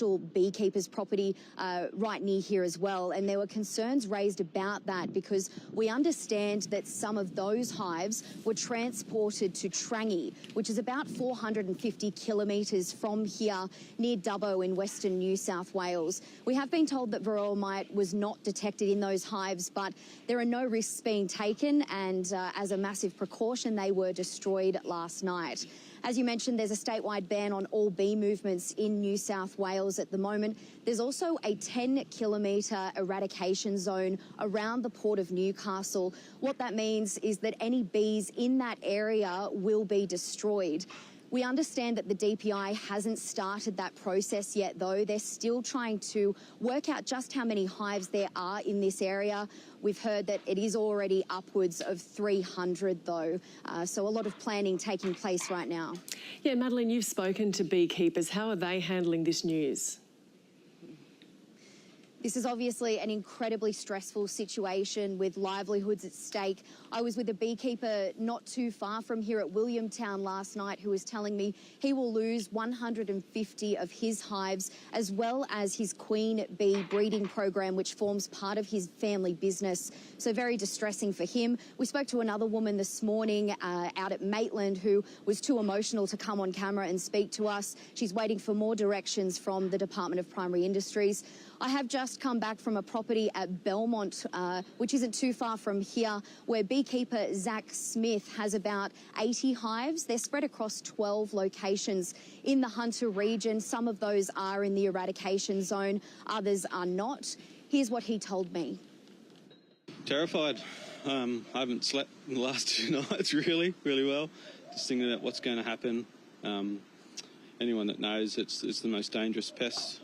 actual beekeeper's property right near here as well. And there were concerns raised about that because we understand that some of those hives were transported to Trangie, which is about 450 kilometres from here near Dubbo in western New South Wales. We have been told that varroa mite was not detected in those hives, but there are no risks being taken, and as a massive precaution, they were destroyed last night. As you mentioned, there's a statewide ban on all bee movements in New South Wales at the moment. There's also a 10-kilometre eradication zone around the Port of Newcastle. What that means is that any bees in that area will be destroyed. We understand that the DPI hasn't started that process yet, though. They're still trying to work out just how many hives there are in this area. We've heard that it is already upwards of 300, though. So a lot of planning taking place right now. Yeah, Madeline, you've spoken to beekeepers. How are they handling this news? This is obviously an incredibly stressful situation with livelihoods at stake. I was with a beekeeper not too far from here at Williamtown last night who was telling me he will lose 150 of his hives, as well as his queen bee breeding program, which forms part of his family business. So very distressing for him. We spoke to another woman this morning out at Maitland who was too emotional to come on camera and speak to us. She's waiting for more directions from the Department of Primary Industries. I have just come back from a property at Belmont, which isn't too far from here, where beekeeper Zach Smith has about 80 hives. They're spread across 12 locations in the Hunter region. Some of those are in the eradication zone, others are not. Here's what he told me. Terrified. I haven't slept in the last 2 nights really well. Just thinking about what's going to happen. Anyone that knows, it's the most dangerous pest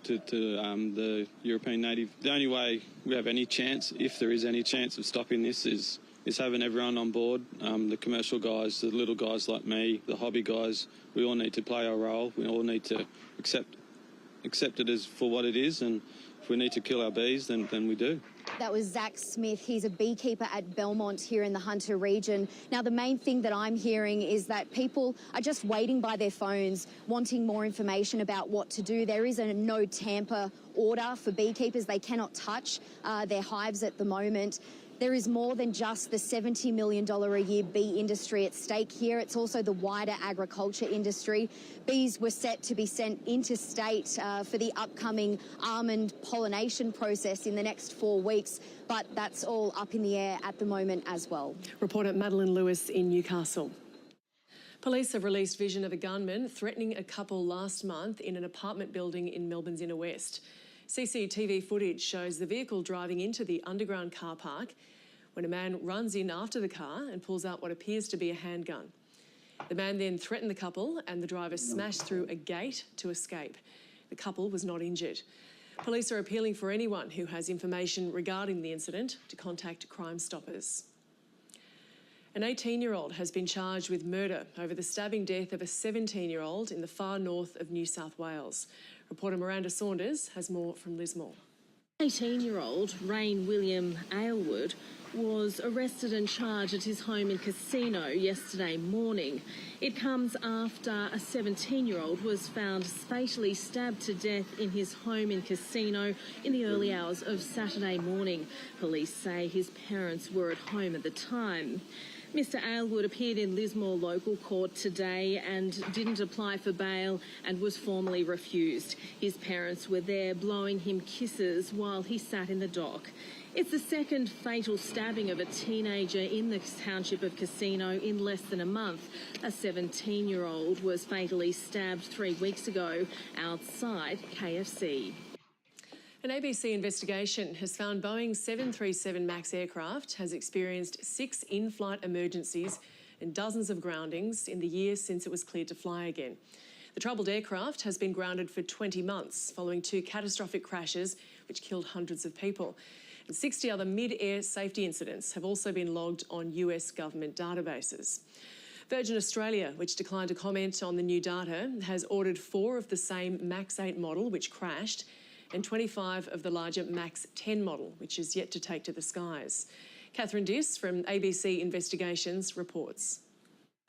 to the European native. The only way we have any chance, if there is any chance of stopping this, is having everyone on board. The commercial guys, the little guys like me, the hobby guys, we all need to play our role. We all need to accept it as for what it is, and if we need to kill our bees, then we do. That was Zach Smith. He's a beekeeper at Belmont here in the Hunter region. Now, the main thing that I'm hearing is that people are just waiting by their phones, wanting more information about what to do. There is a no tamper order for beekeepers. They cannot touch their hives at the moment. There is more than just the $70 million a year bee industry at stake here. It's also the wider agriculture industry. Bees were set to be sent interstate for the upcoming almond pollination process in the next 4 weeks, but that's all up in the air at the moment as well. Reporter Madeline Lewis in Newcastle. Police have released vision of a gunman threatening a couple last month in an apartment building in Melbourne's inner west. CCTV footage shows the vehicle driving into the underground car park when a man runs in after the car and pulls out what appears to be a handgun. The man then threatened the couple and the driver smashed through a gate to escape. The couple was not injured. Police are appealing for anyone who has information regarding the incident to contact Crime Stoppers. An 18-year-old has been charged with murder over the stabbing death of a 17-year-old in the far north of New South Wales. Reporter Miranda Saunders has more from Lismore. 18-year-old Rain William Aylward was arrested and charged at his home in Casino yesterday morning. It comes after a 17-year-old was found fatally stabbed to death in his home in Casino in the early hours of Saturday morning. Police say his parents were at home at the time. Mr Aylward appeared in Lismore local court today and didn't apply for bail and was formally refused. His parents were there blowing him kisses while he sat in the dock. It's the second fatal stabbing of a teenager in the township of Casino in less than a month. A 17-year-old was fatally stabbed 3 weeks ago outside KFC. An ABC investigation has found Boeing's 737 MAX aircraft has experienced 6 in-flight emergencies and dozens of groundings in the year since it was cleared to fly again. The troubled aircraft has been grounded for 20 months following 2 catastrophic crashes which killed hundreds of people. And 60 other mid-air safety incidents have also been logged on US government databases. Virgin Australia, which declined to comment on the new data, has ordered 4 of the same MAX 8 model which crashed and 25 of the larger MAX 10 model, which is yet to take to the skies. Catherine Diss from ABC Investigations reports.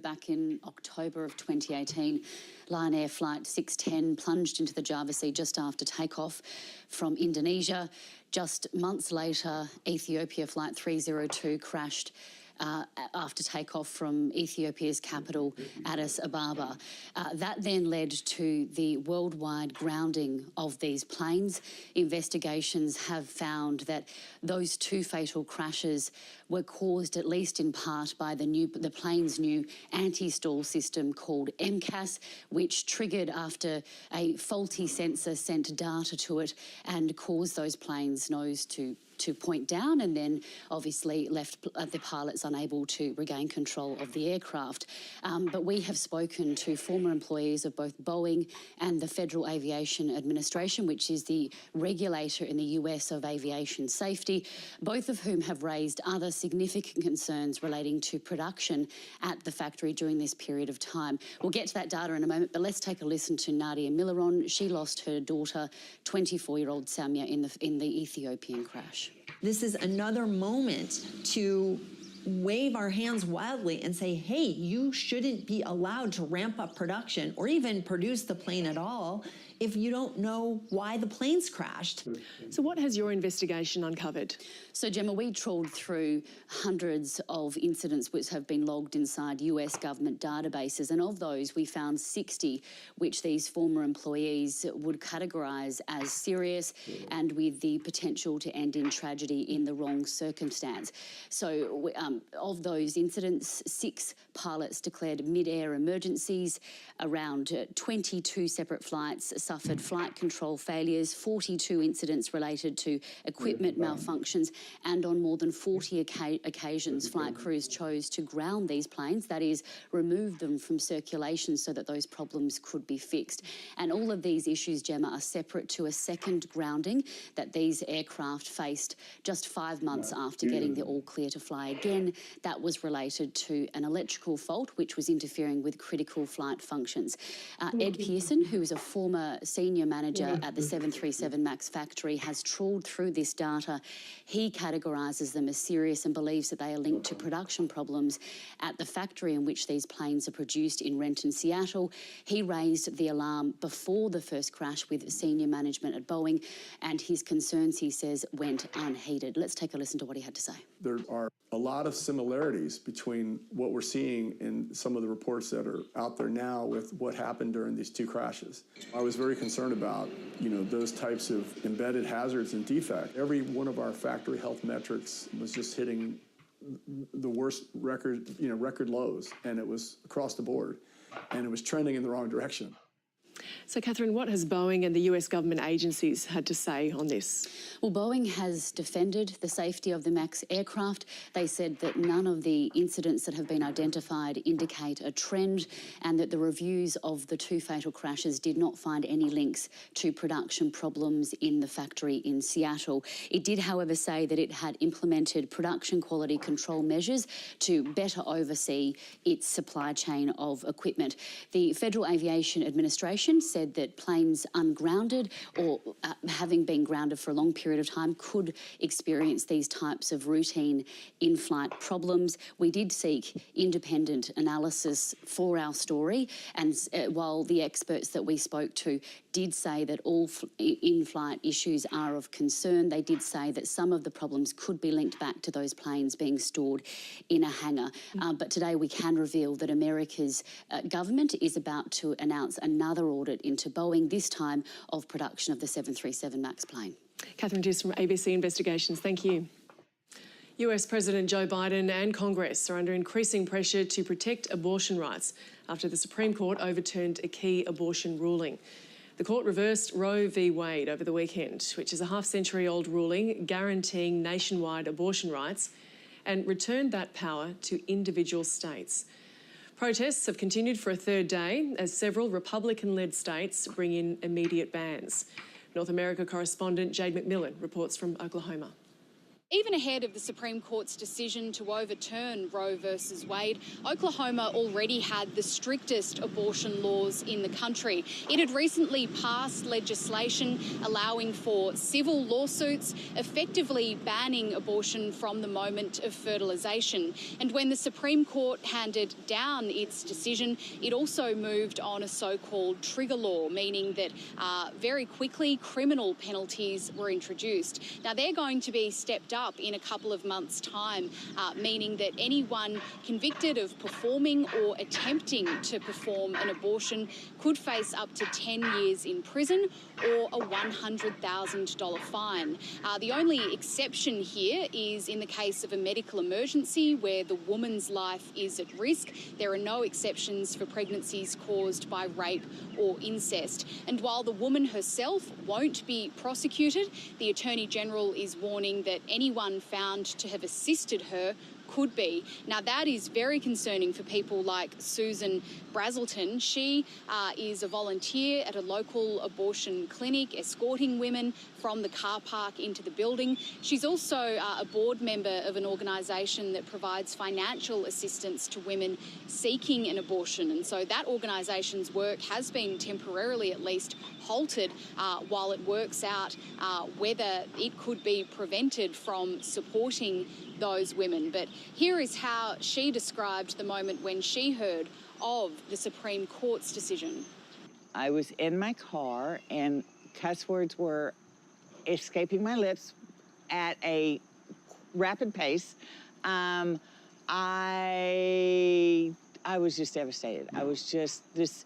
Back in October of 2018, Lion Air Flight 610 plunged into the Java Sea just after takeoff from Indonesia. Just months later, Ethiopia Flight 302 crashed after takeoff from Ethiopia's capital, Addis Ababa. That then led to the worldwide grounding of these planes. Investigations have found that those two fatal crashes were caused, at least in part, by the plane's new anti-stall system called MCAS, which triggered after a faulty sensor sent data to it and caused those planes' nose to point down, and then obviously left the pilots unable to regain control of the aircraft. But we have spoken to former employees of both Boeing and the Federal Aviation Administration, which is the regulator in the US of aviation safety, both of whom have raised other significant concerns relating to production at the factory during this period of time. We'll get to that data in a moment, but let's take a listen to Nadia Milaron. She lost her daughter, 24-year-old Samia, in the Ethiopian crash. This is another moment to wave our hands wildly and say, hey, you shouldn't be allowed to ramp up production or even produce the plane at all if you don't know why the plane's crashed. So what has your investigation uncovered? So, Gemma, we trawled through hundreds of incidents which have been logged inside US government databases, and of those we found 60 which these former employees would categorise as serious and with the potential to end in tragedy in the wrong circumstance. So of those incidents, 6 pilots declared mid-air emergencies, around 22 separate flights suffered flight control failures, 42 incidents related to equipment malfunctions, and on more than 40 occasions flight crews chose to ground these planes, that is, remove them from circulation so that those problems could be fixed. And all of these issues, Gemma, are separate to a second grounding that these aircraft faced just 5 months after getting the all clear to fly again. That was related to an electrical fault which was interfering with critical flight functions. Ed Pearson, who is a former senior manager at the 737 MAX factory, has trawled through this data. He categorises them as serious and believes that they are linked to production problems at the factory in which these planes are produced in Renton, Seattle. He raised the alarm before the first crash with senior management at Boeing, and his concerns, he says, went unheeded. Let's take a listen to what he had to say. There are a lot of similarities between what we're seeing in some of the reports that are out there now with what happened during these 2 crashes. I was very concerned about, those types of embedded hazards and defects. Every one of our factory health metrics was just hitting the worst record lows, and it was across the board, and it was trending in the wrong direction. So, Catherine, what has Boeing and the US government agencies had to say on this? Well, Boeing has defended the safety of the MAX aircraft. They said that none of the incidents that have been identified indicate a trend, and that the reviews of the 2 fatal crashes did not find any links to production problems in the factory in Seattle. It did, however, say that it had implemented production quality control measures to better oversee its supply chain of equipment. The Federal Aviation Administration said that planes ungrounded or having been grounded for a long period of time could experience these types of routine in-flight problems. We did seek independent analysis for our story, and while the experts that we spoke to did say that all in-flight issues are of concern, they did say that some of the problems could be linked back to those planes being stored in a hangar. But today we can reveal that America's government is about to announce another audit into Boeing, this time of production of the 737 MAX plane. Catherine Giss from ABC Investigations, thank you. US President Joe Biden and Congress are under increasing pressure to protect abortion rights after the Supreme Court overturned a key abortion ruling. The court reversed Roe v. Wade over the weekend, which is a half-century-old ruling guaranteeing nationwide abortion rights, and returned that power to individual states. Protests have continued for a 3rd day as several Republican-led states bring in immediate bans. North America correspondent Jade McMillan reports from Oklahoma. Even ahead of the Supreme Court's decision to overturn Roe versus Wade, Oklahoma already had the strictest abortion laws in the country. It had recently passed legislation allowing for civil lawsuits, effectively banning abortion from the moment of fertilisation. And when the Supreme Court handed down its decision, it also moved on a so-called trigger law, meaning that very quickly criminal penalties were introduced. Now, they're going to be stepped up in a couple of months' time, meaning that anyone convicted of performing or attempting to perform an abortion could face up to 10 years in prison or a $100,000 fine. The only exception here is in the case of a medical emergency where the woman's life is at risk. There are no exceptions for pregnancies caused by rape or incest. And while the woman herself won't be prosecuted, the Attorney General is warning that anyone found to have assisted her could be. Now, that is very concerning for people like Susan Brazelton. She is a volunteer at a local abortion clinic, escorting women from the car park into the building. She's also a board member of an organisation that provides financial assistance to women seeking an abortion. And so that organisation's work has been temporarily, at least, halted while it works out whether it could be prevented from supporting those women. But here is how she described the moment when she heard of the Supreme Court's decision. I was in my car and cuss words were escaping my lips at a rapid pace. I was just devastated. I was just this.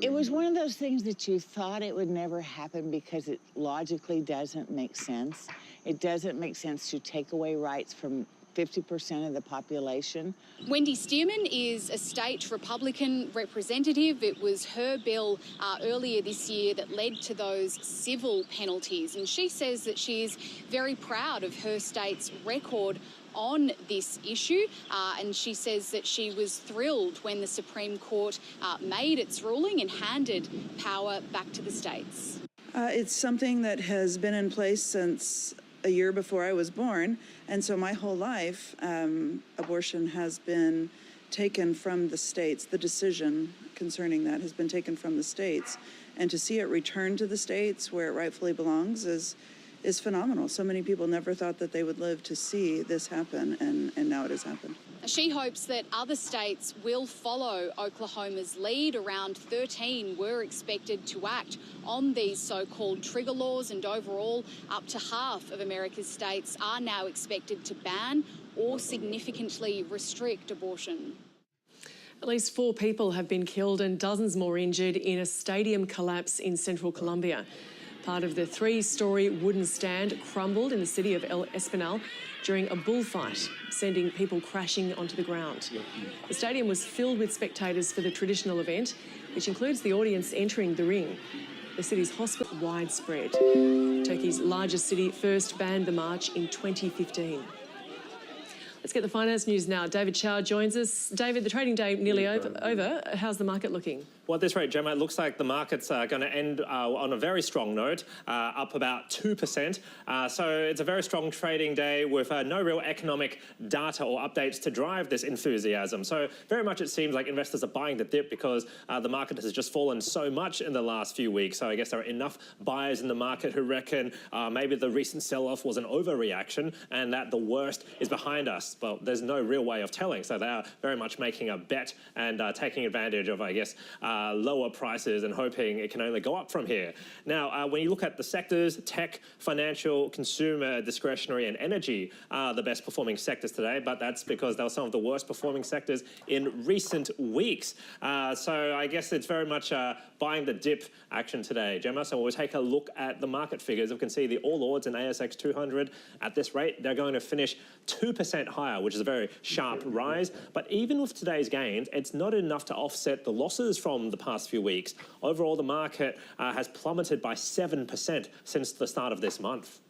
It was one of those things that you thought it would never happen because it logically doesn't make sense. It doesn't make sense to take away rights from 50% of the population. Wendy Stearman is a state Republican representative. It was her bill earlier this year that led to those civil penalties. And she says that she is very proud of her state's record on this issue, and she says that she was thrilled when the Supreme Court made its ruling and handed power back to the states. It's something that has been in place since a year before I was born, and so my whole life, abortion has been taken from the states. The decision concerning that has been taken from the states, and to see it return to the states where it rightfully belongs is phenomenal. So many people never thought that they would live to see this happen, and now it has happened. She hopes that other states will follow Oklahoma's lead. Around 13 were expected to act on these so-called trigger laws, and overall up to half of America's states are now expected to ban or significantly restrict abortion. At least 4 people have been killed and dozens more injured in a stadium collapse in central Colombia. Part of the 3-storey wooden stand crumbled in the city of El Espinal during a bullfight, sending people crashing onto the ground. The stadium was filled with spectators for the traditional event, which includes the audience entering the ring. The city's hospital widespread. Turkey's largest city first banned the march in 2015. Let's get the finance news now. David Chow joins us. David, the trading day nearly over. How's the market looking? Well, at this rate, Gemma, it looks like the markets are going to end on a very strong note, up about 2%. So it's a very strong trading day with no real economic data or updates to drive this enthusiasm. So very much it seems like investors are buying the dip because the market has just fallen so much in the last few weeks. So I guess there are enough buyers in the market who reckon maybe the recent sell-off was an overreaction and that the worst is behind us. Well, there's no real way of telling. So they are very much making a bet and taking advantage of, I guess, lower prices and hoping it can only go up from here. Now, when you look at the sectors, tech, financial, consumer, discretionary and energy are the best performing sectors today, but that's because they were some of the worst performing sectors in recent weeks. So I guess it's very much buying the dip action today, Gemma. So we'll take a look at the market figures. We can see the All Ords and ASX 200 at this rate, they're going to finish 2% higher, which is a very sharp rise. But even with today's gains, it's not enough to offset the losses from the past few weeks. Overall, the market has plummeted by 7% since the start of this month.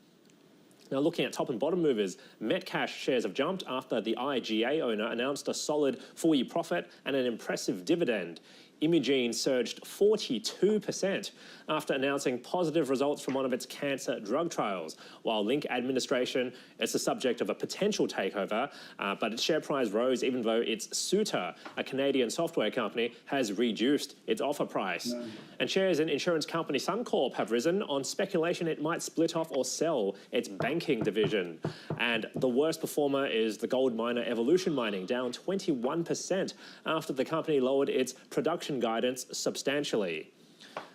Now, looking at top and bottom movers, Metcash shares have jumped after the IGA owner announced a solid full-year profit and an impressive dividend. Imugene surged 42% after announcing positive results from one of its cancer drug trials, while Link Administration is the subject of a potential takeover, but its share price rose even though its suitor, a Canadian software company, has reduced its offer price. And shares in insurance company Suncorp have risen on speculation it might split off or sell its banking division. And the worst performer is the gold miner Evolution Mining, down 21% after the company lowered its production guidance substantially.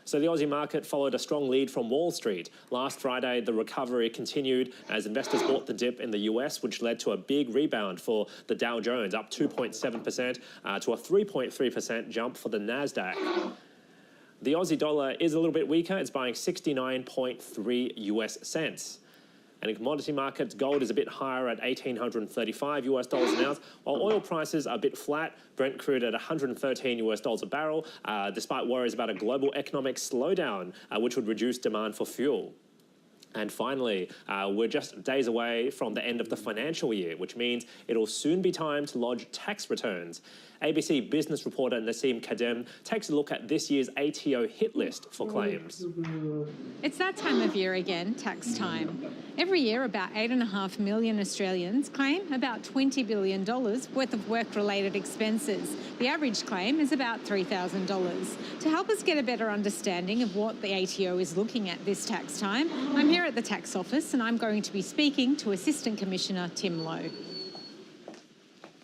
So the Aussie market followed a strong lead from Wall Street. Last Friday, the recovery continued as investors bought the dip in the US, which led to a big rebound for the Dow Jones, up 2.7% to a 3.3% jump for the NASDAQ. The Aussie dollar is a little bit weaker. It's buying 69.3 US cents. And in commodity markets, gold is a bit higher at $1,835 an ounce, while oil prices are a bit flat. Brent crude at $113 a barrel, despite worries about a global economic slowdown, which would reduce demand for fuel. And finally, we're just days away from the end of the financial year, which means it'll soon be time to lodge tax returns. ABC business reporter Naseem Kadem takes a look at this year's ATO hit list for claims. It's that time of year again, tax time. Every year, about 8.5 million Australians claim about $20 billion worth of work-related expenses. The average claim is about $3,000. To help us get a better understanding of what the ATO is looking at this tax time, I'm here at the tax office and I'm going to be speaking to Assistant Commissioner Tim Lowe.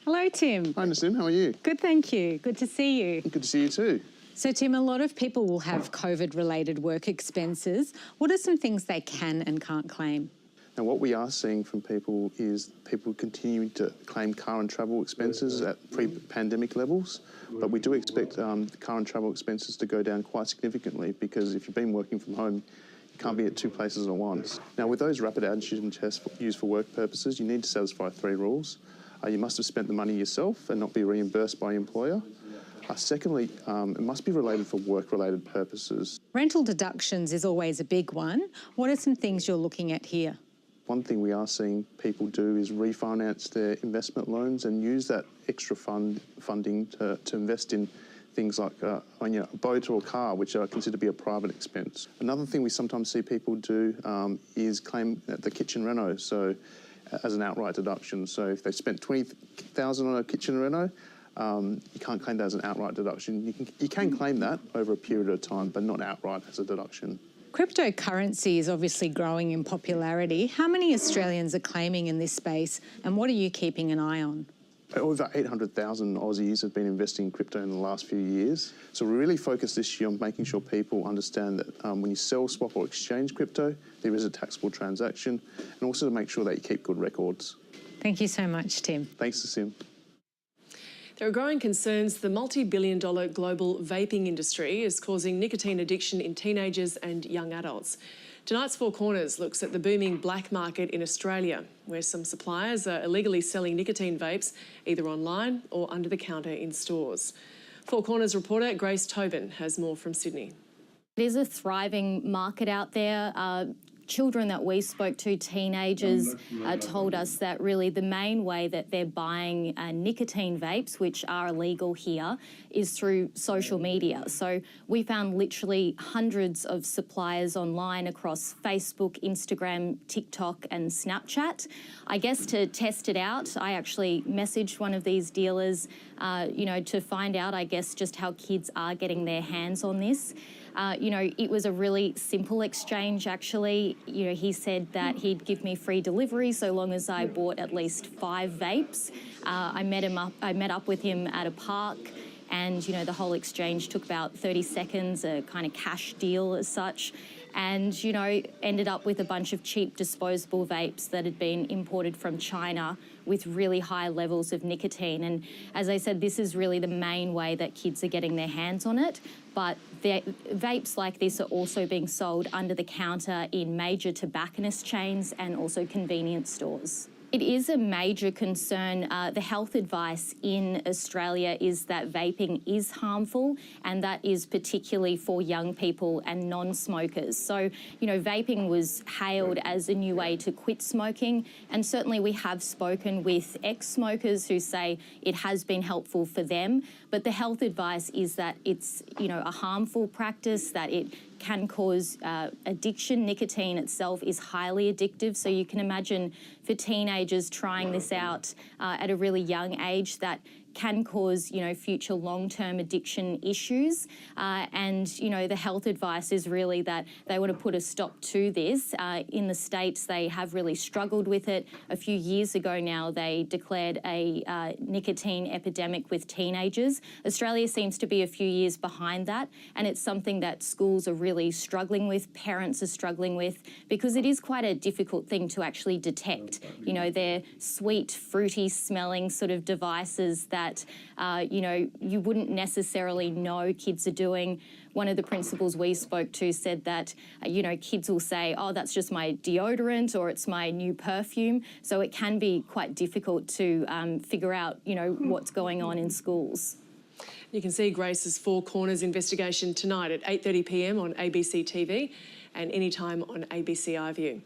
Hello, Tim. Hi, Naseem. How are you? Good, thank you. Good to see you. Good to see you too. So, Tim, a lot of people will have COVID-related work expenses. What are some things they can and can't claim? Now, what we are seeing from people is people continuing to claim car and travel expenses at pre-pandemic levels, but we do expect car and travel expenses to go down quite significantly because if you've been working from home, you can't be at two places at once. Now, with those rapid antigen tests used for work purposes, you need to satisfy 3 rules. You must have spent the money yourself and not be reimbursed by your employer. Secondly, it must be related for work-related purposes. Rental deductions is always a big one. What are some things you're looking at here? One thing we are seeing people do is refinance their investment loans and use that extra funding to invest in things like a boat or a car, which are considered to be a private expense. Another thing we sometimes see people do is claim the kitchen reno, so as an outright deduction. So if they spent $20,000 on a kitchen reno, you can't claim that as an outright deduction. You can claim that over a period of time, but not outright as a deduction. Cryptocurrency is obviously growing in popularity. How many Australians are claiming in this space, and what are you keeping an eye on? Over 800,000 Aussies have been investing in crypto in the last few years. So we really focused this year on making sure people understand that when you sell, swap or exchange crypto, there is a taxable transaction, and also to make sure that you keep good records. Thank you so much, Tim. Thanks, Naseem. There are growing concerns the multi-billion-dollar global vaping industry is causing nicotine addiction in teenagers and young adults. Tonight's Four Corners looks at the booming black market in Australia, where some suppliers are illegally selling nicotine vapes either online or under the counter in stores. Four Corners reporter Grace Tobin has more from Sydney. There's a thriving market out there. Children that we spoke to, teenagers, told us that really the main way that they're buying nicotine vapes, which are illegal here, is through social media. So we found literally hundreds of suppliers online across Facebook, Instagram, TikTok and Snapchat. I guess to test it out, I actually messaged one of these dealers, to find out, I guess, just how kids are getting their hands on this. It was a really simple exchange, actually. He said that he'd give me free delivery so long as I bought at least 5 vapes. I met up with him at a park, and, the whole exchange took about 30 seconds, a kind of cash deal as such. And, ended up with a bunch of cheap disposable vapes that had been imported from China with really high levels of nicotine. And as I said, this is really the main way that kids are getting their hands on it. But vapes like this are also being sold under the counter in major tobacconist chains and also convenience stores. It is a major concern. The health advice in Australia is that vaping is harmful, and that is particularly for young people and non-smokers. So, vaping was hailed as a new way to quit smoking, and certainly we have spoken with ex-smokers who say it has been helpful for them, but the health advice is that it's, a harmful practice, that it can cause addiction. Nicotine itself is highly addictive, so you can imagine for teenagers trying this out at a really young age, that can cause, future long-term addiction issues. And, the health advice is really that they want to put a stop to this. In the States, they have really struggled with it. A few years ago now, they declared a nicotine epidemic with teenagers. Australia seems to be a few years behind that, and it's something that schools are really struggling with, parents are struggling with, because it is quite a difficult thing to actually detect. They're sweet, fruity smelling sort of devices that you wouldn't necessarily know kids are doing. One of the principals we spoke to said that, kids will say, oh, that's just my deodorant or it's my new perfume. So it can be quite difficult to figure out, what's going on in schools. You can see Grace's Four Corners investigation tonight at 8:30 p.m. on ABC TV and anytime on ABC iView.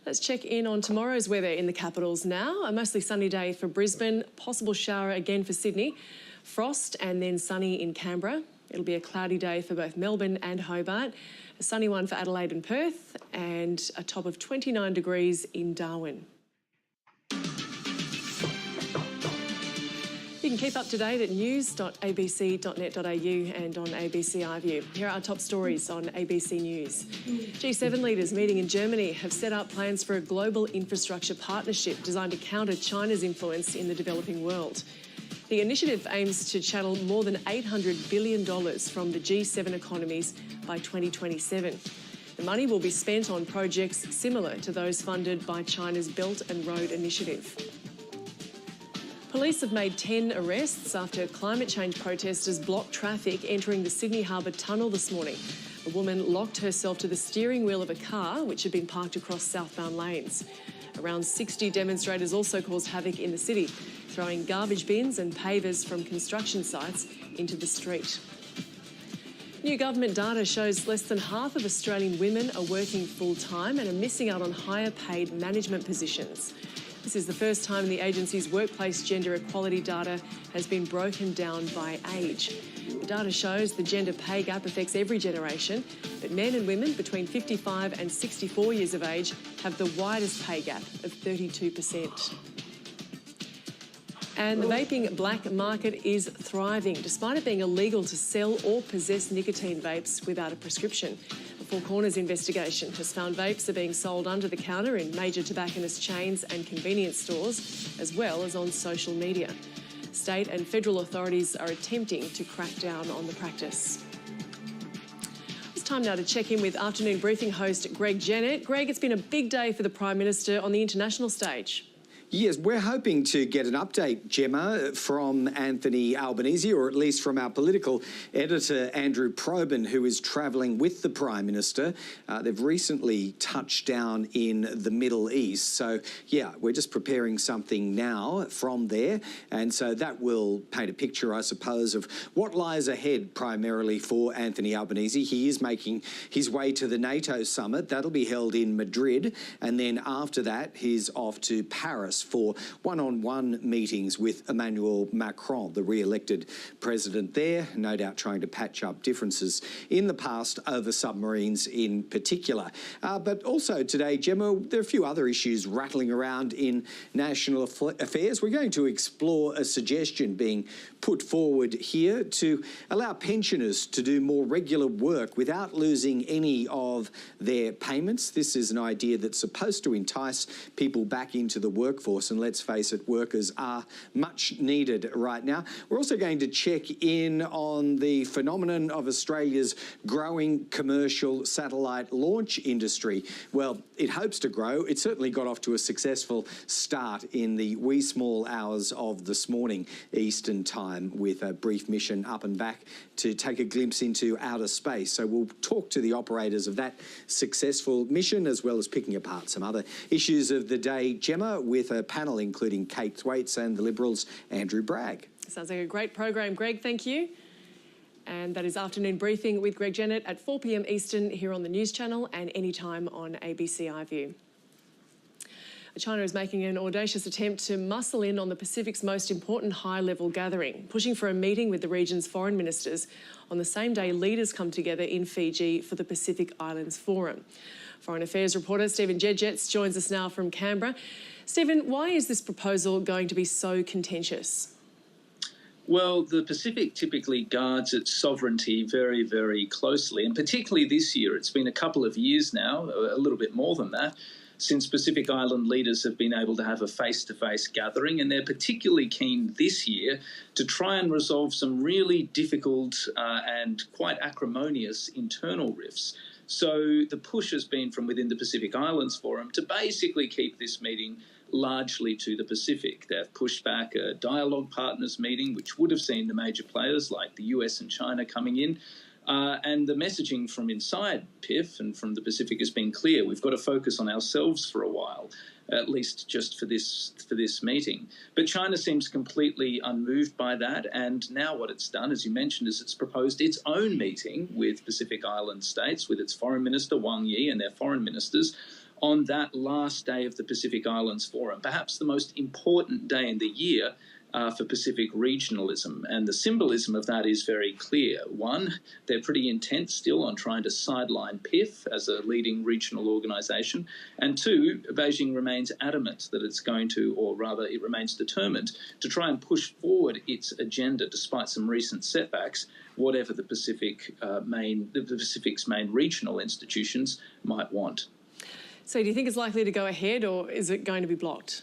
Let's check in on tomorrow's weather in the capitals now. A mostly sunny day for Brisbane, possible shower again for Sydney, frost and then sunny in Canberra. It'll be a cloudy day for both Melbourne and Hobart, a sunny one for Adelaide and Perth, and a top of 29 degrees in Darwin. You can keep up to date at news.abc.net.au and on ABC iView. Here are our top stories on ABC News. G7 leaders meeting in Germany have set up plans for a global infrastructure partnership designed to counter China's influence in the developing world. The initiative aims to channel more than $800 billion from the G7 economies by 2027. The money will be spent on projects similar to those funded by China's Belt and Road Initiative. Police have made 10 arrests after climate change protesters blocked traffic entering the Sydney Harbour Tunnel this morning. A woman locked herself to the steering wheel of a car which had been parked across southbound lanes. Around 60 demonstrators also caused havoc in the city, throwing garbage bins and pavers from construction sites into the street. New government data shows less than half of Australian women are working full-time and are missing out on higher paid management positions. This is the first time the agency's workplace gender equality data has been broken down by age. The data shows the gender pay gap affects every generation, but men and women between 55 and 64 years of age have the widest pay gap of 32%. And the vaping black market is thriving, despite it being illegal to sell or possess nicotine vapes without a prescription. The Four Corners investigation has found vapes are being sold under the counter in major tobacconist chains and convenience stores, as well as on social media. State and federal authorities are attempting to crack down on the practice. It's time now to check in with afternoon briefing host Greg Jennett. Greg, it's been a big day for the Prime Minister on the international stage. Yes, we're hoping to get an update, Gemma, from Anthony Albanese, or at least from our political editor, Andrew Probyn, who is travelling with the Prime Minister. They've recently touched down in the Middle East. So, yeah, we're just preparing something now from there. And so that will paint a picture, I suppose, of what lies ahead primarily for Anthony Albanese. He is making his way to the NATO summit. That'll be held in Madrid. And then after that, he's off to Paris for one-on-one meetings with Emmanuel Macron, the re-elected president there, no doubt trying to patch up differences in the past over submarines in particular. But also today, Gemma, there are a few other issues rattling around in national affairs. We're going to explore a suggestion being put forward here to allow pensioners to do more regular work without losing any of their payments. This is an idea that's supposed to entice people back into the workforce. workforce. And let's face it, workers are much needed right now. We're also going to check in on the phenomenon of Australia's growing commercial satellite launch industry. Well, it hopes to grow. It certainly got off to a successful start in the wee small hours of this morning, Eastern Time, with a brief mission up and back to take a glimpse into outer space. So we'll talk to the operators of that successful mission, as well as picking apart some other issues of the day, Gemma, with a panel including Kate Thwaites and the Liberals' Andrew Bragg. Sounds like a great program, Greg. Thank you. And that is Afternoon Briefing with Greg Jennett at 4 p.m. Eastern here on the News Channel and anytime on ABC iView. China is making an audacious attempt to muscle in on the Pacific's most important high-level gathering, pushing for a meeting with the region's foreign ministers on the same day leaders come together in Fiji for the Pacific Islands Forum. Foreign Affairs reporter Stephen Jedgetts joins us now from Canberra. Stephen, why is this proposal going to be so contentious? Well, the Pacific typically guards its sovereignty very, very closely, and particularly this year. It's been a couple of years now, a little bit more than that, since Pacific Island leaders have been able to have a face-to-face gathering, and they're particularly keen this year to try and resolve some really difficult and quite acrimonious internal rifts. So the push has been from within the Pacific Islands Forum to basically keep this meeting largely to the Pacific. They've pushed back a dialogue partners meeting, which would have seen the major players like the US and China coming in. And the messaging from inside PIF and from the Pacific has been clear. We've got to focus on ourselves for a while, at least just for this meeting. But China seems completely unmoved by that. And now what it's done, as you mentioned, is it's proposed its own meeting with Pacific Island states, with its Foreign Minister Wang Yi and their foreign ministers, on that last day of the Pacific Islands Forum, perhaps the most important day in the year for Pacific regionalism. And the symbolism of that is very clear. One, they're pretty intent still on trying to sideline PIF as a leading regional organisation. And two, Beijing remains adamant that it's going to, or rather it remains determined, to try and push forward its agenda despite some recent setbacks, whatever the Pacific's main regional institutions might want. So do you think it's likely to go ahead, or is it going to be blocked?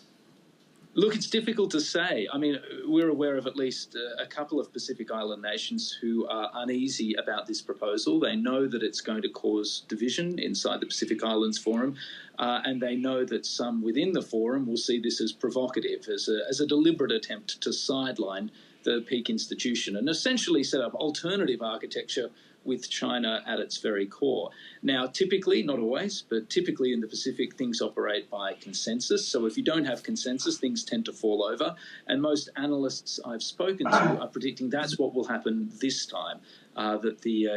Look, it's difficult to say. I mean, we're aware of at least a couple of Pacific Island nations who are uneasy about this proposal. They know that it's going to cause division inside the Pacific Islands Forum, and they know that some within the forum will see this as provocative, as a deliberate attempt to sideline the peak institution and essentially set up alternative architecture with China at its very core. Now, typically, not always, but typically in the Pacific, things operate by consensus. So if you don't have consensus, things tend to fall over. And most analysts I've spoken to are predicting that's what will happen this time, that the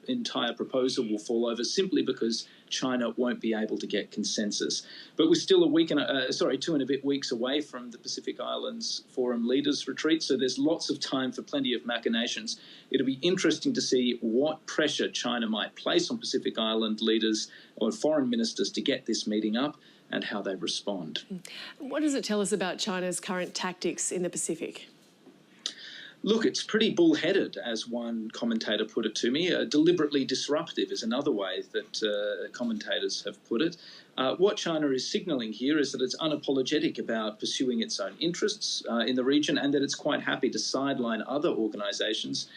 entire proposal will fall over simply because China won't be able to get consensus. But we're still 2 and a bit weeks away from the Pacific Islands Forum Leaders Retreat, so there's lots of time for plenty of machinations. It'll be interesting to see what pressure China might place on Pacific Island leaders or foreign ministers to get this meeting up and how they respond. What does it tell us about China's current tactics in the Pacific? Look, it's pretty bullheaded, as one commentator put it to me. Deliberately disruptive is another way that commentators have put it. What China is signalling here is that it's unapologetic about pursuing its own interests in the region, and that it's quite happy to sideline other organisations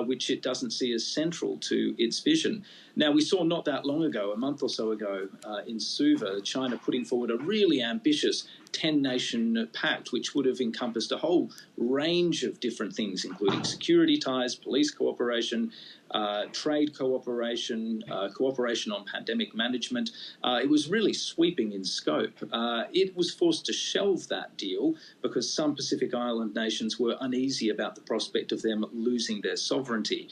which it doesn't see as central to its vision. Now, we saw not that long ago, a month or so ago, in Suva, China putting forward a really ambitious 10-nation pact, which would have encompassed a whole range of different things, including security ties, police cooperation, trade cooperation, cooperation on pandemic management. It was really sweeping in scope. It was forced to shelve that deal because some Pacific Island nations were uneasy about the prospect of them losing their sovereignty.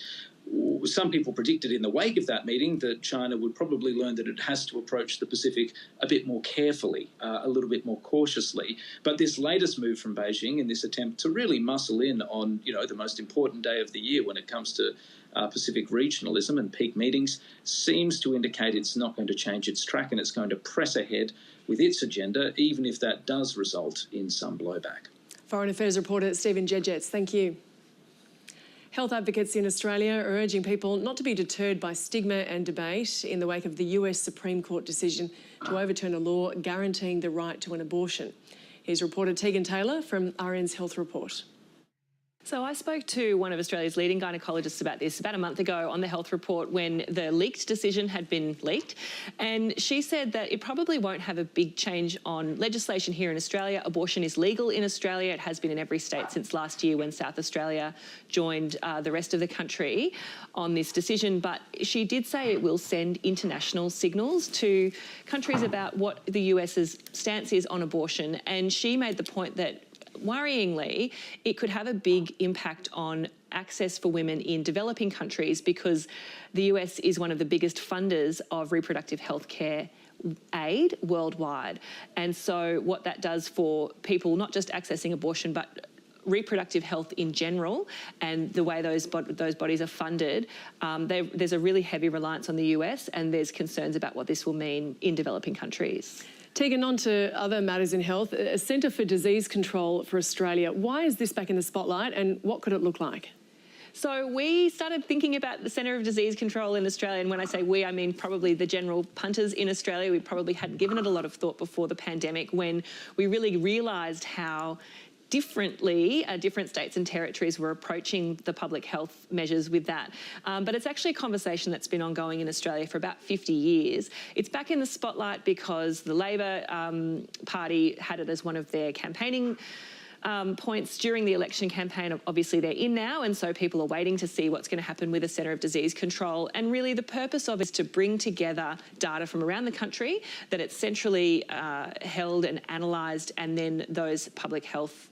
Some people predicted in the wake of that meeting that China would probably learn that it has to approach the Pacific a bit more carefully, a little bit more cautiously. But this latest move from Beijing in this attempt to really muscle in on, the most important day of the year when it comes to Pacific regionalism and peak meetings seems to indicate it's not going to change its track and it's going to press ahead with its agenda, even if that does result in some blowback. Foreign Affairs reporter Stephen Jedgetts, thank you. Health advocates in Australia are urging people not to be deterred by stigma and debate in the wake of the US Supreme Court decision to overturn a law guaranteeing the right to an abortion. Here's reporter Tegan Taylor from RN's Health Report. So I spoke to one of Australia's leading gynecologists about this about a month ago on the Health Report when the leaked decision had been leaked. And she said that it probably won't have a big change on legislation here in Australia. Abortion is legal in Australia. It has been in every state since last year when South Australia joined the rest of the country on this decision. But she did say it will send international signals to countries about what the US's stance is on abortion. And she made the point that worryingly, it could have a big impact on access for women in developing countries because the US is one of the biggest funders of reproductive health care aid worldwide. And so what that does for people not just accessing abortion but reproductive health in general and the way those bodies are funded, there's a really heavy reliance on the US and there's concerns about what this will mean in developing countries. Tegan, on to other matters in health. A Centre for Disease Control for Australia. Why is this back in the spotlight and what could it look like? So we started thinking about the Centre of Disease Control in Australia, and when I say we, I mean probably the general punters in Australia. We probably hadn't given it a lot of thought before the pandemic when we really realised how differently different states and territories were approaching the public health measures with that. But it's actually a conversation that's been ongoing in Australia for about 50 years. It's back in the spotlight because the Labor Party had it as one of their campaigning points during the election campaign. Obviously they're in now, and so people are waiting to see what's going to happen with the Centre of Disease Control. And really the purpose of it is to bring together data from around the country, that it's centrally held and analysed, and then those public health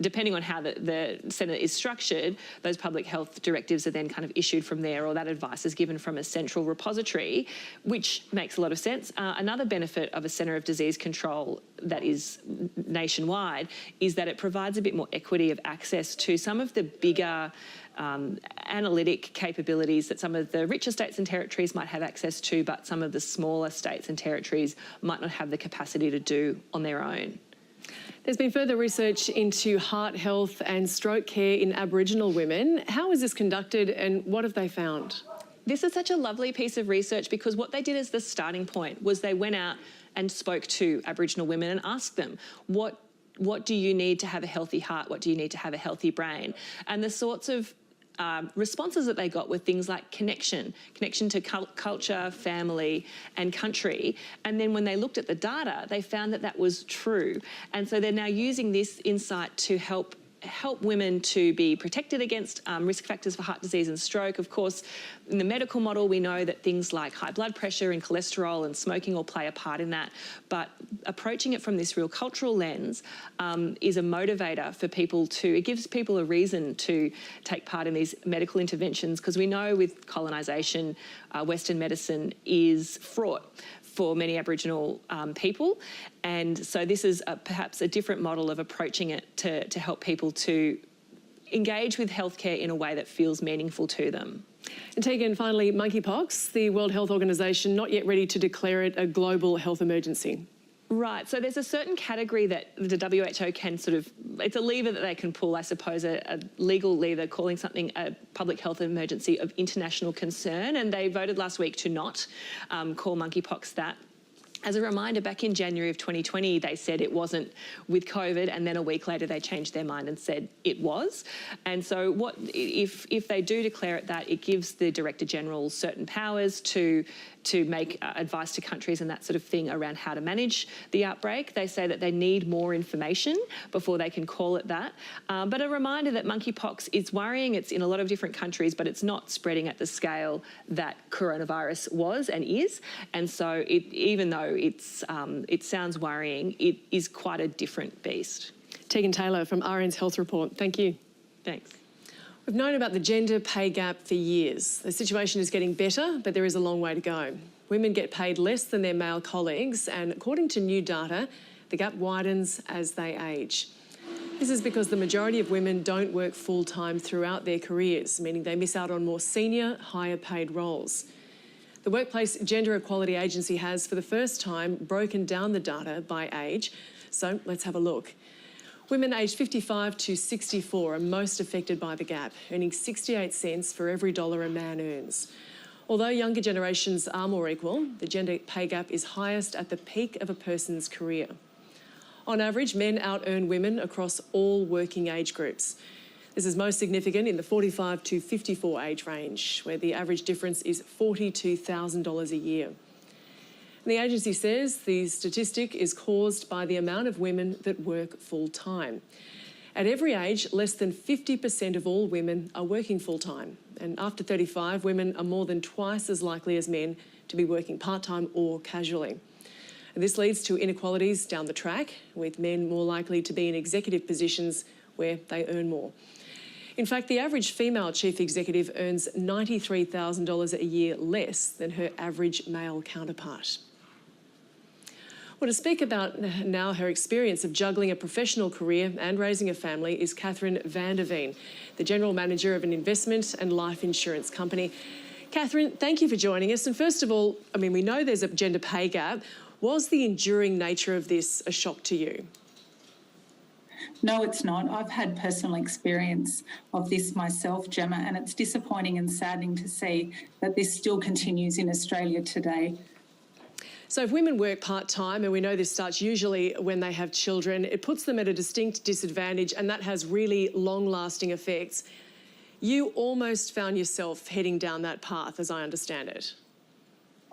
depending on how the Centre is structured, those public health directives are then kind of issued from there, or that advice is given from a central repository, which makes a lot of sense. Another benefit of a Centre of Disease Control that is nationwide is that it provides a bit more equity of access to some of the bigger analytic capabilities that some of the richer states and territories might have access to, but some of the smaller states and territories might not have the capacity to do on their own. There's been further research into heart health and stroke care in Aboriginal women. How is this conducted and what have they found? This is such a lovely piece of research because what they did as the starting point was they went out and spoke to Aboriginal women and asked them, what do you need to have a healthy heart? What do you need to have a healthy brain? And the sorts of responses that they got were things like connection to culture, family and country. And then when they looked at the data, they found that that was true. And so they're now using this insight to help women to be protected against risk factors for heart disease and stroke. Of course, in the medical model, we know that things like high blood pressure and cholesterol and smoking all play a part in that. But approaching it from this real cultural lens is a motivator for people it gives people a reason to take part in these medical interventions, because we know with colonisation, Western medicine is fraught for many Aboriginal people. And so this is perhaps a different model of approaching it to help people to engage with healthcare in a way that feels meaningful to them. And Tegan, finally, monkeypox, the World Health Organization not yet ready to declare it a global health emergency. Right, so there's a certain category that the WHO can it's a lever that they can pull, I suppose, a legal lever calling something a public health emergency of international concern, and they voted last week to not call monkeypox that. As a reminder, back in January of 2020, they said it wasn't with COVID, and then a week later they changed their mind and said it was. And so if they do declare it that, it gives the Director General certain powers to make advice to countries and that sort of thing around how to manage the outbreak. They say that they need more information before they can call it that. But a reminder that monkeypox is worrying. It's in a lot of different countries, but it's not spreading at the scale that coronavirus was and is. And so even though it sounds worrying, it is quite a different beast. Tegan Taylor from RN's Health Report. Thank you. Thanks. We've known about the gender pay gap for years. The situation is getting better, but there is a long way to go. Women get paid less than their male colleagues, and according to new data, the gap widens as they age. This is because the majority of women don't work full-time throughout their careers, meaning they miss out on more senior, higher paid roles. The Workplace Gender Equality Agency has, for the first time, broken down the data by age. So let's have a look. Women aged 55 to 64 are most affected by the gap, earning 68 cents for every dollar a man earns. Although younger generations are more equal, the gender pay gap is highest at the peak of a person's career. On average, men out-earn women across all working age groups. This is most significant in the 45 to 54 age range, where the average difference is $42,000 a year. And the agency says the statistic is caused by the amount of women that work full-time. At every age, less than 50% of all women are working full-time. And after 35, women are more than twice as likely as men to be working part-time or casually. And this leads to inequalities down the track, with men more likely to be in executive positions where they earn more. In fact, the average female chief executive earns $93,000 a year less than her average male counterpart. Well, to speak about now her experience of juggling a professional career and raising a family is Catherine van der Veen, the General Manager of an investment and life insurance company. Catherine, thank you for joining us. And first of all, I mean, we know there's a gender pay gap. Was the enduring nature of this a shock to you? No, it's not. I've had personal experience of this myself, Gemma, and it's disappointing and saddening to see that this still continues in Australia today. So if women work part-time, and we know this starts usually when they have children, it puts them at a distinct disadvantage, and that has really long-lasting effects. You almost found yourself heading down that path, as I understand it.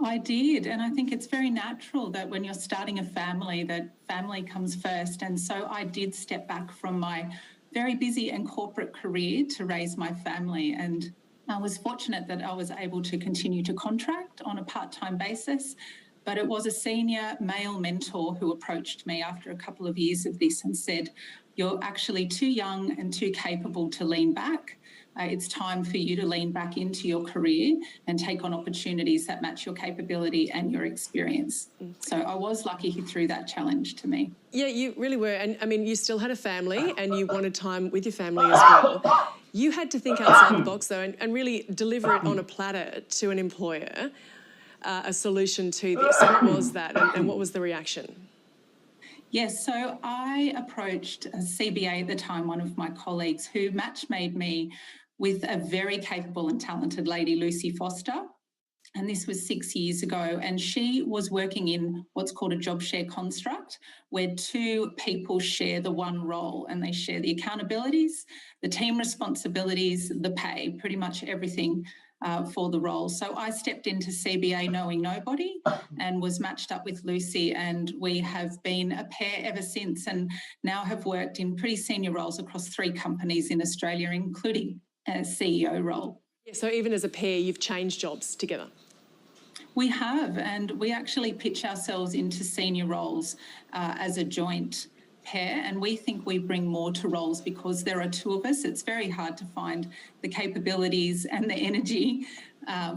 I did, and I think it's very natural that when you're starting a family, that family comes first. And so I did step back from my very busy and corporate career to raise my family. And I was fortunate that I was able to continue to contract on a part-time basis. But it was a senior male mentor who approached me after a couple of years of this and said, "You're actually too young and too capable to lean back. It's time for you to lean back into your career and take on opportunities that match your capability and your experience." So I was lucky he threw that challenge to me. Yeah, you really were. And I mean, you still had a family and you wanted time with your family as well. You had to think outside the box, though, and really deliver it on a platter to an employer, a solution to this. What was that and what was the reaction? Yes, so I approached CBA at the time, one of my colleagues, who match-made me with a very capable and talented lady, Lucy Foster. And this was 6 years ago. And she was working in what's called a job share construct, where two people share the one role and they share the accountabilities, the team responsibilities, the pay, pretty much everything for the role. So I stepped into CBA knowing nobody and was matched up with Lucy, and we have been a pair ever since, and now have worked in pretty senior roles across 3 companies in Australia, including a CEO role. Yeah, so even as a pair, you've changed jobs together. We have, and we actually pitch ourselves into senior roles as a joint pair, and we think we bring more to roles because there are 2 of us. It's very hard to find the capabilities and the energy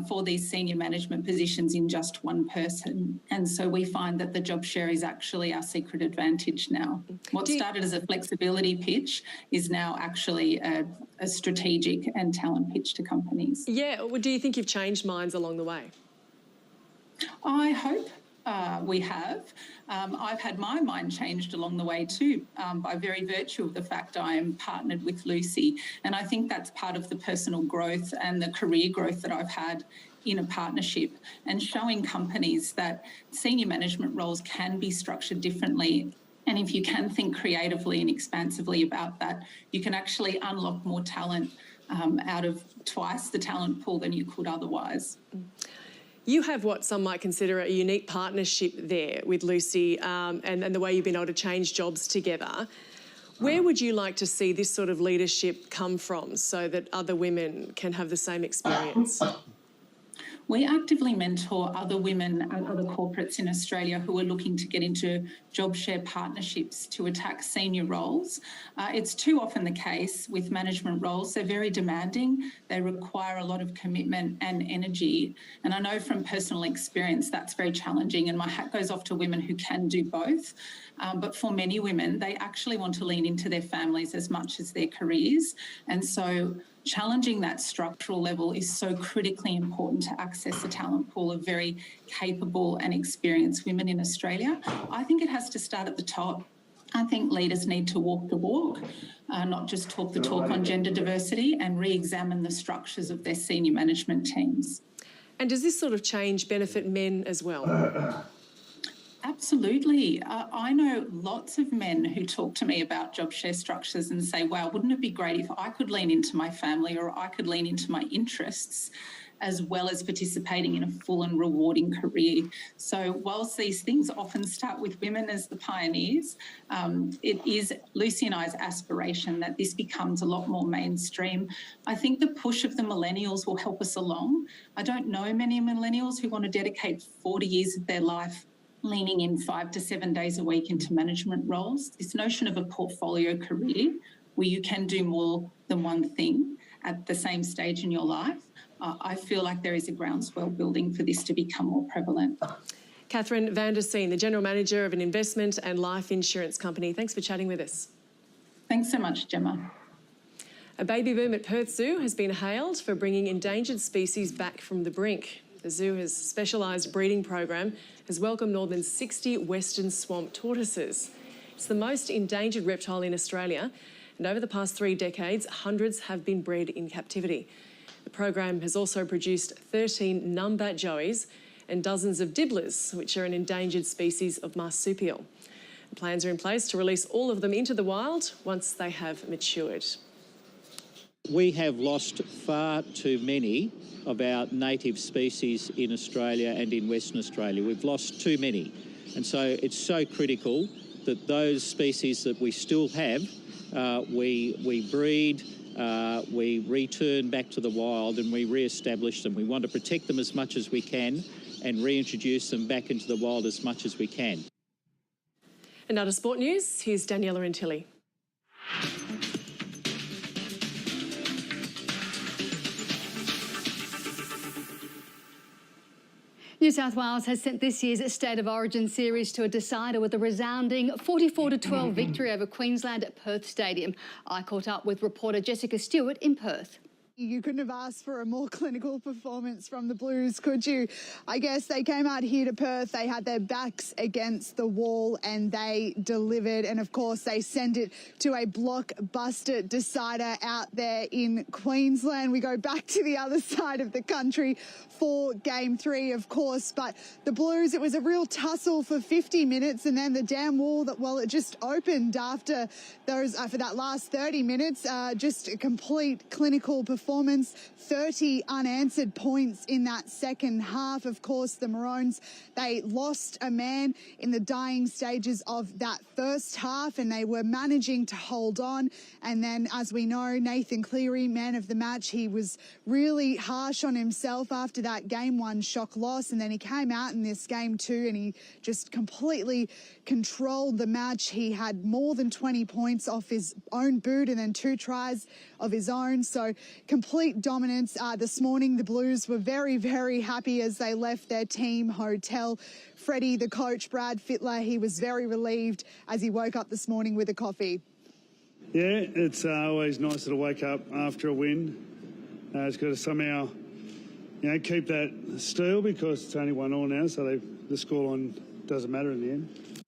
for these senior management positions in just one person. And so we find that the job share is actually our secret advantage now. What started as a flexibility pitch is now actually a strategic and talent pitch to companies. Yeah, well, do you think you've changed minds along the way? I hope we have. I've had my mind changed along the way too, by very virtue of the fact I am partnered with Lucy. And I think that's part of the personal growth and the career growth that I've had in a partnership, and showing companies that senior management roles can be structured differently. And if you can think creatively and expansively about that, you can actually unlock more talent out of twice the talent pool than you could otherwise. You have what some might consider a unique partnership there with Lucy, and the way you've been able to change jobs together. Where would you like to see this sort of leadership come from so that other women can have the same experience? We actively mentor other women and other corporates in Australia who are looking to get into job share partnerships to attack senior roles. It's too often the case with management roles. They're very demanding. They require a lot of commitment and energy. And I know from personal experience that's very challenging, and my hat goes off to women who can do both. But for many women, they actually want to lean into their families as much as their careers. And so challenging that structural level is so critically important to access the talent pool of very capable and experienced women in Australia. I think it has to start at the top. I think leaders need to walk the walk, not just talk the talk on gender diversity, and re-examine the structures of their senior management teams. And does this sort of change benefit men as well? Absolutely. I know lots of men who talk to me about job share structures and say, wow, wouldn't it be great if I could lean into my family or I could lean into my interests as well as participating in a full and rewarding career. So whilst these things often start with women as the pioneers, it is Lucy and I's aspiration that this becomes a lot more mainstream. I think the push of the millennials will help us along. I don't know many millennials who want to dedicate 40 years of their life leaning in 5 to 7 days a week into management roles. This notion of a portfolio career where you can do more than one thing at the same stage in your life, I feel like there is a groundswell building for this to become more prevalent. Catherine van der Steen, the General Manager of an investment and life insurance company. Thanks for chatting with us. Thanks so much, Gemma. A baby boom at Perth Zoo has been hailed for bringing endangered species back from the brink. The zoo's specialised breeding program has welcomed more than 60 western swamp tortoises. It's the most endangered reptile in Australia, and over the past 3 decades, hundreds have been bred in captivity. The program has also produced 13 numbat joeys and dozens of dibblers, which are an endangered species of marsupial. Plans are in place to release all of them into the wild once they have matured. We have lost far too many of our native species in Australia and in Western Australia. We've lost too many. And so it's so critical that those species that we still have, we breed, we return back to the wild and we re-establish them. We want to protect them as much as we can and reintroduce them back into the wild as much as we can. And now to sport news, here's Daniela Antilli. New South Wales has sent this year's State of Origin series to a decider with a resounding 44-12 victory over Queensland at Perth Stadium. I caught up with reporter Jessica Stewart in Perth. You couldn't have asked for a more clinical performance from the Blues, could you? I guess they came out here to Perth, they had their backs against the wall and they delivered. And of course, they sent it to a blockbuster decider out there in Queensland. We go back to the other side of the country for Game 3, of course. But the Blues, it was a real tussle for 50 minutes and then the damn wall that, well, it just opened after those, for that last 30 minutes. Just a complete clinical performance. 30 unanswered points in that second half. Of course, the Maroons, they lost a man in the dying stages of that first half and they were managing to hold on. And then, as we know, Nathan Cleary, man of the match, he was really harsh on himself after that Game 1 shock loss. And then he came out in this Game 2 and he just completely controlled the match. He had more than 20 points off his own boot and then 2 tries of his own. So complete dominance. This morning, the Blues were very, very happy as they left their team hotel. Freddie, the coach, Brad Fittler, he was very relieved as he woke up this morning with a coffee. Yeah, it's always nicer to wake up after a win. It's got to somehow, keep that still because it's only 1-1 now, so the scoreline doesn't matter in the end.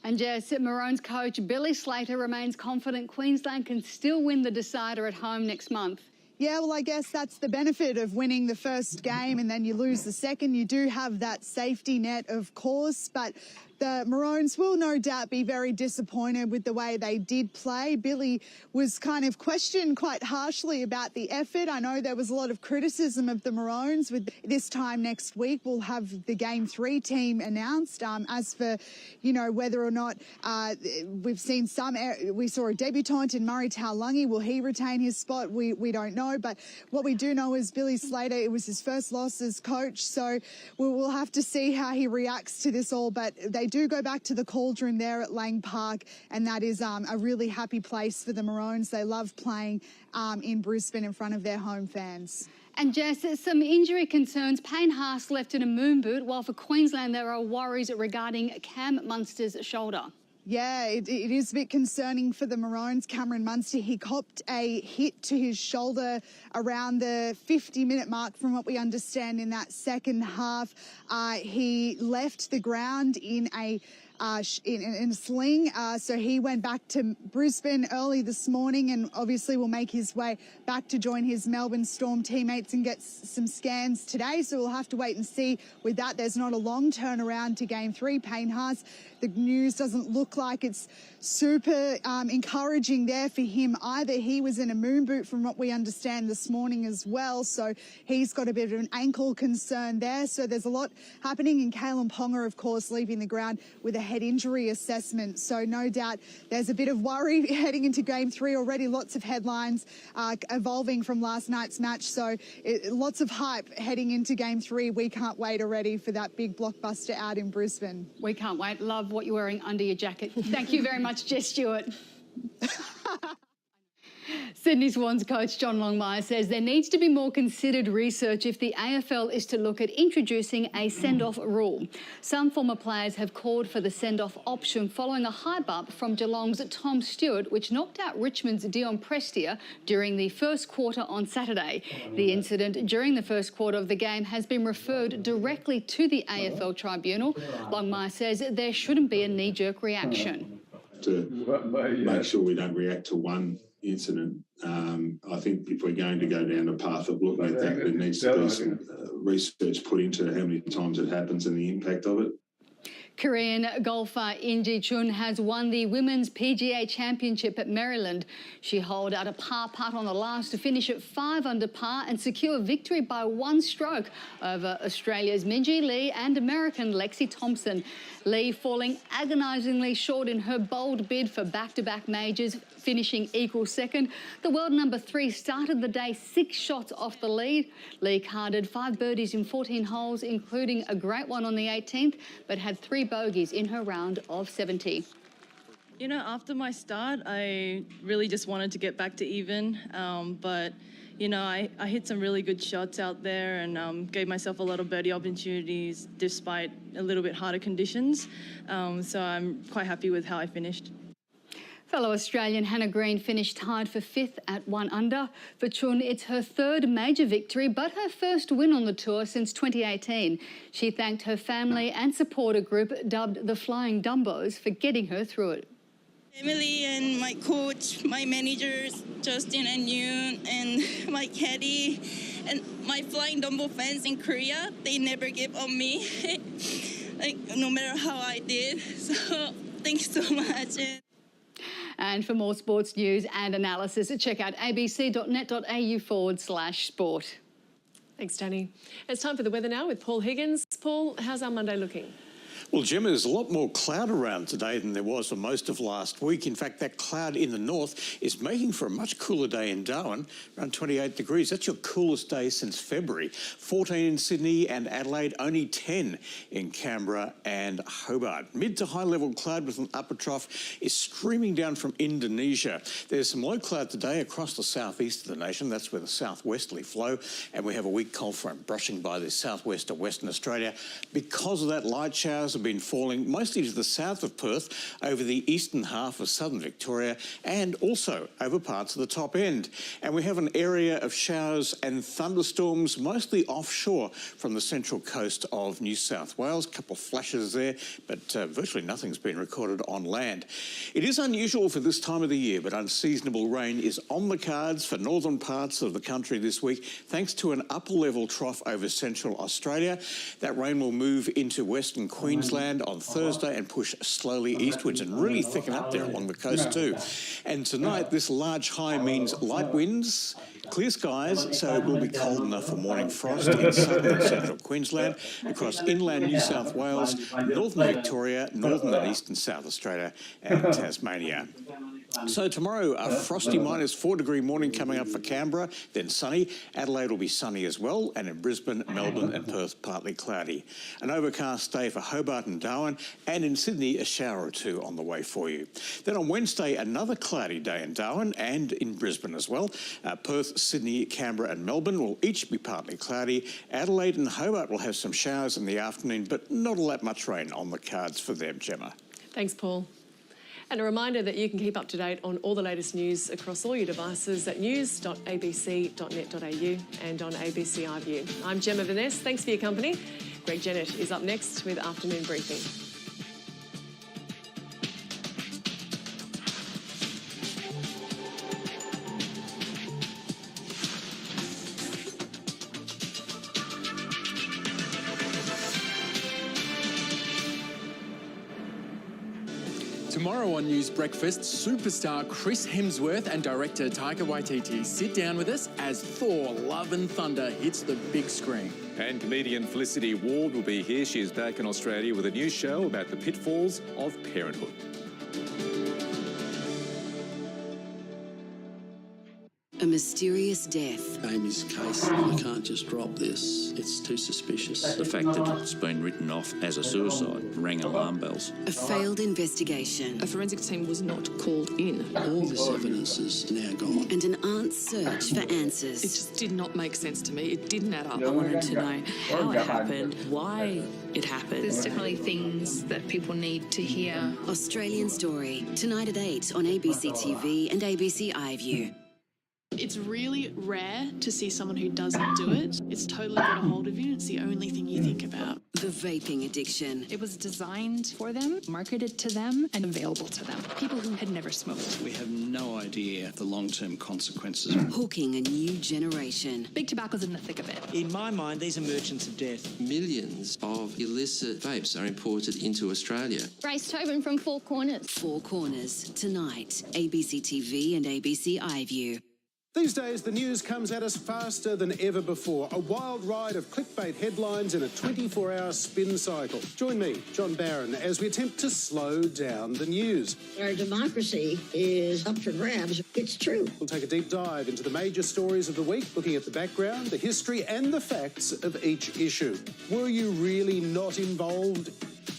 And yes, Maroons coach Billy Slater remains confident Queensland can still win the decider at home next month. Yeah, well, I guess that's the benefit of winning the first game and then you lose the second. You do have that safety net, of course, but the Maroons will no doubt be very disappointed with the way they did play. Billy was kind of questioned quite harshly about the effort. I know there was a lot of criticism of the Maroons. With this time next week, we'll have the Game 3 team announced. As for, whether or not we've seen we saw a debutant in Murray Taulagi. Will he retain his spot? We don't know. But what we do know is Billy Slater, it was his first loss as coach. So we'll have to see how he reacts to this all. But they do go back to the Cauldron there at Lang Park, and that is a really happy place for the Maroons. They love playing in Brisbane in front of their home fans. And Jess, some injury concerns. Payne Haas left in a moon boot, while for Queensland there are worries regarding Cam Munster's shoulder. Yeah, it is a bit concerning for the Maroons. Cameron Munster, he copped a hit to his shoulder around the 50-minute mark from what we understand in that second half. He left the ground in a in a sling. So he went back to Brisbane early this morning and obviously will make his way back to join his Melbourne Storm teammates and get some scans today. So we'll have to wait and see with that. There's not a long turnaround to Game 3. Payne Haas, the news doesn't look like it's super encouraging there for him either. He was in a moon boot from what we understand this morning as well. So he's got a bit of an ankle concern there. So there's a lot happening. And Kalen Ponga, of course, leaving the ground with a head injury assessment. So no doubt there's a bit of worry heading into Game 3 already. Lots of headlines evolving from last night's match. So lots of hype heading into Game 3. We can't wait already for that big blockbuster out in Brisbane. We can't wait. Love what you're wearing under your jacket. Thank you very much, Jess Stewart. Sydney Swans coach John Longmire says there needs to be more considered research if the AFL is to look at introducing a send-off rule. Some former players have called for the send-off option following a hype up from Geelong's Tom Stewart, which knocked out Richmond's Dion Prestia during the first quarter on Saturday. The incident during the first quarter of the game has been referred directly to the AFL tribunal. Longmire says there shouldn't be a knee-jerk reaction. To make sure we don't react to one incident. I think if we're going to go down the path of looking at that, there needs to be some research put into how many times it happens and the impact of it. Korean golfer In Ji Chun has won the Women's PGA Championship at Maryland. She holed out a par putt on the last to finish at 5 under par and secure victory by 1 stroke over Australia's Minjee Lee and American Lexi Thompson. Lee falling agonisingly short in her bold bid for back-to-back majors, finishing equal second. The world number 3 started the day 6 shots off the lead. Lee carded 5 birdies in 14 holes, including a great one on the 18th, but had 3 bogeys in her round of 70. You know, after my start, I really just wanted to get back to even, but you know, I hit some really good shots out there and gave myself a lot of birdie opportunities despite a little bit harder conditions. So I'm quite happy with how I finished. Fellow Australian Hannah Green finished tied for 5th at 1 under. For Chun, it's her 3rd major victory, but her first win on the tour since 2018. She thanked her family and supporter group, dubbed the Flying Dumbos, for getting her through it. Emily and my coach, my managers, Justin and Yoon, and my caddy, and my Flying Dumbo fans in Korea, they never give on me, like no matter how I did. So thanks so much. And for more sports news and analysis, check out abc.net.au/sport. Thanks, Danny. It's time for the weather now with Paul Higgins. Paul, how's our Monday looking? Well, Gemma, there's a lot more cloud around today than there was for most of last week. In fact, that cloud in the north is making for a much cooler day in Darwin, around 28 degrees. That's your coolest day since February. 14 in Sydney and Adelaide, only 10 in Canberra and Hobart. Mid to high level cloud with an upper trough is streaming down from Indonesia. There's some low cloud today across the southeast of the nation. That's where the southwesterly flow. And we have a weak cold front brushing by the southwest of Western Australia. Because of that, light showers have been falling mostly to the south of Perth, over the eastern half of southern Victoria, and also over parts of the top end. And we have an area of showers and thunderstorms, mostly offshore from the central coast of New South Wales. A couple of flashes there, but virtually nothing's been recorded on land. It is unusual for this time of the year, but unseasonable rain is on the cards for northern parts of the country this week, thanks to an upper level trough over central Australia. That rain will move into western Queensland on Thursday and push slowly eastwards and really thicken up there along the coast too. And tonight, this large high means light winds, clear skies, so it will be cold enough for morning frost in southern and central Queensland, across inland New South Wales, northern Victoria, northern and eastern South Australia and Tasmania. So tomorrow, a frosty -4 degree morning coming up for Canberra, then sunny. Adelaide will be sunny as well, and in Brisbane, Melbourne and Perth, partly cloudy. An overcast day for Hobart and Darwin, and in Sydney, a shower or 2 on the way for you. Then on Wednesday, another cloudy day in Darwin and in Brisbane as well. Perth, Sydney, Canberra and Melbourne will each be partly cloudy. Adelaide and Hobart will have some showers in the afternoon, but not all that much rain on the cards for them, Gemma. Thanks, Paul. And a reminder that you can keep up to date on all the latest news across all your devices at news.abc.net.au and on ABC iView. I'm Gemma Vaness. Thanks for your company. Greg Jennett is up next with Afternoon Briefing. Tomorrow on News Breakfast, superstar Chris Hemsworth and director Taika Waititi sit down with us as Thor: Love and Thunder hits the big screen. And comedian Felicity Ward will be here. She is back in Australia with a new show about the pitfalls of parenthood. A mysterious death. Amy's case, I can't just drop this. It's too suspicious. The fact that it's been written off as a suicide rang alarm bells. A failed investigation. A forensic team was not called in. All this evidence is now gone. And an aunt's search for answers. It just did not make sense to me. It didn't add up. I wanted to know how it happened, why it happened. There's definitely things that people need to hear. Australian Story, tonight at 8 on ABC TV and ABC iView. It's really rare to see someone who doesn't do it. It's totally got a hold of you. It's the only thing you think about. The vaping addiction. It was designed for them, marketed to them, and available to them. People who had never smoked. We have no idea the long-term consequences. Hooking a new generation. Big Tobacco's in the thick of it. In my mind, these are merchants of death. Millions of illicit vapes are imported into Australia. Grace Tobin from Four Corners. Four Corners, tonight, ABC TV and ABC iView. These days, the news comes at us faster than ever before. A wild ride of clickbait headlines in a 24-hour spin cycle. Join me, John Barron, as we attempt to slow down the news. Our democracy is up for grabs. It's true. We'll take a deep dive into the major stories of the week, looking at the background, the history and the facts of each issue. Were you really not involved?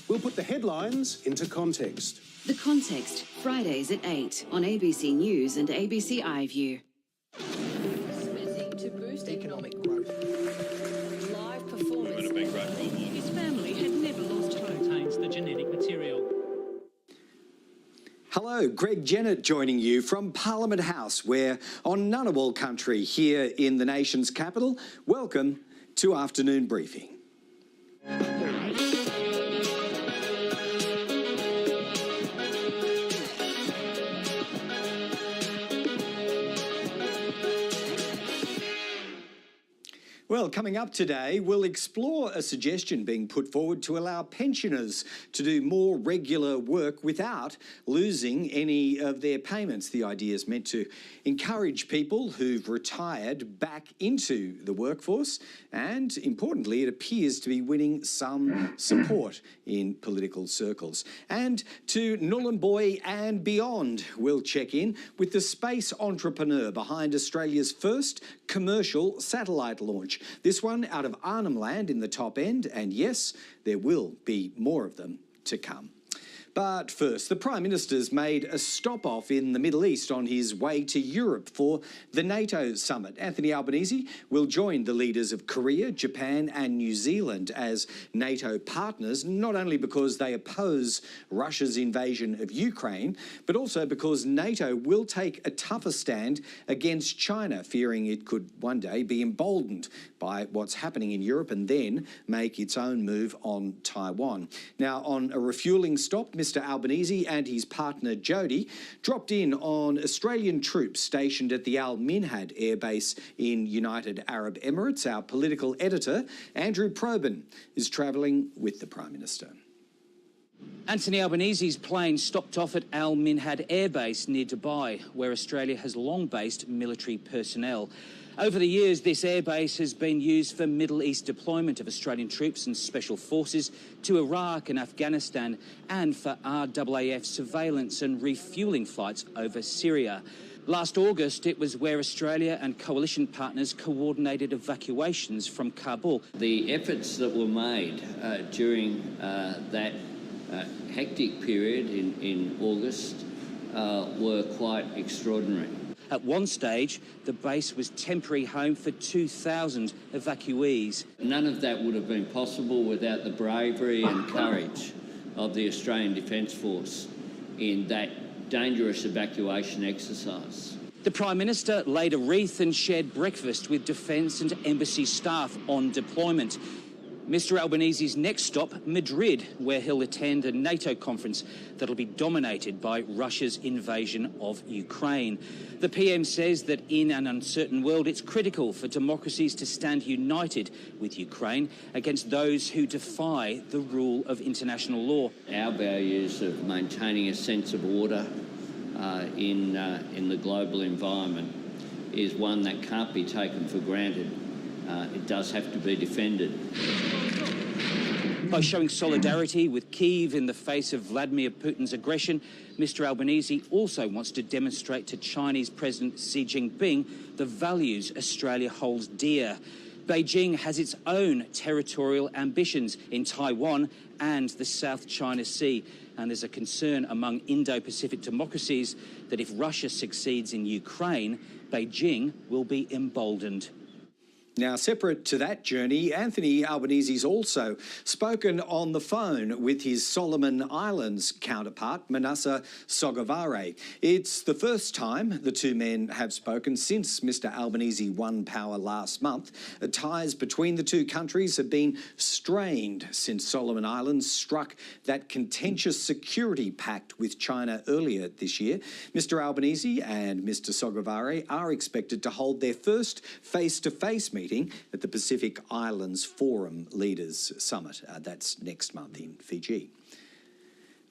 We'll put the headlines into context. The Context, Fridays at 8 on ABC News and ABC iView. To boost economic growth. Live performance. His family had never lost hope. Contains the genetic material. Hello, Greg Jennett joining you from Parliament House. We're on Ngunnawal country here in the nation's capital. Welcome to Afternoon Briefing. Well, coming up today, we'll explore a suggestion being put forward to allow pensioners to do more regular work without losing any of their payments. The idea is meant to encourage people who've retired back into the workforce, and importantly, it appears to be winning some support in political circles. And to Nhulunbuy and beyond, we'll check in with the space entrepreneur behind Australia's first commercial satellite launch. This one out of Arnhem Land in the top end, and yes, there will be more of them to come. But first, the Prime Minister's made a stop-off in the Middle East on his way to Europe for the NATO summit. Anthony Albanese will join the leaders of Korea, Japan and New Zealand as NATO partners, not only because they oppose Russia's invasion of Ukraine, but also because NATO will take a tougher stand against China, fearing it could one day be emboldened by what's happening in Europe and then make its own move on Taiwan. Now, on a refuelling stop, Mr Albanese and his partner Jody dropped in on Australian troops stationed at the Al Minhad Air Base in United Arab Emirates. Our political editor, Andrew Probyn, is travelling with the Prime Minister. Anthony Albanese's plane stopped off at Al Minhad Air Base near Dubai, where Australia has long based military personnel. Over the years, this airbase has been used for Middle East deployment of Australian troops and special forces to Iraq and Afghanistan, and for RAAF surveillance and refuelling flights over Syria. Last August, it was where Australia and coalition partners coordinated evacuations from Kabul. The efforts that were made during that hectic period in August were quite extraordinary. At one stage, the base was temporary home for 2,000 evacuees. None of that would have been possible without the bravery and courage of the Australian Defence Force in that dangerous evacuation exercise. The Prime Minister laid a wreath and shared breakfast with Defence and Embassy staff on deployment. Mr Albanese's next stop, Madrid, where he'll attend a NATO conference that'll be dominated by Russia's invasion of Ukraine. The PM says that in an uncertain world, it's critical for democracies to stand united with Ukraine against those who defy the rule of international law. Our values of maintaining a sense of order in the global environment is one that can't be taken for granted. It does have to be defended. By showing solidarity with Kyiv in the face of Vladimir Putin's aggression, Mr Albanese also wants to demonstrate to Chinese President Xi Jinping the values Australia holds dear. Beijing has its own territorial ambitions in Taiwan and the South China Sea, and there's a concern among Indo-Pacific democracies that if Russia succeeds in Ukraine, Beijing will be emboldened. Now, separate to that journey, Anthony Albanese's also spoken on the phone with his Solomon Islands counterpart, Manasseh Sogavare. It's the first time the two men have spoken since Mr Albanese won power last month. Ties between the two countries have been strained since Solomon Islands struck that contentious security pact with China earlier this year. Mr Albanese and Mr Sogavare are expected to hold their first face-to-face meeting at the Pacific Islands Forum Leaders Summit. That's next month in Fiji.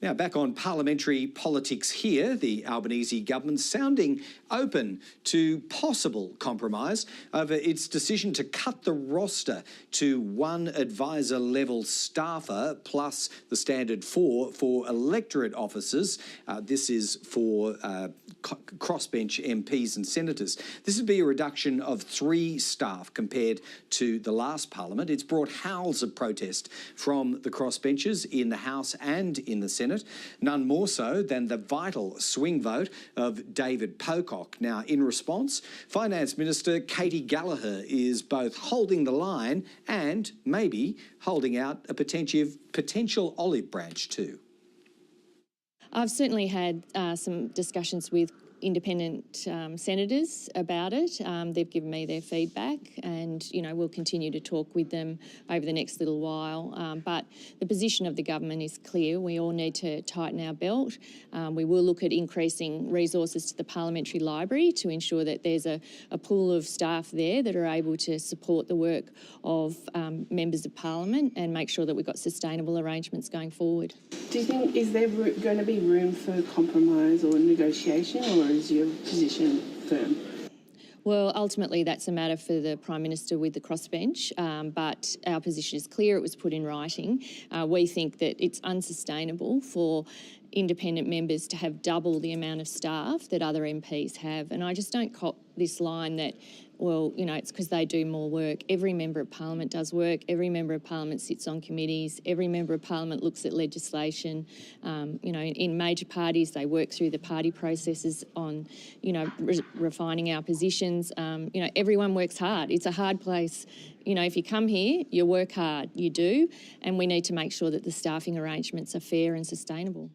Now, back on parliamentary politics here, the Albanese government sounding open to possible compromise over its decision to cut the roster to one advisor-level staffer plus the standard four for electorate officers. This is for crossbench MPs and senators. This would be a reduction of 3 staff compared to the last parliament. It's brought howls of protest from the crossbenchers in the House and in the Senate, none more so than the vital swing vote of David Pocock. Now, in response, Finance Minister Katie Gallagher is both holding the line and maybe holding out a potential olive branch too. I've certainly had some discussions with independent senators about it. They've given me their feedback and, you know, we'll continue to talk with them over the next little while. But the position of the government is clear. We all need to tighten our belt. We will look at increasing resources to the Parliamentary Library to ensure that there's a pool of staff there that are able to support the work of members of Parliament and make sure that we've got sustainable arrangements going forward. Do you think, is there going to be room for compromise or negotiation, or is your position firm? Well, ultimately that's a matter for the Prime Minister with the crossbench, but our position is clear. It was put in writing. We think that it's unsustainable for independent members to have double the amount of staff that other MPs have. And I just don't cop this line that, well, you know, it's because they do more work. Every Member of Parliament does work. Every Member of Parliament sits on committees. Every Member of Parliament looks at legislation. You know, in major parties, they work through the party processes on, you know, refining our positions. You know, everyone works hard. It's a hard place. You know, if you come here, you work hard. You do. And we need to make sure that the staffing arrangements are fair and sustainable.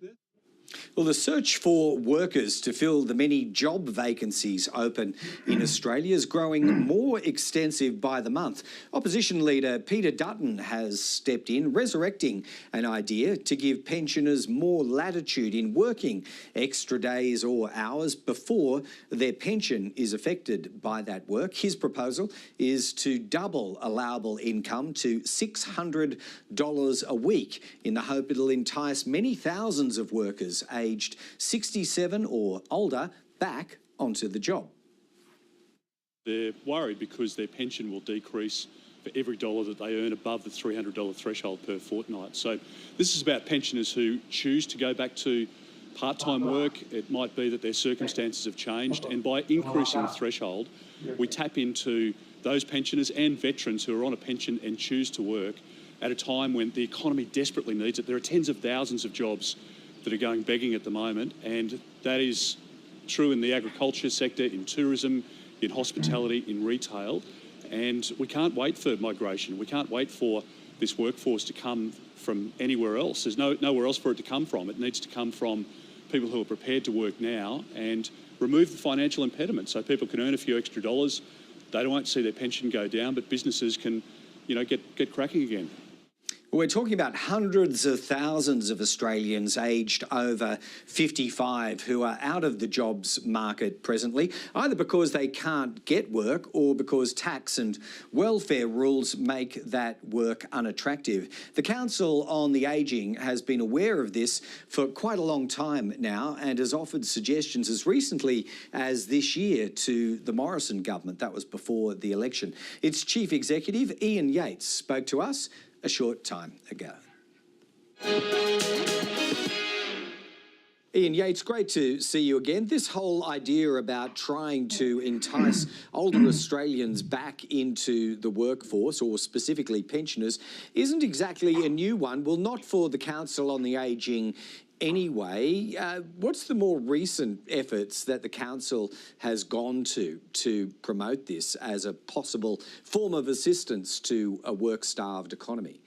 Well, the search for workers to fill the many job vacancies open in Australia is growing more extensive by the month. Opposition leader Peter Dutton has stepped in, resurrecting an idea to give pensioners more latitude in working extra days or hours before their pension is affected by that work. His proposal is to double allowable income to $600 a week in the hope it'll entice many thousands of workers aged 67 or older back onto the job. They're worried because their pension will decrease for every dollar that they earn above the $300 threshold per fortnight. So this is about pensioners who choose to go back to part-time work. It might be that their circumstances have changed, and by increasing the threshold, we tap into those pensioners and veterans who are on a pension and choose to work at a time when the economy desperately needs it. There are tens of thousands of jobs that are going begging at the moment, and that is true in the agriculture sector, in tourism, in hospitality, in retail, and we can't wait for migration. We can't wait for this workforce to come from anywhere else. There's nowhere else for it to come from. It needs to come from people who are prepared to work now and remove the financial impediment so people can earn a few extra dollars. They won't see their pension go down, but businesses can, you know, get cracking again. We're talking about hundreds of thousands of Australians aged over 55 who are out of the jobs market presently, either because they can't get work or because tax and welfare rules make that work unattractive. The Council on the Ageing has been aware of this for quite a long time now and has offered suggestions as recently as this year to the Morrison government. That was before the election. Its Chief Executive, Ian Yates, spoke to us a short time ago. Ian Yates, great to see you again. This whole idea about trying to entice older Australians back into the workforce, or specifically pensioners, isn't exactly a new one. Well, not for the Council on the Ageing anyway. What's the more recent efforts that the Council has gone to promote this as a possible form of assistance to a work-starved economy?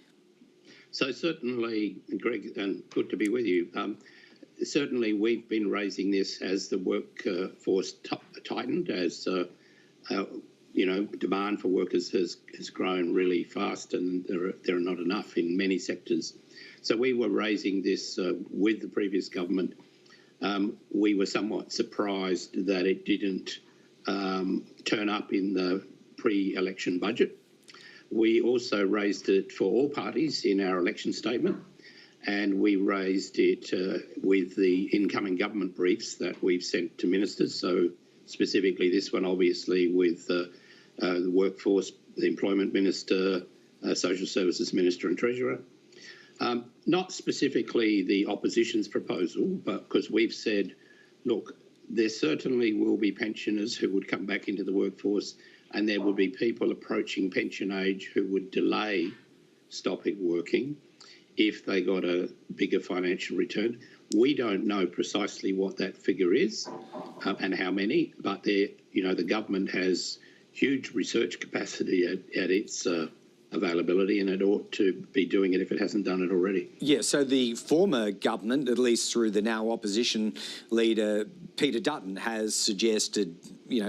So certainly, Greg, and good to be with you, certainly we've been raising this as the workforce tightened, as demand for workers has grown really fast, and there are not enough in many sectors. So we were raising this with the previous government. We were somewhat surprised that it didn't turn up in the pre-election budget. We also raised it for all parties in our election statement, and we raised it with the incoming government briefs that we've sent to ministers. So specifically this one, obviously, with the workforce, the employment minister, social services minister and treasurer. Not specifically the opposition's proposal, but because we've said, look, there certainly will be pensioners who would come back into the workforce, and there will be people approaching pension age who would delay stopping working if they got a bigger financial return. We don't know precisely what that figure is and how many, but the government has huge research capacity at its availability, and it ought to be doing it if it hasn't done it already. Yeah, so the former government, at least through the now opposition leader, Peter Dutton, has suggested,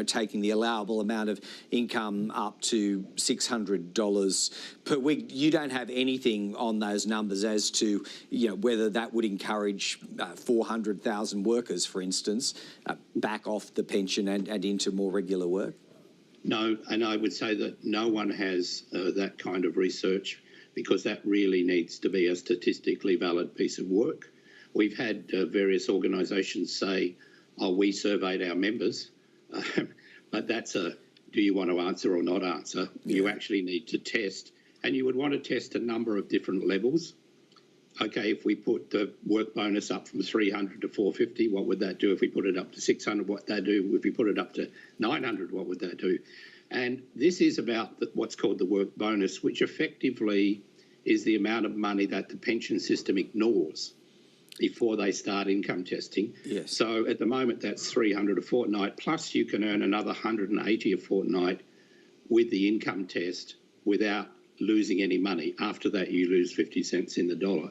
taking the allowable amount of income up to $600 per week. You don't have anything on those numbers as to, whether that would encourage 400,000 workers, for instance, back off the pension and into more regular work? No, and I would say that no one has that kind of research, because that really needs to be a statistically valid piece of work. We've had various organisations say, we surveyed our members, but that's a do you want to answer or not answer. Yeah. You actually need to test, and you would want to test a number of different levels. Okay, if we put the work bonus up from 300 to 450, what would that do? If we put it up to 600, what would that do? If we put it up to 900, what would that do? And this is about what's called the work bonus, which effectively is the amount of money that the pension system ignores before they start income testing. Yes. So at the moment, that's 300 a fortnight, plus you can earn another 180 a fortnight with the income test without losing any money. After that, you lose 50 cents in the dollar.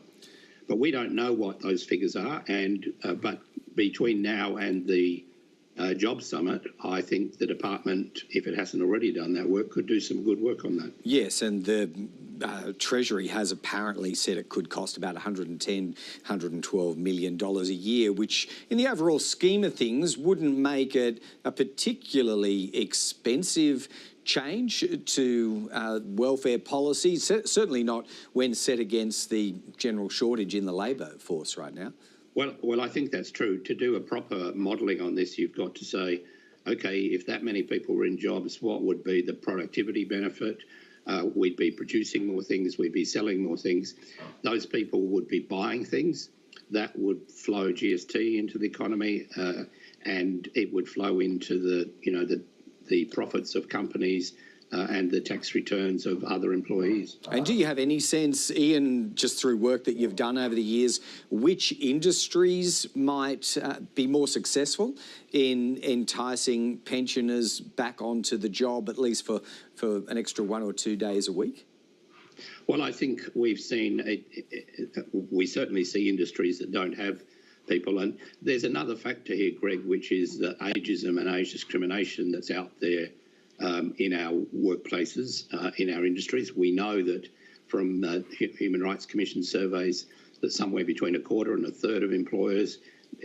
But we don't know what those figures are, and but between now and the Jobs Summit, I think the department, if it hasn't already done that work, could do some good work on that. Yes, and the Treasury has apparently said it could cost about $110, $112 million a year, which in the overall scheme of things wouldn't make it a particularly expensive change to welfare policy, certainly not when set against the general shortage in the labour force right now. Well, I think that's true. To do a proper modelling on this, you've got to say, okay, if that many people were in jobs, what would be the productivity benefit? We'd be producing more things, we'd be selling more things. Those people would be buying things. That would flow GST into the economy, and it would flow into the profits of companies and the tax returns of other employees. And do you have any sense, Ian, just through work that you've done over the years, which industries might be more successful in enticing pensioners back onto the job, at least for an extra 1 or 2 days a week? Well, I think we've seen, we certainly see industries that don't have people. And there's another factor here, Greg, which is the ageism and age discrimination that's out there in our workplaces, in our industries. We know that from Human Rights Commission surveys that somewhere between a quarter and a third of employers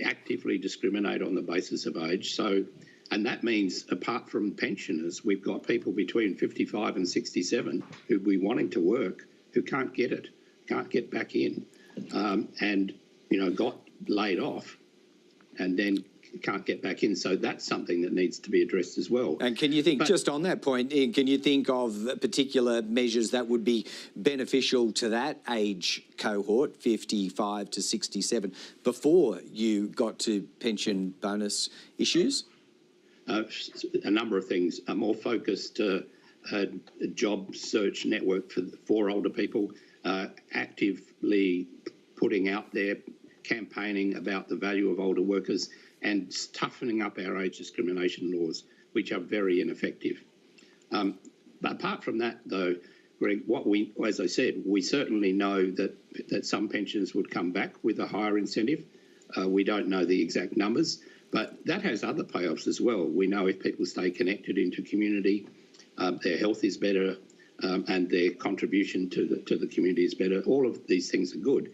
actively discriminate on the basis of age. So, and that means apart from pensioners, we've got people between 55 and 67 who'd be wanting to work who can't get it, can't get back in, and, you know, got laid off and then can't get back in. So that's something that needs to be addressed as well. And can you think, just on that point, Ian, can you think of particular measures that would be beneficial to that age cohort, 55 to 67, before you got to pension bonus issues? A number of things. A more focused job search network for older people, actively putting out there, campaigning about the value of older workers, and toughening up our age discrimination laws, which are very ineffective. But apart from that, though, Greg, as I said, we certainly know that some pensions would come back with a higher incentive. We don't know the exact numbers, but that has other payoffs as well. We know if people stay connected into community, their health is better, and their contribution to the community is better. All of these things are good.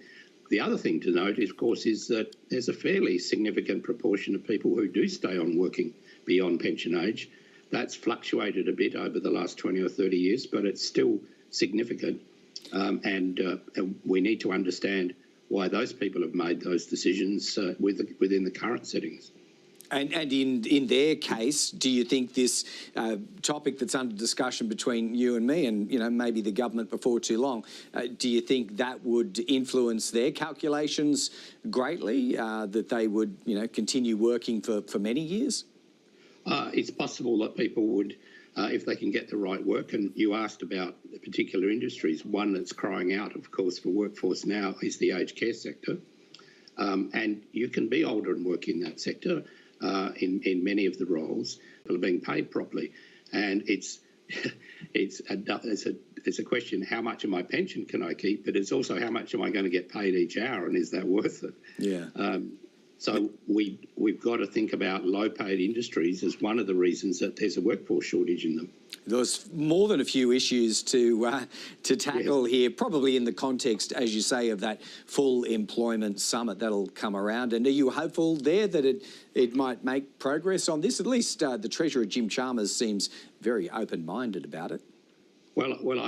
The other thing to note, of course, is that there's a fairly significant proportion of people who do stay on working beyond pension age. That's fluctuated a bit over the last 20 or 30 years, but it's still significant. And we need to understand why those people have made those decisions within the current settings. And in their case, do you think this topic that's under discussion between you and me and, you know, maybe the government before too long, do you think that would influence their calculations greatly, that they would, you know, continue working for many years? It's possible that people would, if they can get the right work, and you asked about particular industries, one that's crying out, of course, for workforce now is the aged care sector. And you can be older and work in that sector. In many of the roles, people are being paid properly, and it's a question: how much of my pension can I keep? But it's also how much am I going to get paid each hour, and is that worth it? Yeah. So we've got to think about low-paid industries as one of the reasons that there's a workforce shortage in them. There's more than a few issues to tackle here, probably in the context, as you say, of that full employment summit that'll come around. And are you hopeful there that it might make progress on this? At least the Treasurer, Jim Chalmers, seems very open-minded about it. Well,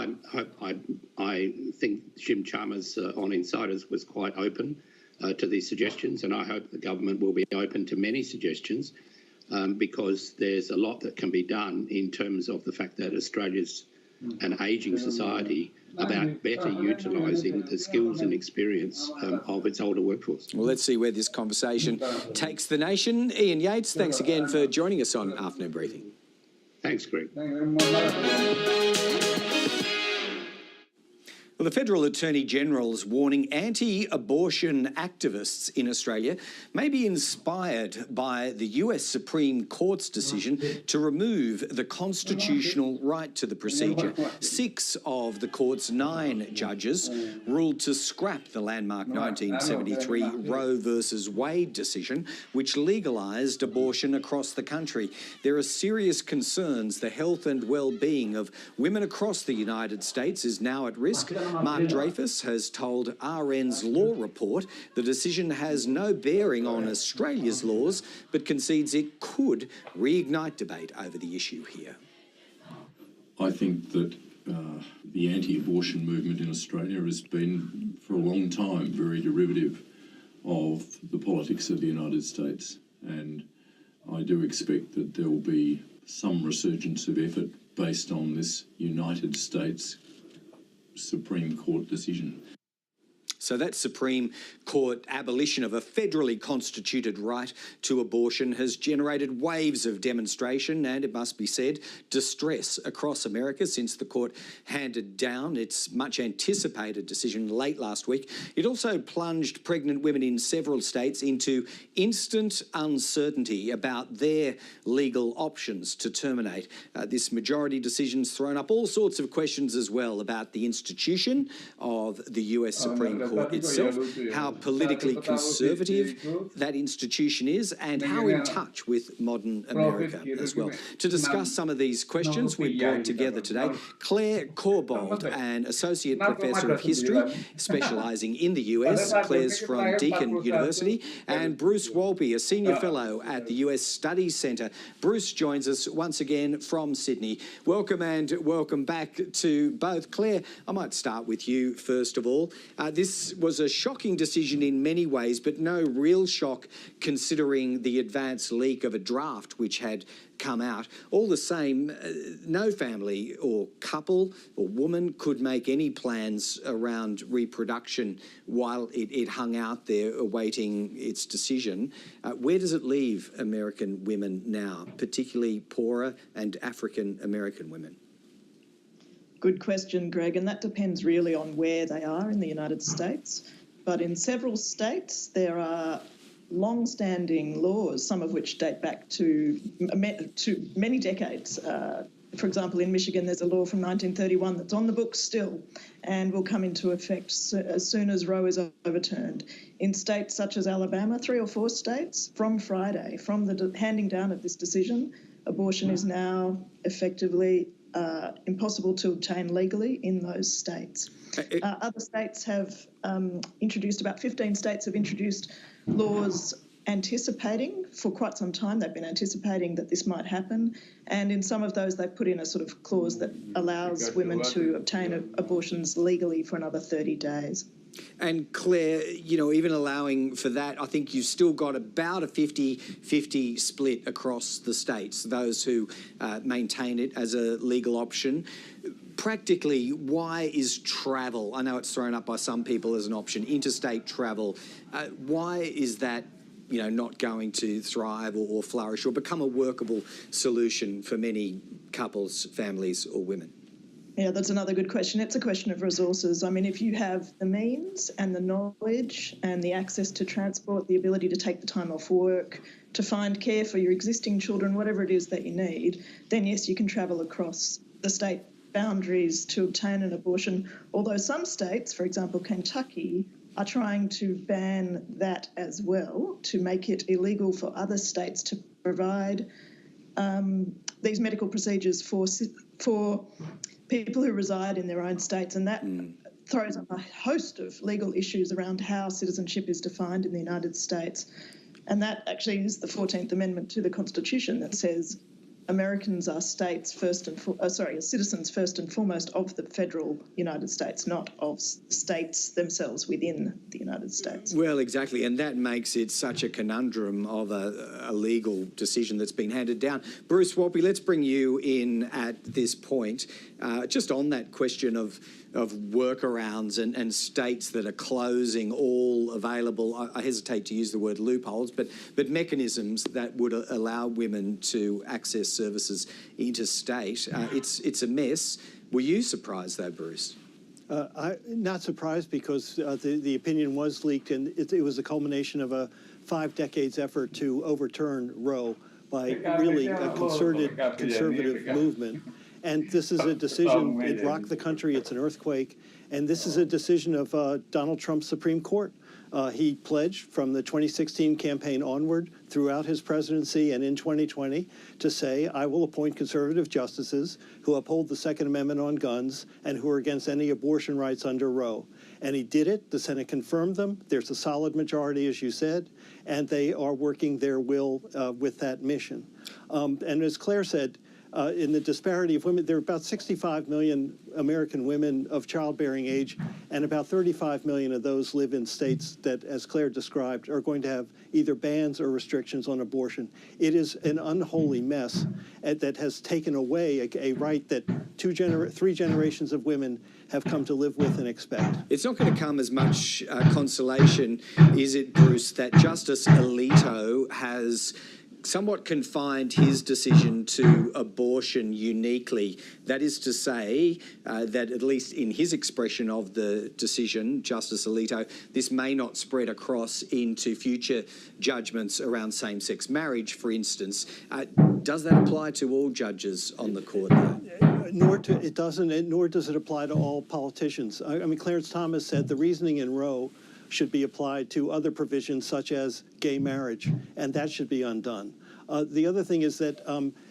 I think Jim Chalmers on Insiders was quite open to these suggestions, and I hope the government will be open to many suggestions. Because there's a lot that can be done in terms of the fact that Australia's an ageing society, about better utilising the skills and experience of its older workforce. Well, let's see where this conversation takes the nation. Ian Yates, thanks again for joining us on Afternoon Briefing. Thanks, Greg. Well, the Federal Attorney-General is warning anti-abortion activists in Australia may be inspired by the US Supreme Court's decision to remove the constitutional right to the procedure. 6 of the court's 9 judges ruled to scrap the landmark 1973 Roe versus Wade decision, which legalised abortion across the country. There are serious concerns the health and well-being of women across the United States is now at risk. Mark Dreyfus has told RN's Law Report the decision has no bearing on Australia's laws, but concedes it could reignite debate over the issue here. I think that the anti-abortion movement in Australia has been, for a long time, very derivative of the politics of the United States. And I do expect that there will be some resurgence of effort based on this United States Supreme Court decision. So that Supreme Court abolition of a federally constituted right to abortion has generated waves of demonstration and, it must be said, distress across America since the court handed down its much anticipated decision late last week. It also plunged pregnant women in several states into instant uncertainty about their legal options to terminate. This majority decision's thrown up all sorts of questions as well about the institution of the US Supreme Court. Court itself, how politically conservative that institution is, and how in touch with modern America as well. To discuss some of these questions, we've brought together today Claire Corbould, an Associate Professor of History specialising in the US. Claire's from Deakin University. And Bruce Walby, a Senior Fellow at the US Studies Centre. Bruce joins us once again from Sydney. Welcome and welcome back to both. Claire, I might start with you first of all. This was a shocking decision in many ways, but no real shock considering the advance leak of a draft which had come out. All the same, no family or couple or woman could make any plans around reproduction while it hung out there awaiting its decision. Where does it leave American women now, particularly poorer and African American women? Good question, Greg, and that depends really on where they are in the United States. But in several states, there are long-standing laws, some of which date back to many decades. For example, in Michigan, there's a law from 1931 that's on the books still and will come into effect as soon as Roe is overturned. In states such as Alabama, 3 or 4 states, from Friday, from the handing down of this decision, abortion is now effectively impossible to obtain legally in those states. Other states have introduced, about 15 states have introduced laws anticipating, for quite some time they've been anticipating that this might happen, and in some of those they've put in a sort of clause that allows women to obtain abortions legally for another 30 days. And Claire, you know, even allowing for that, I think you've still got about a 50-50 split across the states, those who maintain it as a legal option. Practically, why is travel, I know it's thrown up by some people as an option, interstate travel, why is that, you know, not going to thrive or flourish or become a workable solution for many couples, families or women? Yeah, that's another good question. It's a question of resources. I mean, if you have the means and the knowledge and the access to transport, the ability to take the time off work, to find care for your existing children, whatever it is that you need, then yes, you can travel across the state boundaries to obtain an abortion. Although some states, for example, Kentucky, are trying to ban that as well, to make it illegal for other states to provide these medical procedures for people who reside in their own states, and that throws up a host of legal issues around how citizenship is defined in the United States. And that actually is the 14th Amendment to the Constitution that says Americans are citizens first and foremost of the federal United States, not of states themselves within the United States. Well, exactly, and that makes it such a conundrum of a legal decision that's been handed down. Bruce Walby, let's bring you in at this point, just on that question of workarounds and states that are closing all available, I hesitate to use the word loopholes, but mechanisms that would allow women to access services interstate. It's a mess. Were you surprised though, Bruce? I'm not surprised because the opinion was leaked, and it was a culmination of a 5 decades effort to overturn Roe by really a concerted conservative movement. And this is a decision, it rocked the country, it's an earthquake, and this is a decision of Donald Trump's Supreme Court. He pledged from the 2016 campaign onward throughout his presidency and in 2020 to say, I will appoint conservative justices who uphold the Second Amendment on guns and who are against any abortion rights under Roe. And he did it. The Senate confirmed them. There's a solid majority, as you said, and they are working their will with that mission. And as Claire said, in the disparity of women, there are about 65 million American women of childbearing age, and about 35 million of those live in states that, as Claire described, are going to have either bans or restrictions on abortion. It is an unholy mess that has taken away a right that 3 generations of women have come to live with and expect. It's not going to come as much consolation, is it, Bruce, that Justice Alito has somewhat confined his decision to abortion uniquely. That is to say that at least in his expression of the decision, Justice Alito, this may not spread across into future judgments around same-sex marriage, for instance. Does that apply to all judges on the court, though? Nor does it apply to all politicians. I mean, Clarence Thomas said the reasoning in Roe should be applied to other provisions such as gay marriage, and that should be undone. The other thing is that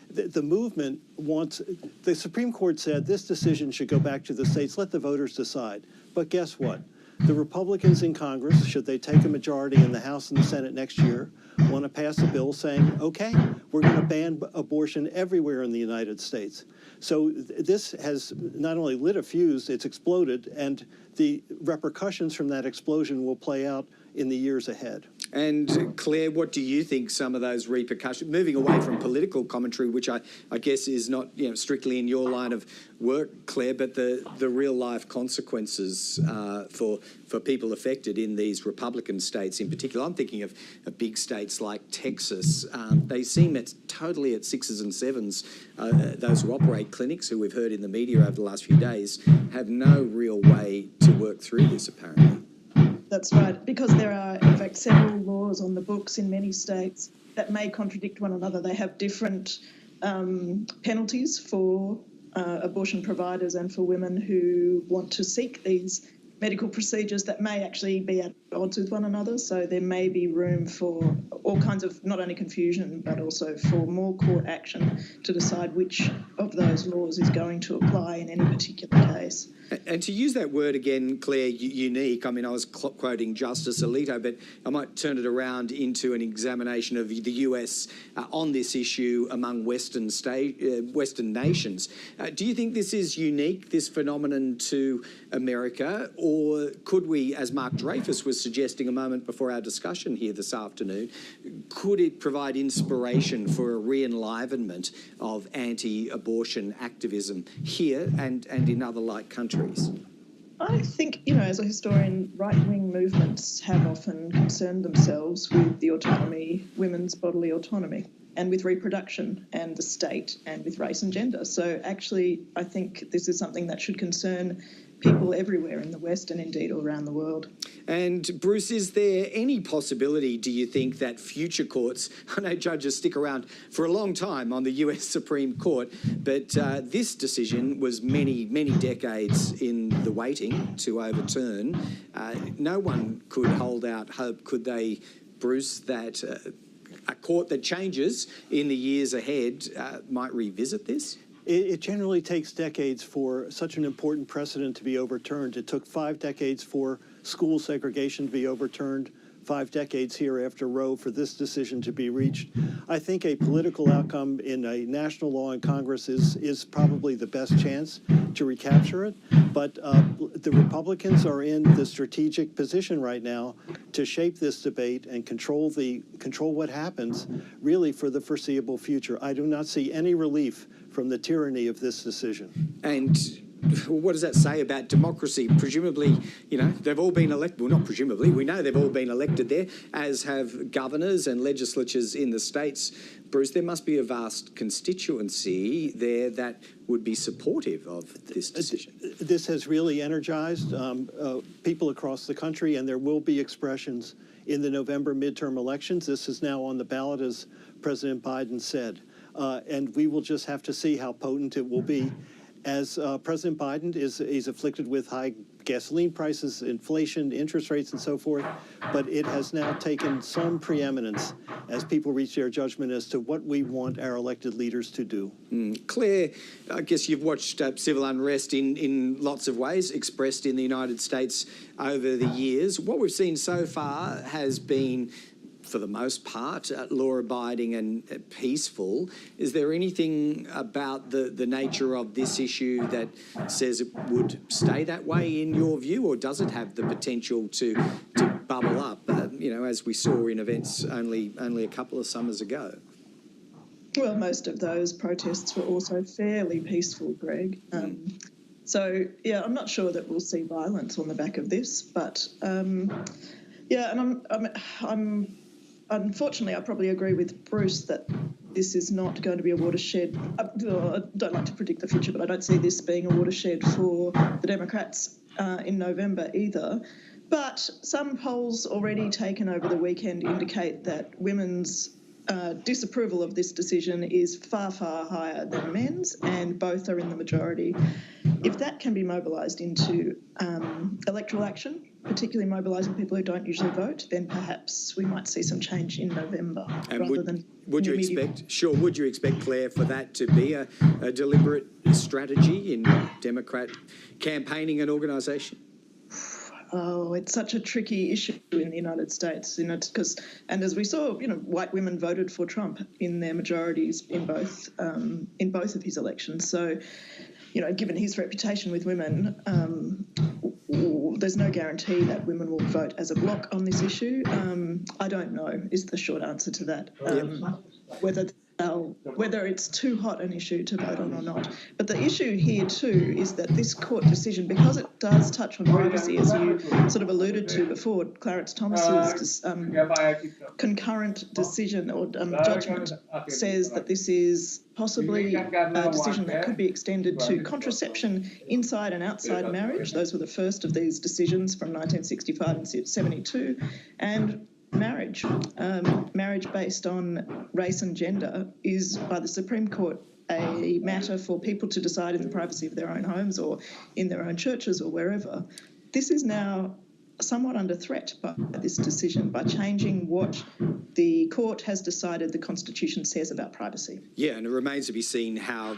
the movement wants, the Supreme Court said this decision should go back to the states, let the voters decide. But guess what? The Republicans in Congress, should they take a majority in the House and the Senate next year, want to pass a bill saying, okay, we're going to ban abortion everywhere in the United States. So this has not only lit a fuse, it's exploded, and the repercussions from that explosion will play out in the years ahead. And Claire, what do you think some of those repercussions, moving away from political commentary, which I guess is not strictly in your line of work, Claire, but the real life consequences for people affected in these Republican states in particular? I'm thinking of big states like Texas. They seem totally at sixes and sevens. Those who operate clinics, who we've heard in the media over the last few days, have no real way to work through this, apparently. That's right, because there are, in fact, several laws on the books in many states that may contradict one another. They have different penalties for abortion providers and for women who want to seek these medical procedures that may actually be at odds with one another. So there may be room for all kinds of, not only confusion, but also for more court action to decide which of those laws is going to apply in any particular case. And to use that word again, Claire, unique, I mean, I was quoting Justice Alito, but I might turn it around into an examination of the US on this issue among Western nations. Do you think this is unique, this phenomenon to America, or could we, as Mark Dreyfus was suggesting a moment before our discussion here this afternoon, could it provide inspiration for a re-enlivenment of anti-abortion activism here and in other like countries? I think, as a historian, right-wing movements have often concerned themselves with the autonomy, women's bodily autonomy, and with reproduction and the state and with race and gender. So actually, I think this is something that should concern people everywhere in the West and indeed all around the world. And Bruce, is there any possibility, do you think, that future courts, I know judges stick around for a long time on the US Supreme Court, but this decision was many, many decades in the waiting to overturn. No one could hold out hope, could they, Bruce, that a court that changes in the years ahead might revisit this? It generally takes decades for such an important precedent to be overturned. It took 5 decades for school segregation to be overturned, 5 decades here after Roe for this decision to be reached. I think a political outcome in a national law in Congress is probably the best chance to recapture it. But the Republicans are in the strategic position right now to shape this debate and control what happens really for the foreseeable future. I do not see any relief from the tyranny of this decision. And what does that say about democracy? Presumably, they've all been elected, well, not presumably, we know they've all been elected there, as have governors and legislatures in the states. Bruce, there must be a vast constituency there that would be supportive of this decision. This has really energized people across the country, and there will be expressions in the November midterm elections. This is now on the ballot, as President Biden said. And we will just have to see how potent it will be. As President Biden is afflicted with high gasoline prices, inflation, interest rates, and so forth, but it has now taken some preeminence as people reach their judgment as to what we want our elected leaders to do. Claire, I guess you've watched civil unrest in lots of ways expressed in the United States over the years. What we've seen so far has been, for the most part, law-abiding and peaceful. Is there anything about the nature of this issue that says it would stay that way in your view, or does it have the potential to bubble up, as we saw in events only a couple of summers ago? Well, most of those protests were also fairly peaceful, Greg. So, yeah, I'm not sure that we'll see violence on the back of this, but, yeah, and I'm unfortunately, I probably agree with Bruce that this is not going to be a watershed. I don't like to predict the future, but I don't see this being a watershed for the Democrats in November either. But some polls already taken over the weekend indicate that women's disapproval of this decision is far, far higher than men's, and both are in the majority. If that can be mobilised into electoral action, particularly mobilising people who don't usually vote, then perhaps we might see some change in November rather than. Would you expect, Claire, for that to be a deliberate strategy in Democrat campaigning and organisation? Oh, it's such a tricky issue in the United States, because, and as we saw, white women voted for Trump in their majorities in both of his elections. So, given his reputation with women, there's no guarantee that women will vote as a bloc on this issue. I don't know is the short answer to that. Whether it's too hot an issue to vote on or not. But the issue here too is that this court decision, because it does touch on privacy, as you sort of alluded to before, Clarence Thomas's concurrent decision or judgment says that this is possibly a decision that could be extended to contraception inside and outside marriage. Those were the first of these decisions from 1965 and 72. And marriage based on race and gender is, by the Supreme Court, a matter for people to decide in the privacy of their own homes or in their own churches or wherever. This is now somewhat under threat by this decision, by changing what the court has decided the Constitution says about privacy. Yeah, and it remains to be seen how,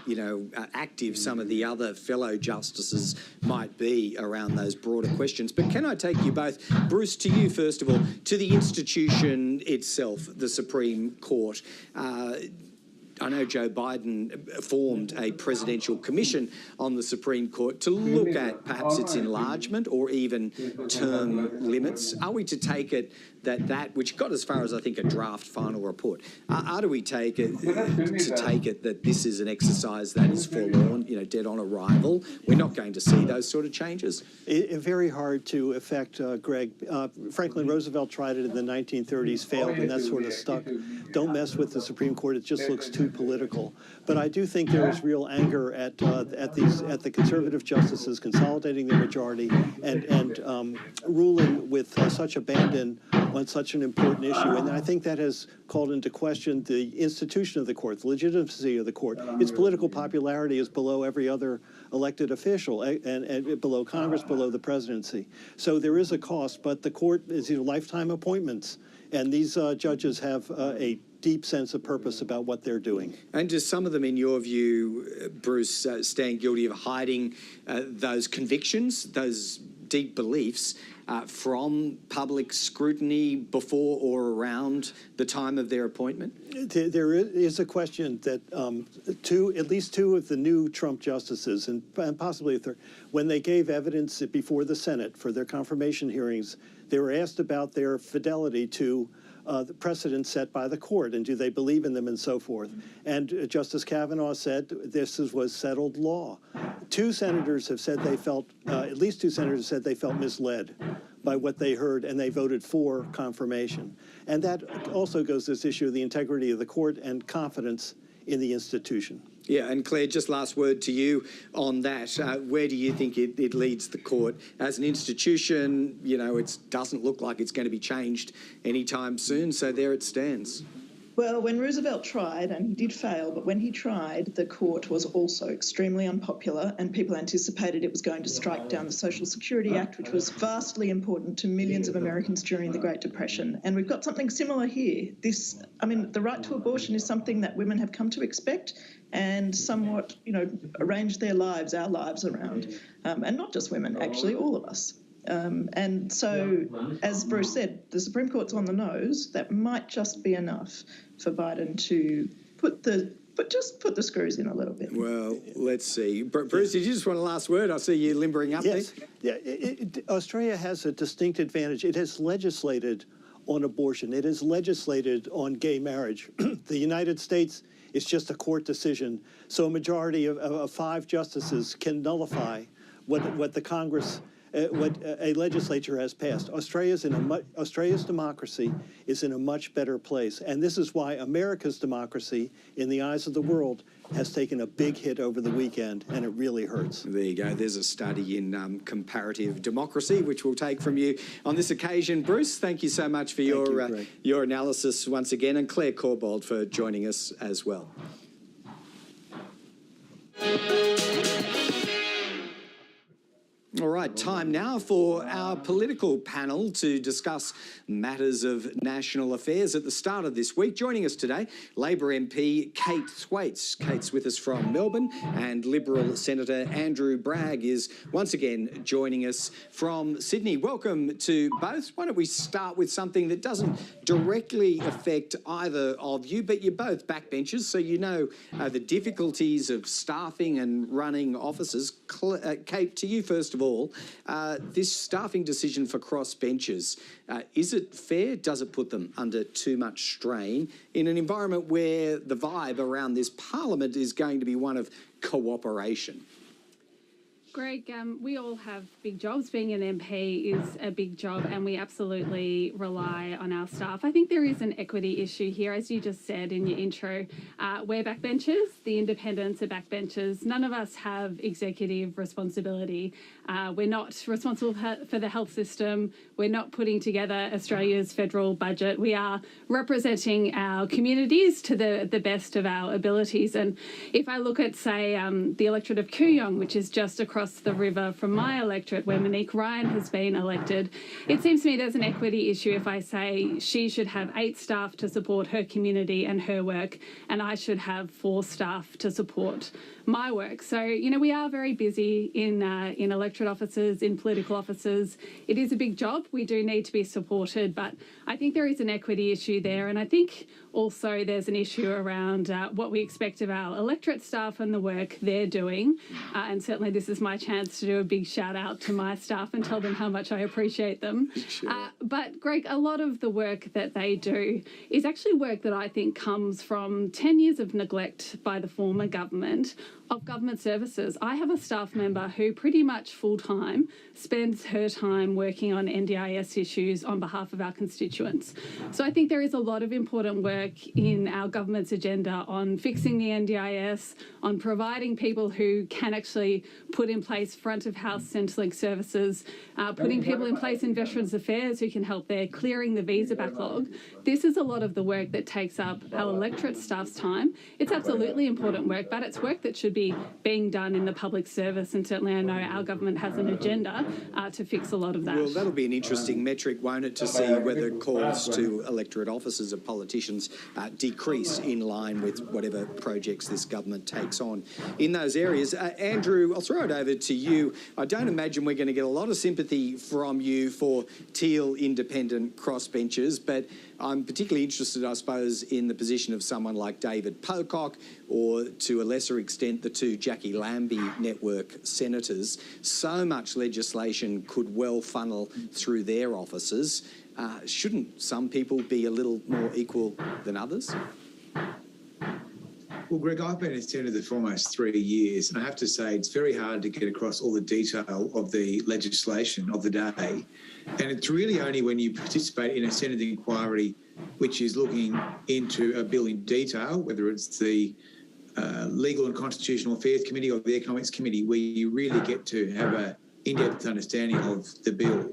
active some of the other fellow justices might be around those broader questions. But can I take you both, Bruce, to you first of all, to the institution itself, the Supreme Court. I know Joe Biden formed a presidential commission on the Supreme Court to look at perhaps its enlargement or even term limits. Are we to take it that which got as far as, I think, a draft final report, are we take it that this is an exercise that is forlorn, dead on arrival? We're not going to see those sort of changes? Very hard to effect, Greg. Franklin Roosevelt tried it in the 1930s, failed, and that sort of stuck. Don't mess with the Supreme Court. It just looks too political. But I do think there is real anger at the conservative justices consolidating their majority and ruling with such abandon on such an important issue. And I think that has called into question the institution of the court, the legitimacy of the court. Its political popularity is below every other elected official and below Congress, below the presidency. So there is a cost, but the court is lifetime appointments. And these judges have a deep sense of purpose about what they're doing. And do some of them, in your view, Bruce, stand guilty of hiding those convictions, those deep beliefs, from public scrutiny before or around the time of their appointment? There is a question that at least two of the new Trump justices, and possibly a third, when they gave evidence before the Senate for their confirmation hearings, they were asked about their fidelity to the precedents set by the court, and do they believe in them and so forth. And Justice Kavanaugh said this was settled law. Two senators have said they felt, at least two senators said they felt misled by what they heard, and they voted for confirmation. And that also goes to this issue of the integrity of the court and confidence in the institution. Yeah, and Claire, just last word to you on that. Where do you think it leads the court? As an institution, it doesn't look like it's going to be changed anytime soon, so there it stands. Well, when Roosevelt tried, and he did fail, but when he tried, the court was also extremely unpopular, and people anticipated it was going to strike down the Social Security Act, which was vastly important to millions of Americans during the Great Depression. And we've got something similar here. The right to abortion is something that women have come to expect and somewhat, arrange their lives, our lives around. And not just women, actually, all of us. And so, as Bruce said, the Supreme Court's on the nose. That might just be enough for Biden to put the screws in a little bit. Well, let's see. Bruce, did you just want a last word? I see you limbering up there. Yeah, Australia has a distinct advantage. It has legislated on abortion. It has legislated on gay marriage. The United States is just a court decision. So a majority of 5 justices can nullify what the Congress what a legislature has passed. Australia's democracy is in a much better place, and this is why America's democracy, in the eyes of the world, has taken a big hit over the weekend, and it really hurts. There you go. There's a study in comparative democracy, which we'll take from you on this occasion. Bruce, thank you so much for your analysis once again, and Claire Corbould for joining us as well. All right, time now for our political panel to discuss matters of national affairs at the start of this week. Joining us today, Labor MP Kate Thwaites. Kate's with us from Melbourne, and Liberal Senator Andrew Bragg is once again joining us from Sydney. Welcome to both. Why don't we start with something that doesn't directly affect either of you, but you're both backbenchers, so you know the difficulties of staffing and running offices. Kate, to you first of all, this staffing decision for crossbenchers, is it fair? Does it put them under too much strain in an environment where the vibe around this parliament is going to be one of cooperation? Greg, we all have big jobs. Being an MP is a big job, and we absolutely rely on our staff. I think there is an equity issue here, as you just said in your intro. We're backbenchers, the independents are backbenchers. None of us have executive responsibility. We're not responsible for the health system. We're not putting together Australia's federal budget. We are representing our communities to the best of our abilities. And if I look at, say, the electorate of Kooyong, which is just across the river from my electorate, where Monique Ryan has been elected, it seems to me there's an equity issue if I say she should have 8 staff to support her community and her work, and I should have 4 staff to support my work. So, you know, we are very busy in electorate offices, in political offices. It is a big job. We do need to be supported, but I think there is an equity issue there. And I think also there's an issue around what we expect of our electorate staff and the work they're doing. And certainly this is my chance to do a big shout out to my staff and tell them how much I appreciate them. Sure. But Greg, a lot of the work that they do is actually work that I think comes from 10 years of neglect by the former government of government services. I have a staff member who pretty much full-time spends her time working on NDIS issues on behalf of our constituents. So I think there is a lot of important work in our government's agenda on fixing the NDIS, on providing people who can actually put in place front-of-house Centrelink services, putting people in place in Veterans Affairs who can help there, clearing the visa backlog. This is a lot of the work that takes up our electorate staff's time. It's absolutely important work, but it's work that should be being done in the public service, and certainly I know our government has an agenda to fix a lot of that. Well, that'll be an interesting metric, won't it, to see whether calls to electorate officers of politicians decrease in line with whatever projects this government takes on in those areas. Andrew, I'll throw it over to you. I don't imagine we're going to get a lot of sympathy from you for Teal independent crossbenchers, but I'm particularly interested, I suppose, in the position of someone like David Pocock, or to a lesser extent, the 2 Jackie Lambie network senators. So much legislation could well funnel through their offices. Shouldn't some people be a little more equal than others? Well, Greg, I've been a senator for almost 3 years, and I have to say it's very hard to get across all the detail of the legislation of the day. And it's really only when you participate in a Senate inquiry which is looking into a bill in detail, whether it's the Legal and Constitutional Affairs Committee or the Economics Committee, where you really get to have an in-depth understanding of the bill.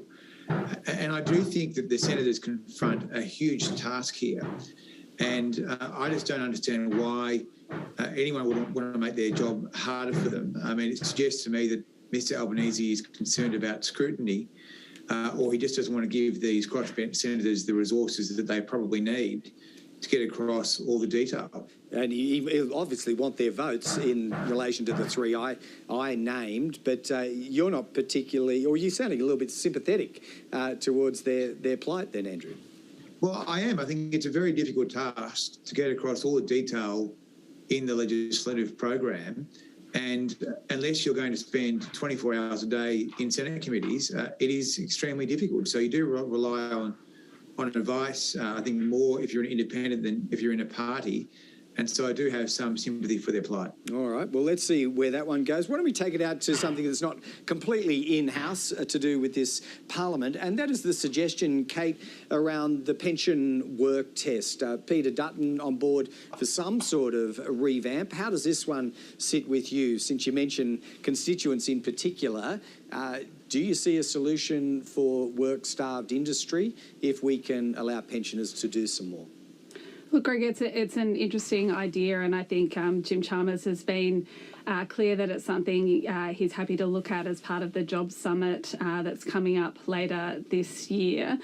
And I do think that the senators confront a huge task here. And I just don't understand why anyone would want to make their job harder for them. I mean, it suggests to me that Mr Albanese is concerned about scrutiny, or he just doesn't want to give these crossbench senators the resources that they probably need to get across all the detail. And he'll obviously want their votes in relation to the 3 I named, but you're not particularly, or you're sounding a little bit sympathetic towards their plight then, Andrew. Well, I am. I think it's a very difficult task to get across all the detail in the legislative program. And unless you're going to spend 24 hours a day in Senate committees, it is extremely difficult. So you do rely on advice, I think more if you're an independent than if you're in a party. And so I do have some sympathy for their plight. All right, well, let's see where that one goes. Why don't we take it out to something that's not completely in-house to do with this Parliament, and that is the suggestion, Kate, around the pension work test. Peter Dutton on board for some sort of revamp. How does this one sit with you, since you mentioned constituents in particular? Do you see a solution for work-starved industry if we can allow pensioners to do some more? Look, Greg, it's an interesting idea, and I think Jim Chalmers has been clear that it's something he's happy to look at as part of the Jobs Summit that's coming up later this year.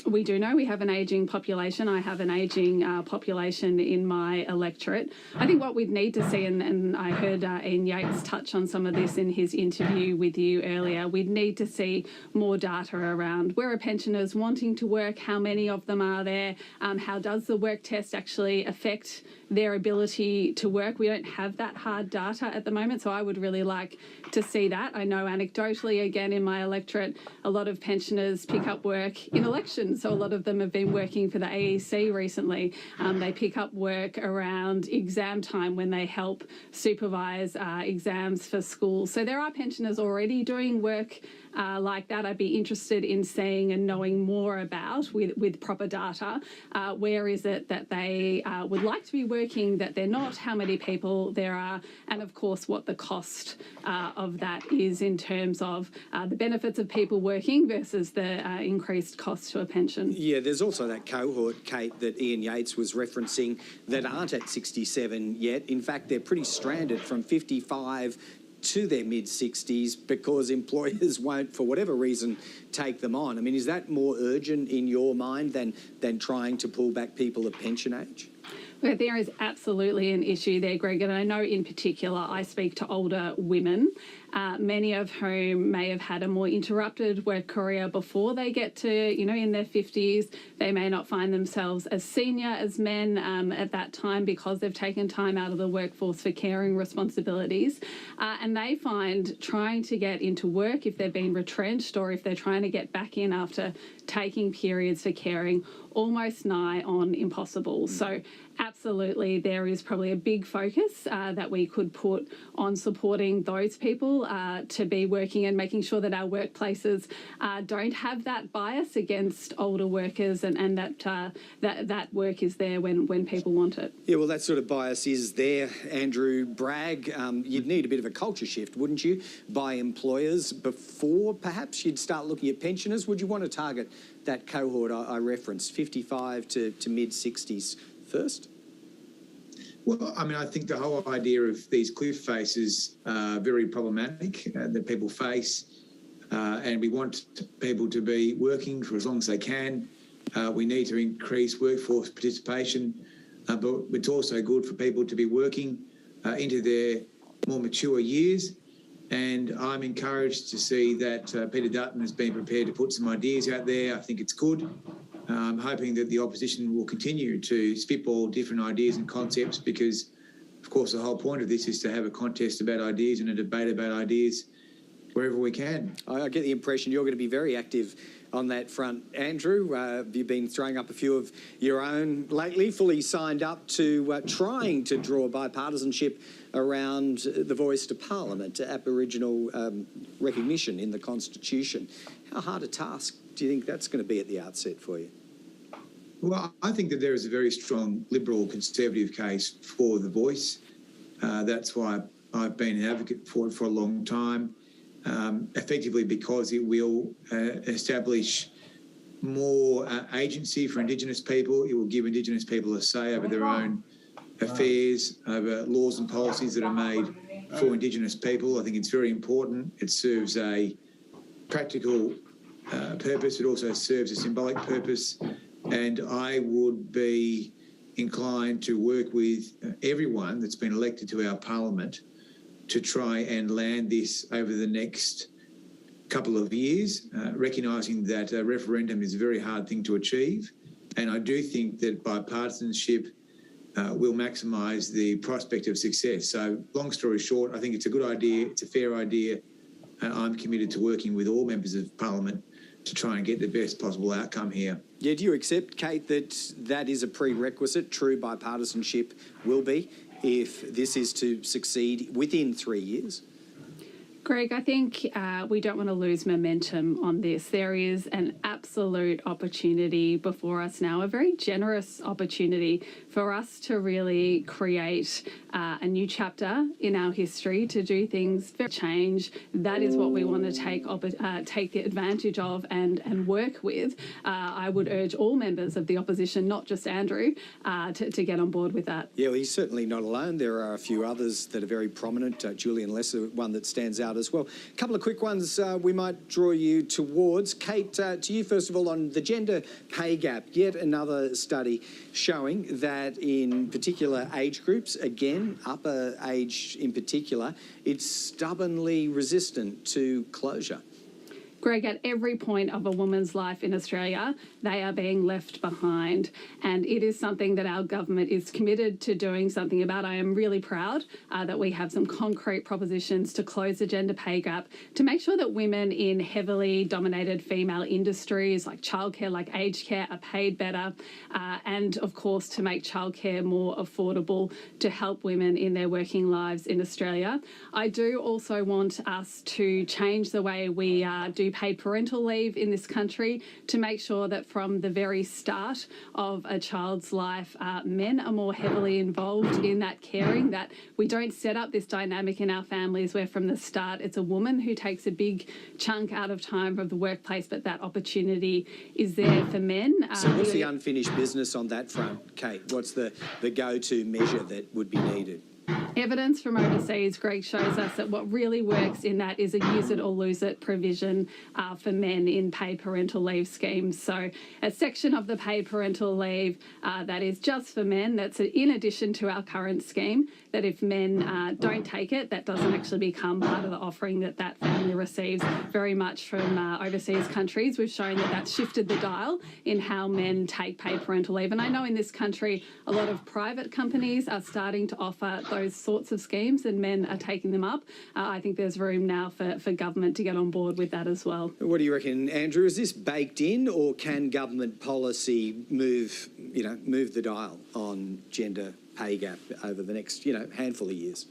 We do know we have an ageing population. I have an ageing population in my electorate. I think what we'd need to see, and I heard Ian Yates touch on some of this in his interview with you earlier, we'd need to see more data around where are pensioners wanting to work, how many of them are there, how does the work test actually affect their ability to work. We don't have that hard data at the moment, so I would really like to see that. I know anecdotally, again, in my electorate, a lot of pensioners pick up work in elections, so a lot of them have been working for the AEC recently. They pick up work around exam time when they help supervise exams for schools. So there are pensioners already doing work like that. I'd be interested in seeing and knowing more about with proper data. Where is it that they would like to be working, that they're not, how many people there are, and of course what the cost of that is in terms of the benefits of people working versus the increased cost to a pension. Yeah, there's also that cohort, Kate, that Ian Yates was referencing that aren't at 67 yet. In fact, they're pretty stranded from 55 to their mid-60s because employers won't, for whatever reason, take them on. I mean, is that more urgent in your mind than trying to pull back people of pension age? Well, there is absolutely an issue there, Greg, and I know in particular I speak to older women, many of whom may have had a more interrupted work career before they get to, in their 50s. They may not find themselves as senior as men at that time because they've taken time out of the workforce for caring responsibilities. And they find trying to get into work, if they've been retrenched or if they're trying to get back in after taking periods for caring, almost nigh on impossible. So absolutely, there is probably a big focus that we could put on supporting those people to be working and making sure that our workplaces don't have that bias against older workers and that work is there when people want it. Yeah, well, that sort of bias is there, Andrew Bragg. You'd need a bit of a culture shift, wouldn't you, by employers before perhaps you'd start looking at pensioners? Would you want to target that cohort I referenced, 55 to mid-60s first? Well, I mean, I think the whole idea of these cliff faces are very problematic that people face, and we want people to be working for as long as they can. We need to increase workforce participation, but it's also good for people to be working into their more mature years. And I'm encouraged to see that Peter Dutton has been prepared to put some ideas out there. I think it's good. I'm hoping that the opposition will continue to spitball different ideas and concepts because, of course, the whole point of this is to have a contest about ideas and a debate about ideas wherever we can. I get the impression you're going to be very active on that front. Andrew, have you been throwing up a few of your own lately, fully signed up to trying to draw bipartisanship around the voice to Parliament, Aboriginal recognition in the Constitution? How hard a task do you think that's going to be at the outset for you? Well, I think that there is a very strong Liberal Conservative case for the voice. That's why I've been an advocate for it for a long time, effectively because it will establish more agency for Indigenous people. It will give Indigenous people a say over their own affairs, over laws and policies that are made for Indigenous people. I think it's very important. It serves a practical purpose. It also serves a symbolic purpose. And I would be inclined to work with everyone that's been elected to our Parliament to try and land this over the next couple of years, recognising that a referendum is a very hard thing to achieve. And I do think that bipartisanship will maximise the prospect of success. So long story short, I think it's a good idea. It's a fair idea. I'm committed to working with all members of Parliament to try and get the best possible outcome here. Yeah, do you accept, Kate, that that is a prerequisite, true bipartisanship will be, if this is to succeed within 3 years? Greg, I think we don't want to lose momentum on this. There is an absolute opportunity before us now, a very generous opportunity for us to really create a new chapter in our history, to do things for change. That is what we want to take the advantage of and work with. I would urge all members of the opposition, not just Andrew, to get on board with that. Yeah, well, he's certainly not alone. There are a few others that are very prominent. Julian Lesser, one that stands out as well. A couple of quick ones we might draw you towards. Kate, to you first of all on the gender pay gap. Yet another study showing that in particular age groups, again, upper age in particular, it's stubbornly resistant to closure. Greg, at every point of a woman's life in Australia, they are being left behind. And it is something that our government is committed to doing something about. I am really proud that we have some concrete propositions to close the gender pay gap, to make sure that women in heavily dominated female industries like childcare, like aged care, are paid better. And of course, to make childcare more affordable to help women in their working lives in Australia. I do also want us to change the way we do paid parental leave in this country, to make sure that from the very start of a child's life, men are more heavily involved in that caring, that we don't set up this dynamic in our families where from the start it's a woman who takes a big chunk out of time from the workplace, but that opportunity is there for men. So what's the unfinished business on that front, Kate? What's the go-to measure that would be needed? Evidence from overseas, Greg, shows us that what really works in that is a use it or lose it provision for men in paid parental leave schemes. So a section of the paid parental leave that is just for men, that's in addition to our current scheme, that if men don't take it, that doesn't actually become part of the offering that that family receives. Very much from overseas countries, we've shown that that's shifted the dial in how men take paid parental leave. And I know in this country, a lot of private companies are starting to offer those sorts of schemes, and men are taking them up. I think there's room now for government to get on board with that as well. What do you reckon, Andrew? Is this baked in, or can government policy move the dial on gender pay gap over the next, handful of years?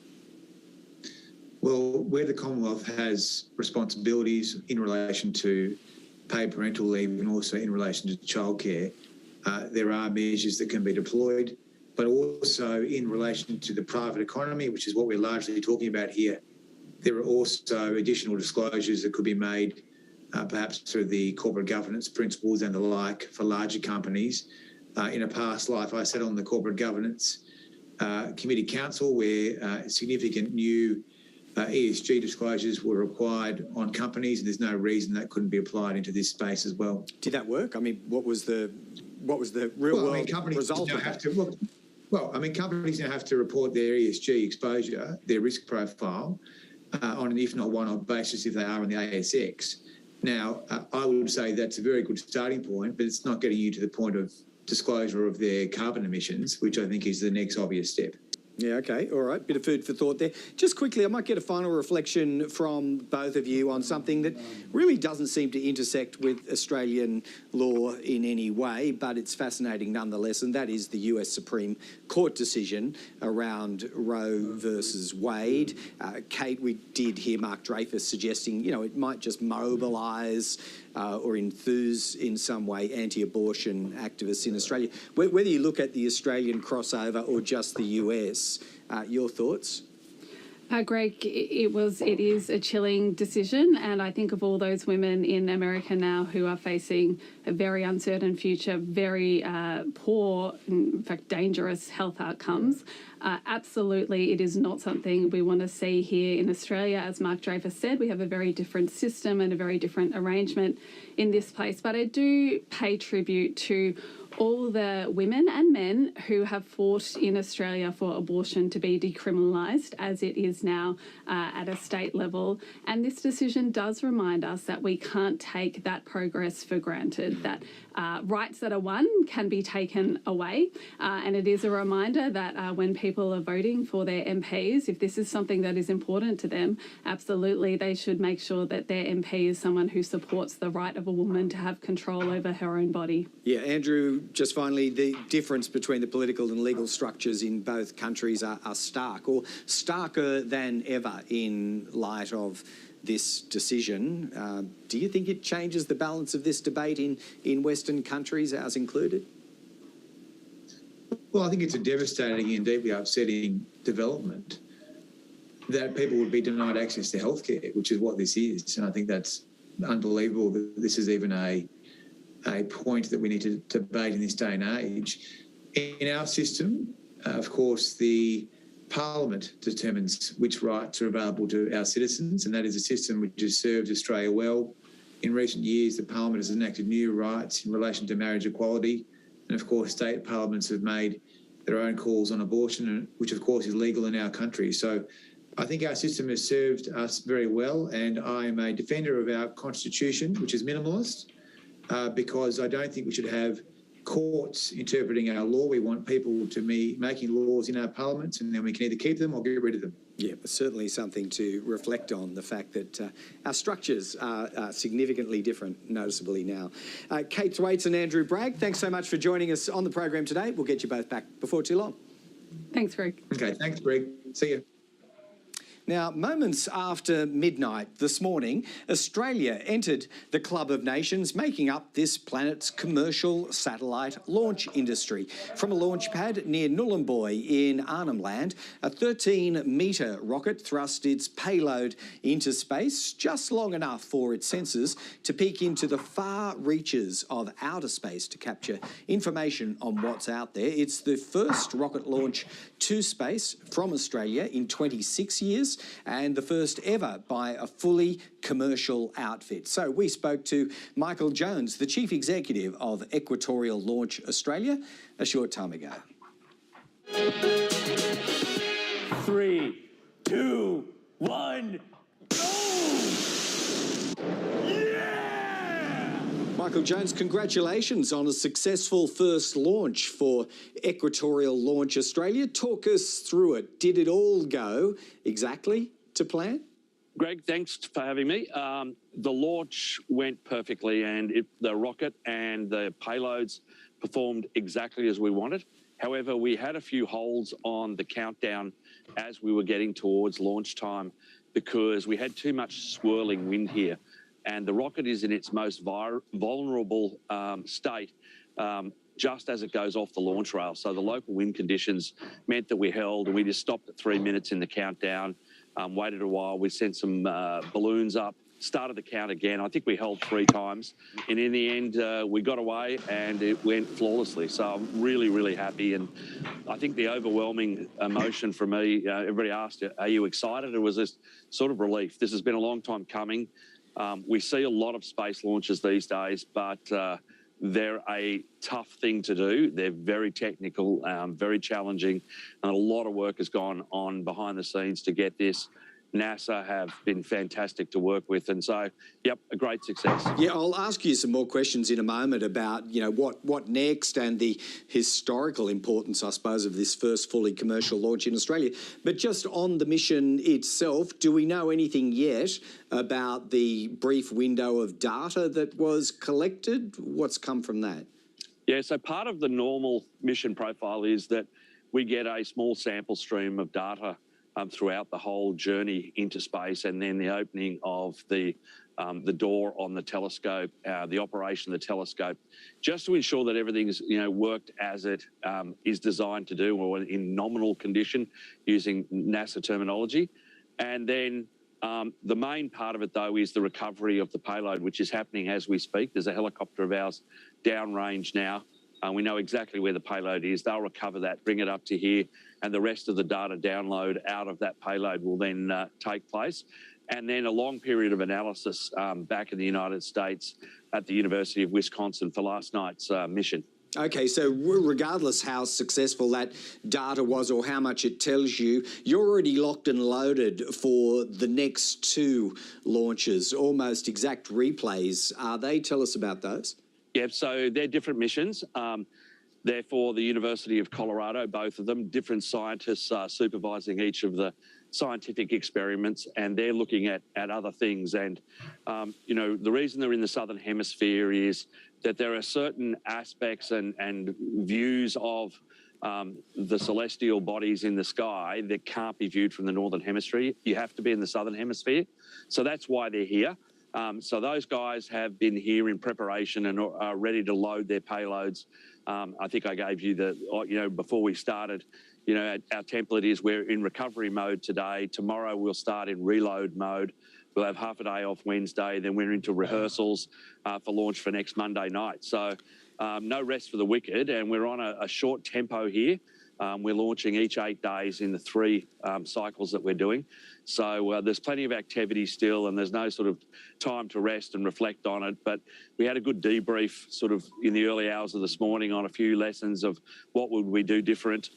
Well, where the Commonwealth has responsibilities in relation to paid parental leave and also in relation to childcare, there are measures that can be deployed. But also in relation to the private economy, which is what we're largely talking about here, there are also additional disclosures that could be made, perhaps through the corporate governance principles and the like, for larger companies. In a past life, I sat on the Corporate Governance Committee Council, where significant new ESG disclosures were required on companies, and there's no reason that couldn't be applied into this space as well. Did that work? I mean, what was the real world result of that? Companies now have to report their ESG exposure, their risk profile, on an if not one-off basis if they are on the ASX. Now, I would say that's a very good starting point, but it's not getting you to the point of disclosure of their carbon emissions, which I think is the next obvious step. Yeah, okay, all right, bit of food for thought there. Just quickly, I might get a final reflection from both of you on something that really doesn't seem to intersect with Australian law in any way, but it's fascinating nonetheless, and that is the US Supreme Court decision around Roe versus Wade. Kate, we did hear Mark Dreyfus suggesting, it might just mobilise or enthuse in some way anti-abortion activists in Australia. Whether you look at the Australian crossover or just the US, your thoughts? Greg, it is a chilling decision, and I think of all those women in America now who are facing a very uncertain future, very poor, in fact dangerous health outcomes. Absolutely, it is not something we want to see here in Australia. As Mark Dreyfus said, we have a very different system and a very different arrangement in this place. But I do pay tribute to all the women and men who have fought in Australia for abortion to be decriminalised, as it is now at a state level. And this decision does remind us that we can't take that progress for granted, that rights that are won can be taken away. And it is a reminder that when people are voting for their MPs, if this is something that is important to them, absolutely they should make sure that their MP is someone who supports the right of a woman to have control over her own body. Yeah, Andrew, just finally, the difference between the political and legal structures in both countries are stark, or starker than ever in light of this decision. Do you think it changes the balance of this debate in Western countries, ours included? Well, I think it's a devastating and deeply upsetting development that people would be denied access to healthcare, which is what this is. And I think that's unbelievable that this is even a point that we need to debate in this day and age. In our system, of course, the Parliament determines which rights are available to our citizens, and that is a system which has served Australia well. In recent years, the Parliament has enacted new rights in relation to marriage equality, and of course, state parliaments have made their own calls on abortion, which of course is legal in our country. So I think our system has served us very well, and I am a defender of our constitution, which is minimalist, because I don't think we should have courts interpreting our law. We want people to be making laws in our parliaments, and then we can either keep them or get rid of them. Yeah, but certainly something to reflect on, the fact that our structures are significantly different, noticeably now. Kate Thwaites and Andrew Bragg, thanks so much for joining us on the program today. We'll get you both back before too long. Thanks, Greg. Okay, thanks, Greg. See you. Now, moments after midnight this morning, Australia entered the Club of Nations, making up this planet's commercial satellite launch industry. From a launch pad near Nhulunbuy in Arnhem Land, a 13-metre rocket thrust its payload into space, just long enough for its sensors to peek into the far reaches of outer space to capture information on what's out there. It's the first rocket launch to space from Australia in 26 years, and the first ever by a fully commercial outfit. So we spoke to Michael Jones, the Chief Executive of Equatorial Launch Australia, a short time ago. 3, 2, 1, go! Michael Jones, congratulations on a successful first launch for Equatorial Launch Australia. Talk us through it. Did it all go exactly to plan? Greg, thanks for having me. The launch went perfectly, and the rocket and the payloads performed exactly as we wanted. However, we had a few holes on the countdown as we were getting towards launch time because we had too much swirling wind here. And the rocket is in its most vulnerable state just as it goes off the launch rail. So the local wind conditions meant that we just stopped at 3 minutes in the countdown, waited a while, we sent some balloons up, started the count again. I think we held 3 times. And in the end, we got away and it went flawlessly. So I'm really, really happy. And I think the overwhelming emotion for me, everybody asked, are you excited? It was this sort of relief. This has been a long time coming. We see a lot of space launches these days, but they're a tough thing to do. They're very technical, very challenging, and a lot of work has gone on behind the scenes to get this. NASA have been fantastic to work with, and so, yep, a great success. Yeah, I'll ask you some more questions in a moment about, what next and the historical importance, I suppose, of this first fully commercial launch in Australia. But just on the mission itself, do we know anything yet about the brief window of data that was collected? What's come from that? Yeah, so part of the normal mission profile is that we get a small sample stream of data throughout the whole journey into space, and then the opening of the door on the telescope, the operation of the telescope, just to ensure that everything's worked as it is designed to do, or in nominal condition, using NASA terminology. And then the main part of it, though, is the recovery of the payload, which is happening as we speak. There's a helicopter of ours downrange now. We know exactly where the payload is. They'll recover that, bring it up to here, and the rest of the data download out of that payload will then take place. And then a long period of analysis back in the United States at the University of Wisconsin for last night's mission. Okay, so regardless how successful that data was or how much it tells you, you're already locked and loaded for the next 2 launches, almost exact replays. Are they? Tell us about those. Yeah, so they're different missions. They're for the University of Colorado, both of them. Different scientists are supervising each of the scientific experiments, and they're looking at other things. And, you know, the reason they're in the Southern Hemisphere is that there are certain aspects and views of the celestial bodies in the sky that can't be viewed from the Northern Hemisphere. You have to be in the Southern Hemisphere. So that's why they're here. So those guys have been here in preparation and are ready to load their payloads. I think I gave you the, you know, before we started, you know, our template is we're in recovery mode today. Tomorrow we'll start in reload mode. We'll have half a day off Wednesday. Then we're into rehearsals for launch for next Monday night. So no rest for the wicked. And we're on a short tempo here. We're launching each 8 days in the 3 cycles that we're doing. So there's plenty of activity still, and there's no sort of time to rest and reflect on it. But we had a good debrief sort of in the early hours of this morning on a few lessons of what would we do different.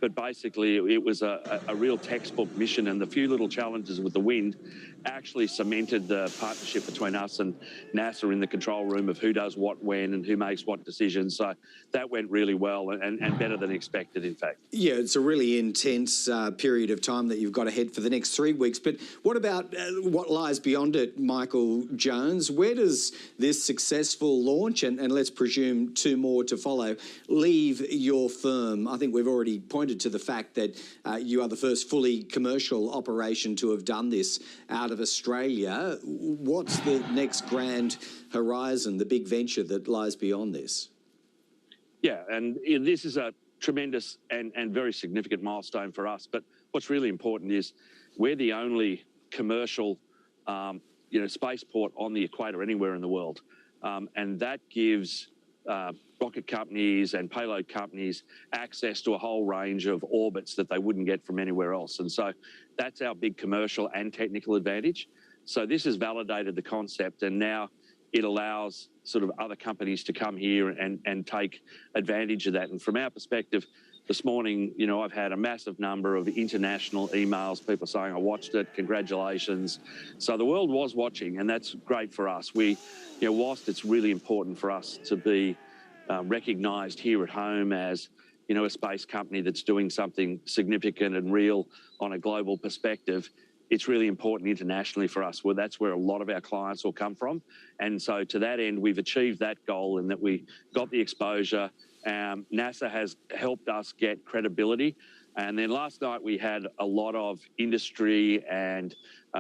But basically, it was a real textbook mission, and the few little challenges with the wind actually cemented the partnership between us and NASA in the control room of who does what when and who makes what decisions. So that went really well and better than expected, in fact. Yeah, it's a really intense period of time that you've got ahead for the next 3 weeks. But what about what lies beyond it, Michael Jones? Where does this successful launch, and let's presume 2 more to follow, leave your firm? I think we've already pointed to the fact that you are the first fully commercial operation to have done this out of Australia. What's the next grand horizon, the big venture that lies beyond this? Yeah, and this is a tremendous and very significant milestone for us. But what's really important is we're the only commercial, you know, spaceport on the equator anywhere in the world. And that gives rocket companies and payload companies access to a whole range of orbits that they wouldn't get from anywhere else. And so that's our big commercial and technical advantage. So this has validated the concept, and now it allows sort of other companies to come here and take advantage of that. And from our perspective, this morning, you know, I've had a massive number of international emails, people saying, I watched it, congratulations. So the world was watching, and that's great for us. We, you know, whilst it's really important for us to be recognised here at home as, you know, a space company that's doing something significant and real on a global perspective, it's really important internationally for us. Well, that's where a lot of our clients will come from. And so to that end, we've achieved that goal in that we got the exposure. NASA has helped us get credibility. And then last night we had a lot of industry and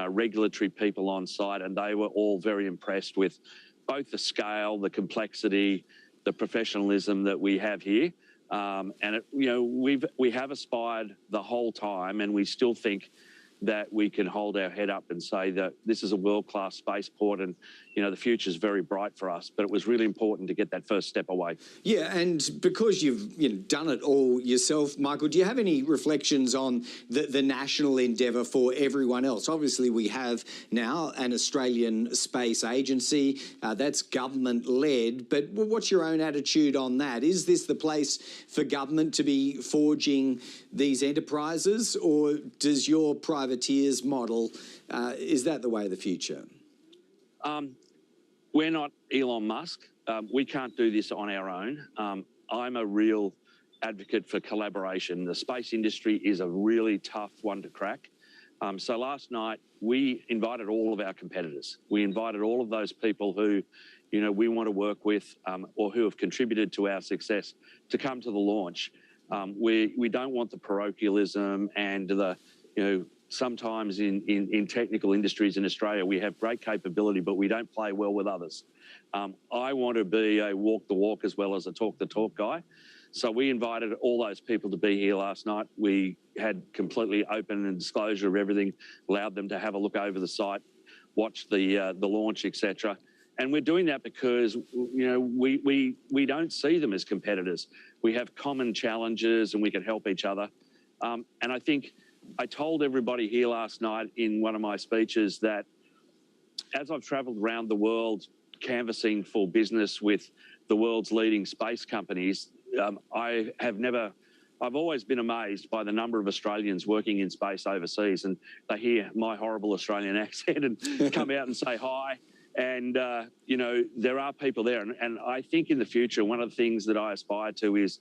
regulatory people on site, and they were all very impressed with both the scale, the complexity, the professionalism that we have here. And, you know, we have aspired the whole time, and we still think that we can hold our head up and say that this is a world-class spaceport and, you know, the future is very bright for us. But it was really important to get that first step away. Yeah, and because you've done it all yourself, Michael, do you have any reflections on the national endeavour for everyone else? Obviously, we have now an Australian Space Agency that's government-led, but what's your own attitude on that? Is this the place for government to be forging these enterprises, or does your privateers model, is that the way of the future? We're not Elon Musk. We can't do this on our own. I'm a real advocate for collaboration. The space industry is a really tough one to crack. So last night, we invited all of our competitors. We invited all of those people who, you know, we want to work with or who have contributed to our success to come to the launch. We don't want the parochialism and the, you know, sometimes in technical industries in Australia, we have great capability, but we don't play well with others. I want to be a walk the walk as well as a talk the talk guy. So we invited all those people to be here last night. We had completely open and disclosure of everything, allowed them to have a look over the site, watch the launch, etc. And we're doing that because, you know, we don't see them as competitors. We have common challenges and we can help each other. And I think I told everybody here last night in one of my speeches that as I've travelled around the world canvassing for business with the world's leading space companies, I've always been amazed by the number of Australians working in space overseas, and they hear my horrible Australian accent and come out and say hi. And, you know, there are people there. And I think in the future, one of the things that I aspire to is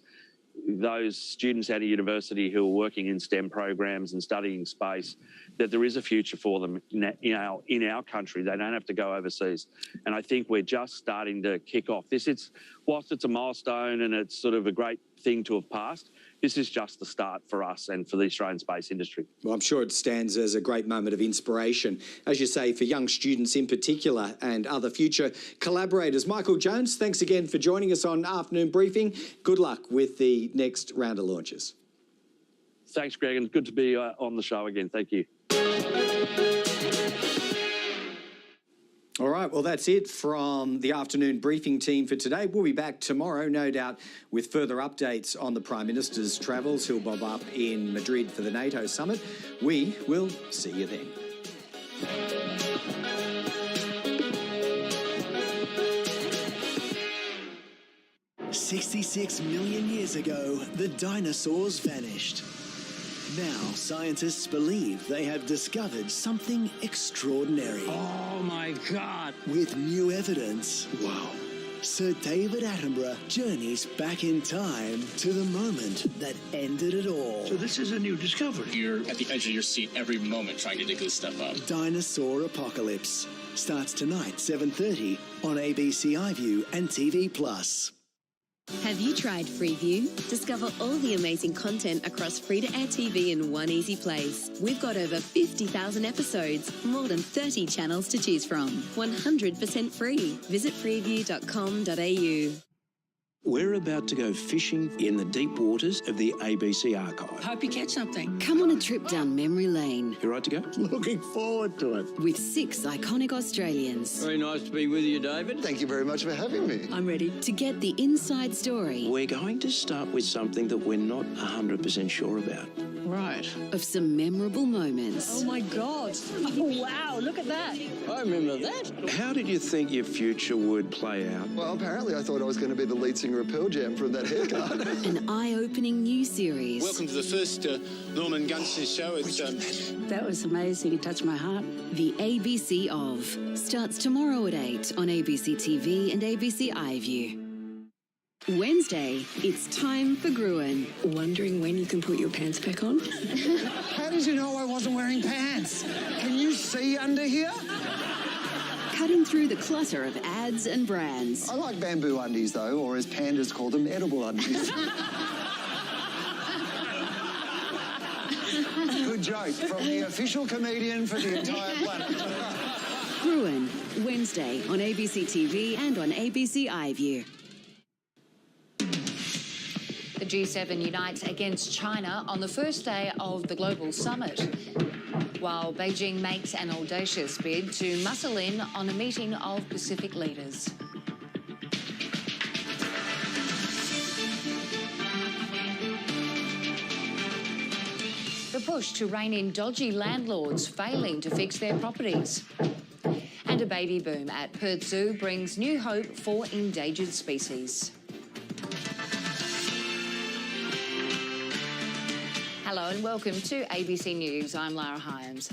those students out of university who are working in STEM programs and studying space, that there is a future for them in our country. They don't have to go overseas. And I think we're just starting to kick off this. Whilst it's a milestone and it's sort of a great thing to have passed, this is just the start for us and for the Australian space industry. Well, I'm sure it stands as a great moment of inspiration, as you say, for young students in particular and other future collaborators. Michael Jones, thanks again for joining us on Afternoon Briefing. Good luck with the next round of launches. Thanks, Greg, and good to be on the show again. Thank you. All right, well, that's it from the Afternoon Briefing team for today. We'll be back tomorrow, no doubt, with further updates on the Prime Minister's travels. He'll bob up in Madrid for the NATO summit. We will see you then. 66 million years ago, the dinosaurs vanished. Now, scientists believe they have discovered something extraordinary. Oh my God! With new evidence. Wow. Sir David Attenborough journeys back in time to the moment that ended it all. So this is a new discovery. You're at the edge of your seat every moment trying to dig this stuff up. Dinosaur Apocalypse starts tonight, 7:30 on ABC iView and TV+. Have you tried Freeview? Discover all the amazing content across free-to-air TV in one easy place. We've got over 50,000 episodes, more than 30 channels to choose from. 100% free. Visit freeview.com.au. We're about to go fishing in the deep waters of the ABC archive. Hope you catch something. Come on a trip down memory lane. You right to go? Looking forward to it. With 6 iconic Australians. Very nice to be with you, David. Thank you very much for having me. I'm ready. To get the inside story. We're going to start with something that we're not 100% sure about. Right. Of some memorable moments. Oh, my God. Oh, wow. Look at that. I remember that. How did you think your future would play out? Well, apparently I thought I was going to be the lead singer of Pearl Jam from that haircut. An eye-opening new series. Welcome to the first Norman Gunston show. That was amazing. It touched my heart. The ABC of starts tomorrow at 8 on ABC TV and ABC iView. Wednesday, it's time for Gruen. Wondering when you can put your pants back on? How did you know I wasn't wearing pants? Can you see under here? Cutting through the clutter of ads and brands. I like bamboo undies, though, or as pandas call them, edible undies. Good joke from the official comedian for the entire planet. Gruen, Wednesday on ABC TV and on ABC iView. The G7 unites against China on the first day of the global summit, while Beijing makes an audacious bid to muscle in on a meeting of Pacific leaders. The push to rein in dodgy landlords failing to fix their properties. And a baby boom at Perth Zoo brings new hope for endangered species. Hello and welcome to ABC News. I'm Lara Hyams.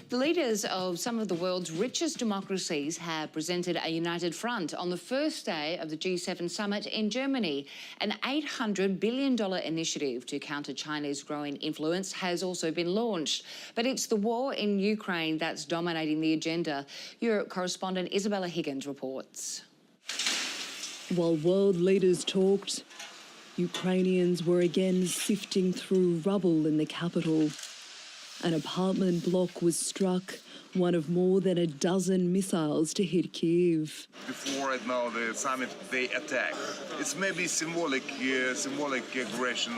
The leaders of some of the world's richest democracies have presented a united front on the first day of the G7 summit in Germany. An $800 billion initiative to counter China's growing influence has also been launched. But it's the war in Ukraine that's dominating the agenda. Europe correspondent Isabella Higgins reports. While world leaders talked, Ukrainians were again sifting through rubble in the capital. An apartment block was struck, one of more than a dozen missiles to hit Kyiv. Before right now the summit, they attack. It's maybe symbolic aggression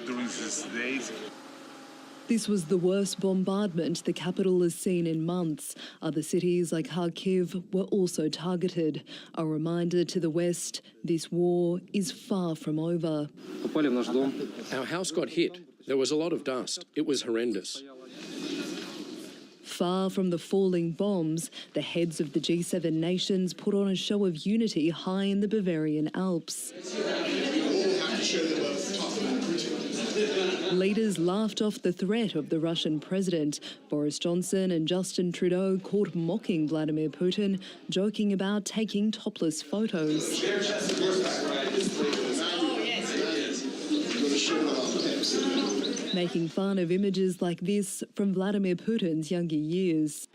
during these days. This was the worst bombardment the capital has seen in months. Other cities like Kharkiv were also targeted. A reminder to the West, this war is far from over. Our house got hit. There was a lot of dust. It was horrendous. Far from the falling bombs, the heads of the G7 nations put on a show of unity high in the Bavarian Alps. Leaders laughed off the threat of the Russian president. Boris Johnson and Justin Trudeau caught mocking Vladimir Putin, joking about taking topless photos. Making fun of images like this from Vladimir Putin's younger years.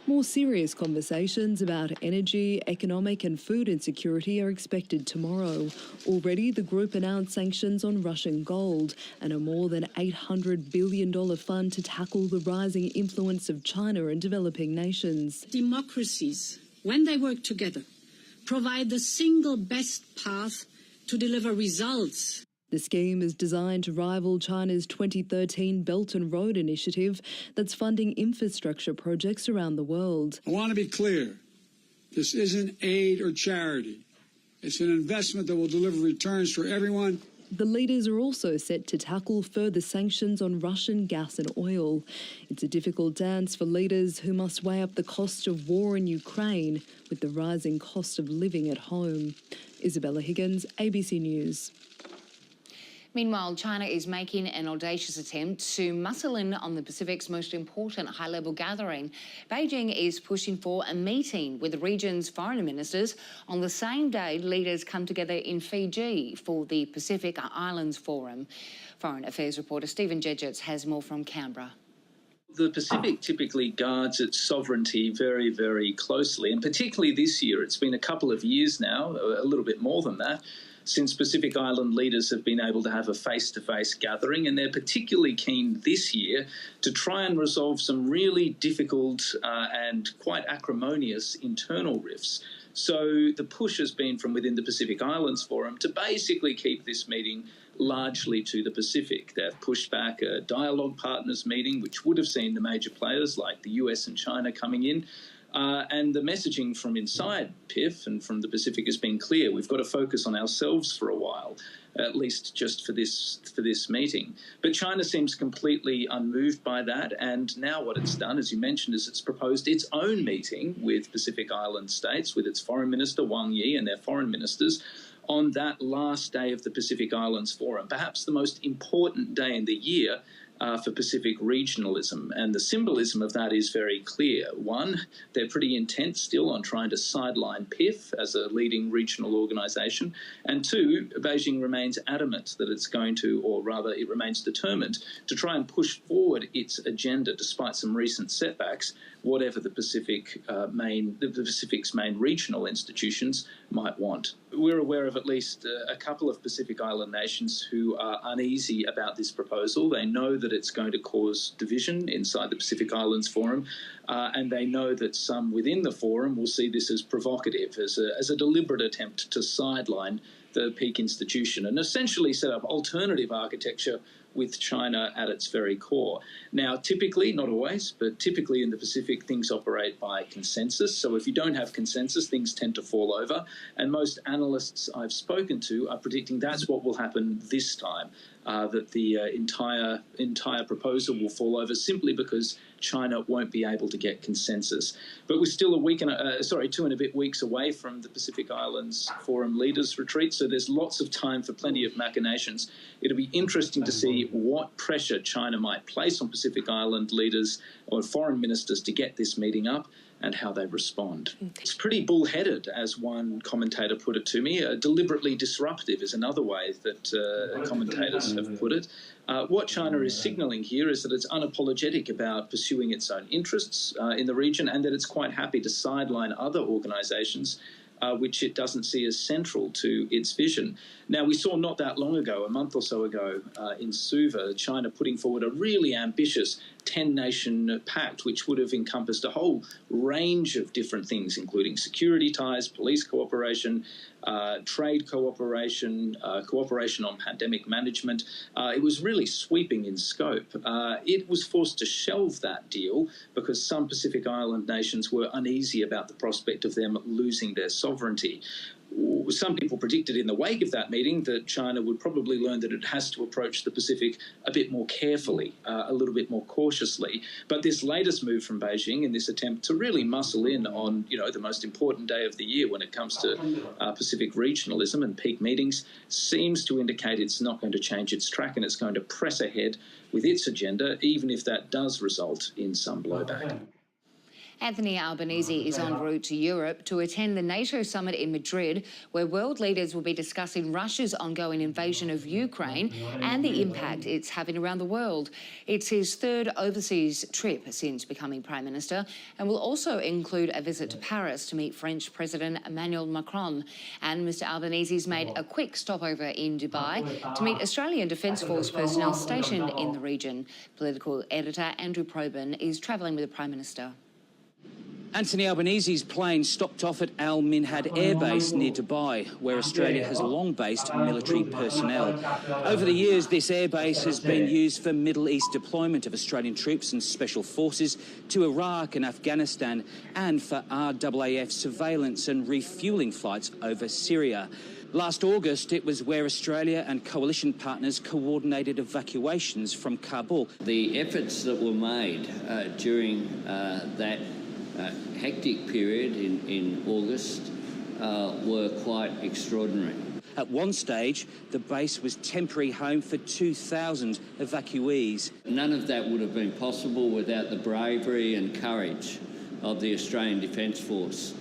More serious conversations about energy, economic and food insecurity are expected tomorrow. Already, the group announced sanctions on Russian gold and a more than $800 billion fund to tackle the rising influence of China in developing nations. Democracies, when they work together, provide the single best path to deliver results. The scheme is designed to rival China's 2013 Belt and Road Initiative that's funding infrastructure projects around the world. I want to be clear. This isn't aid or charity. It's an investment that will deliver returns for everyone. The leaders are also set to tackle further sanctions on Russian gas and oil. It's a difficult dance for leaders who must weigh up the cost of war in Ukraine with the rising cost of living at home. Isabella Higgins, ABC News. Meanwhile, China is making an audacious attempt to muscle in on the Pacific's most important high-level gathering. Beijing is pushing for a meeting with the region's foreign ministers on the same day leaders come together in Fiji for the Pacific Islands Forum. Foreign Affairs reporter Stephen Jedgetts has more from Canberra. The Pacific typically guards its sovereignty very, very closely, and particularly this year. It's been a couple of years now, a little bit more than that, since Pacific Island leaders have been able to have a face-to-face gathering, and they're particularly keen this year to try and resolve some really difficult and quite acrimonious internal rifts. So the push has been from within the Pacific Islands Forum to basically keep this meeting largely to the Pacific. They've pushed back a dialogue partners meeting, which would have seen the major players like the US and China coming in. And the messaging from inside PIF and from the Pacific has been clear. We've got to focus on ourselves for a while, at least just for this meeting. But China seems completely unmoved by that. And now what it's done, as you mentioned, is it's proposed its own meeting with Pacific Island states, with its foreign minister, Wang Yi, and their foreign ministers, on that last day of the Pacific Islands Forum, perhaps the most important day in the year for Pacific regionalism. And the symbolism of that is very clear. One, they're pretty intent still on trying to sideline PIF as a leading regional organisation. And two, Beijing remains adamant that it's going to, or rather it remains determined, to try and push forward its agenda despite some recent setbacks, whatever the Pacific's main regional institutions might want. We're aware of at least a couple of Pacific Island nations who are uneasy about this proposal. They know that it's going to cause division inside the Pacific Islands Forum, and they know that some within the forum will see this as provocative, as a deliberate attempt to sideline the peak institution and essentially set up alternative architecture with China at its very core. Now, typically, not always, but typically in the Pacific, things operate by consensus. So if you don't have consensus, things tend to fall over. And most analysts I've spoken to are predicting that's what will happen this time, that the entire proposal will fall over simply because China won't be able to get consensus. But we're still 2 and a bit weeks away from the Pacific Islands Forum Leaders Retreat, so there's lots of time for plenty of machinations. It'll be interesting to see what pressure China might place on Pacific Island leaders or foreign ministers to get this meeting up and how they respond. It's pretty bullheaded, as one commentator put it to me. Deliberately disruptive is another way that commentators have put it. What China is signalling here is that it's unapologetic about pursuing its own interests in the region and that it's quite happy to sideline other organisations which it doesn't see as central to its vision. Now, we saw not that long ago, a month or so ago, in Suva, China putting forward a really ambitious 10-nation pact, which would have encompassed a whole range of different things, including security ties, police cooperation, trade cooperation, cooperation on pandemic management. It was really sweeping in scope. It was forced to shelve that deal because some Pacific Island nations were uneasy about the prospect of them losing their sovereignty. some people predicted in the wake of that meeting that China would probably learn that it has to approach the Pacific a bit more carefully, a little bit more cautiously. But this latest move from Beijing in this attempt to really muscle in on, the most important day of the year when it comes to Pacific regionalism and peak meetings seems to indicate it's not going to change its track and it's going to press ahead with its agenda, even if that does result in some blowback. Anthony Albanese is en route to Europe to attend the NATO summit in Madrid, where world leaders will be discussing Russia's ongoing invasion of Ukraine and the impact it's having around the world. It's his third overseas trip since becoming Prime Minister and will also include a visit to Paris to meet French President Emmanuel Macron. And Mr Albanese's made a quick stopover in Dubai to meet Australian Defence Force personnel stationed in the region. Political editor Andrew Probyn is travelling with the Prime Minister. Anthony Albanese's plane stopped off at Al Minhad Air Base near Dubai, where Australia has long based military personnel. Over the years, this air base has been used for Middle East deployment of Australian troops and special forces to Iraq and Afghanistan, and for RAAF surveillance and refuelling flights over Syria. Last August, it was where Australia and coalition partners coordinated evacuations from Kabul. The efforts that were made during that hectic period in August were quite extraordinary. At one stage, the base was temporary home for 2,000 evacuees. None of that would have been possible without the bravery and courage of the Australian Defence Force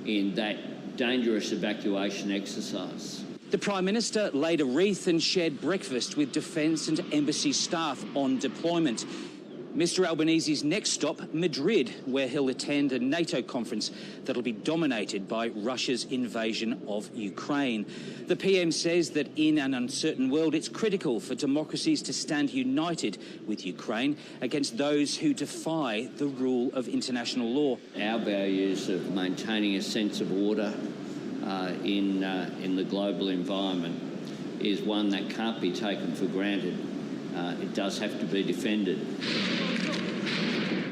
in that dangerous evacuation exercise. The Prime Minister laid a wreath and shared breakfast with Defence and Embassy staff on deployment. Mr Albanese's next stop, Madrid, where he'll attend a NATO conference that'll be dominated by Russia's invasion of Ukraine. The PM says that in an uncertain world, it's critical for democracies to stand united with Ukraine against those who defy the rule of international law. Our values of maintaining a sense of order in the global environment is one that can't be taken for granted. It does have to be defended.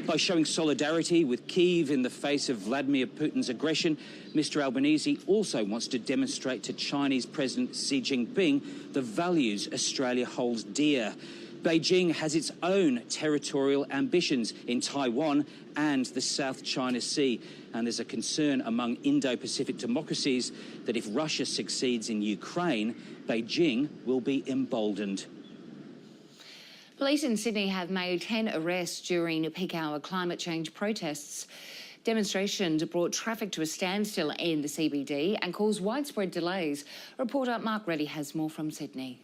By showing solidarity with Kyiv in the face of Vladimir Putin's aggression, Mr Albanese also wants to demonstrate to Chinese President Xi Jinping the values Australia holds dear. Beijing has its own territorial ambitions in Taiwan and the South China Sea, and there's a concern among Indo-Pacific democracies that if Russia succeeds in Ukraine, Beijing will be emboldened. Police in Sydney have made 10 arrests during peak hour climate change protests. Demonstrations brought traffic to a standstill in the CBD and caused widespread delays. Reporter Mark Reddy has more from Sydney.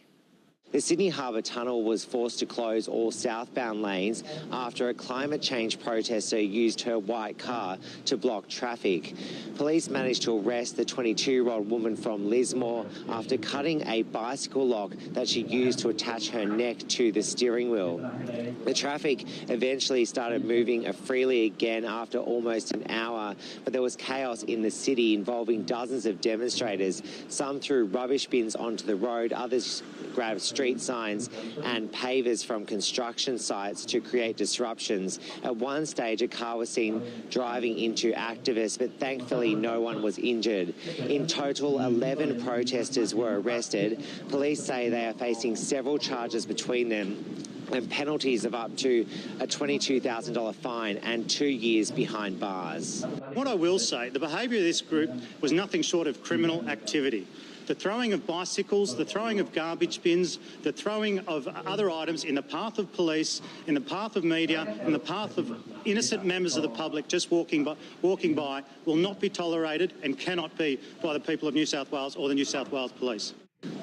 The Sydney Harbour Tunnel was forced to close all southbound lanes after a climate change protester used her white car to block traffic. Police managed to arrest the 22-year-old woman from Lismore after cutting a bicycle lock that she used to attach her neck to the steering wheel. The traffic eventually started moving freely again after almost an hour, but there was chaos in the city involving dozens of demonstrators. Some threw rubbish bins onto the road, others grabbed street signs and pavers from construction sites to create disruptions. At one stage, a car was seen driving into activists, but thankfully no one was injured. In total, 11 protesters were arrested. Police say they are facing several charges between them and penalties of up to a $22,000 fine and 2 years behind bars. What I will say, the behaviour of this group was nothing short of criminal activity. The throwing of bicycles, the throwing of garbage bins, the throwing of other items in the path of police, in the path of media, in the path of innocent members of the public just walking by will not be tolerated and cannot be by the people of New South Wales or the New South Wales Police.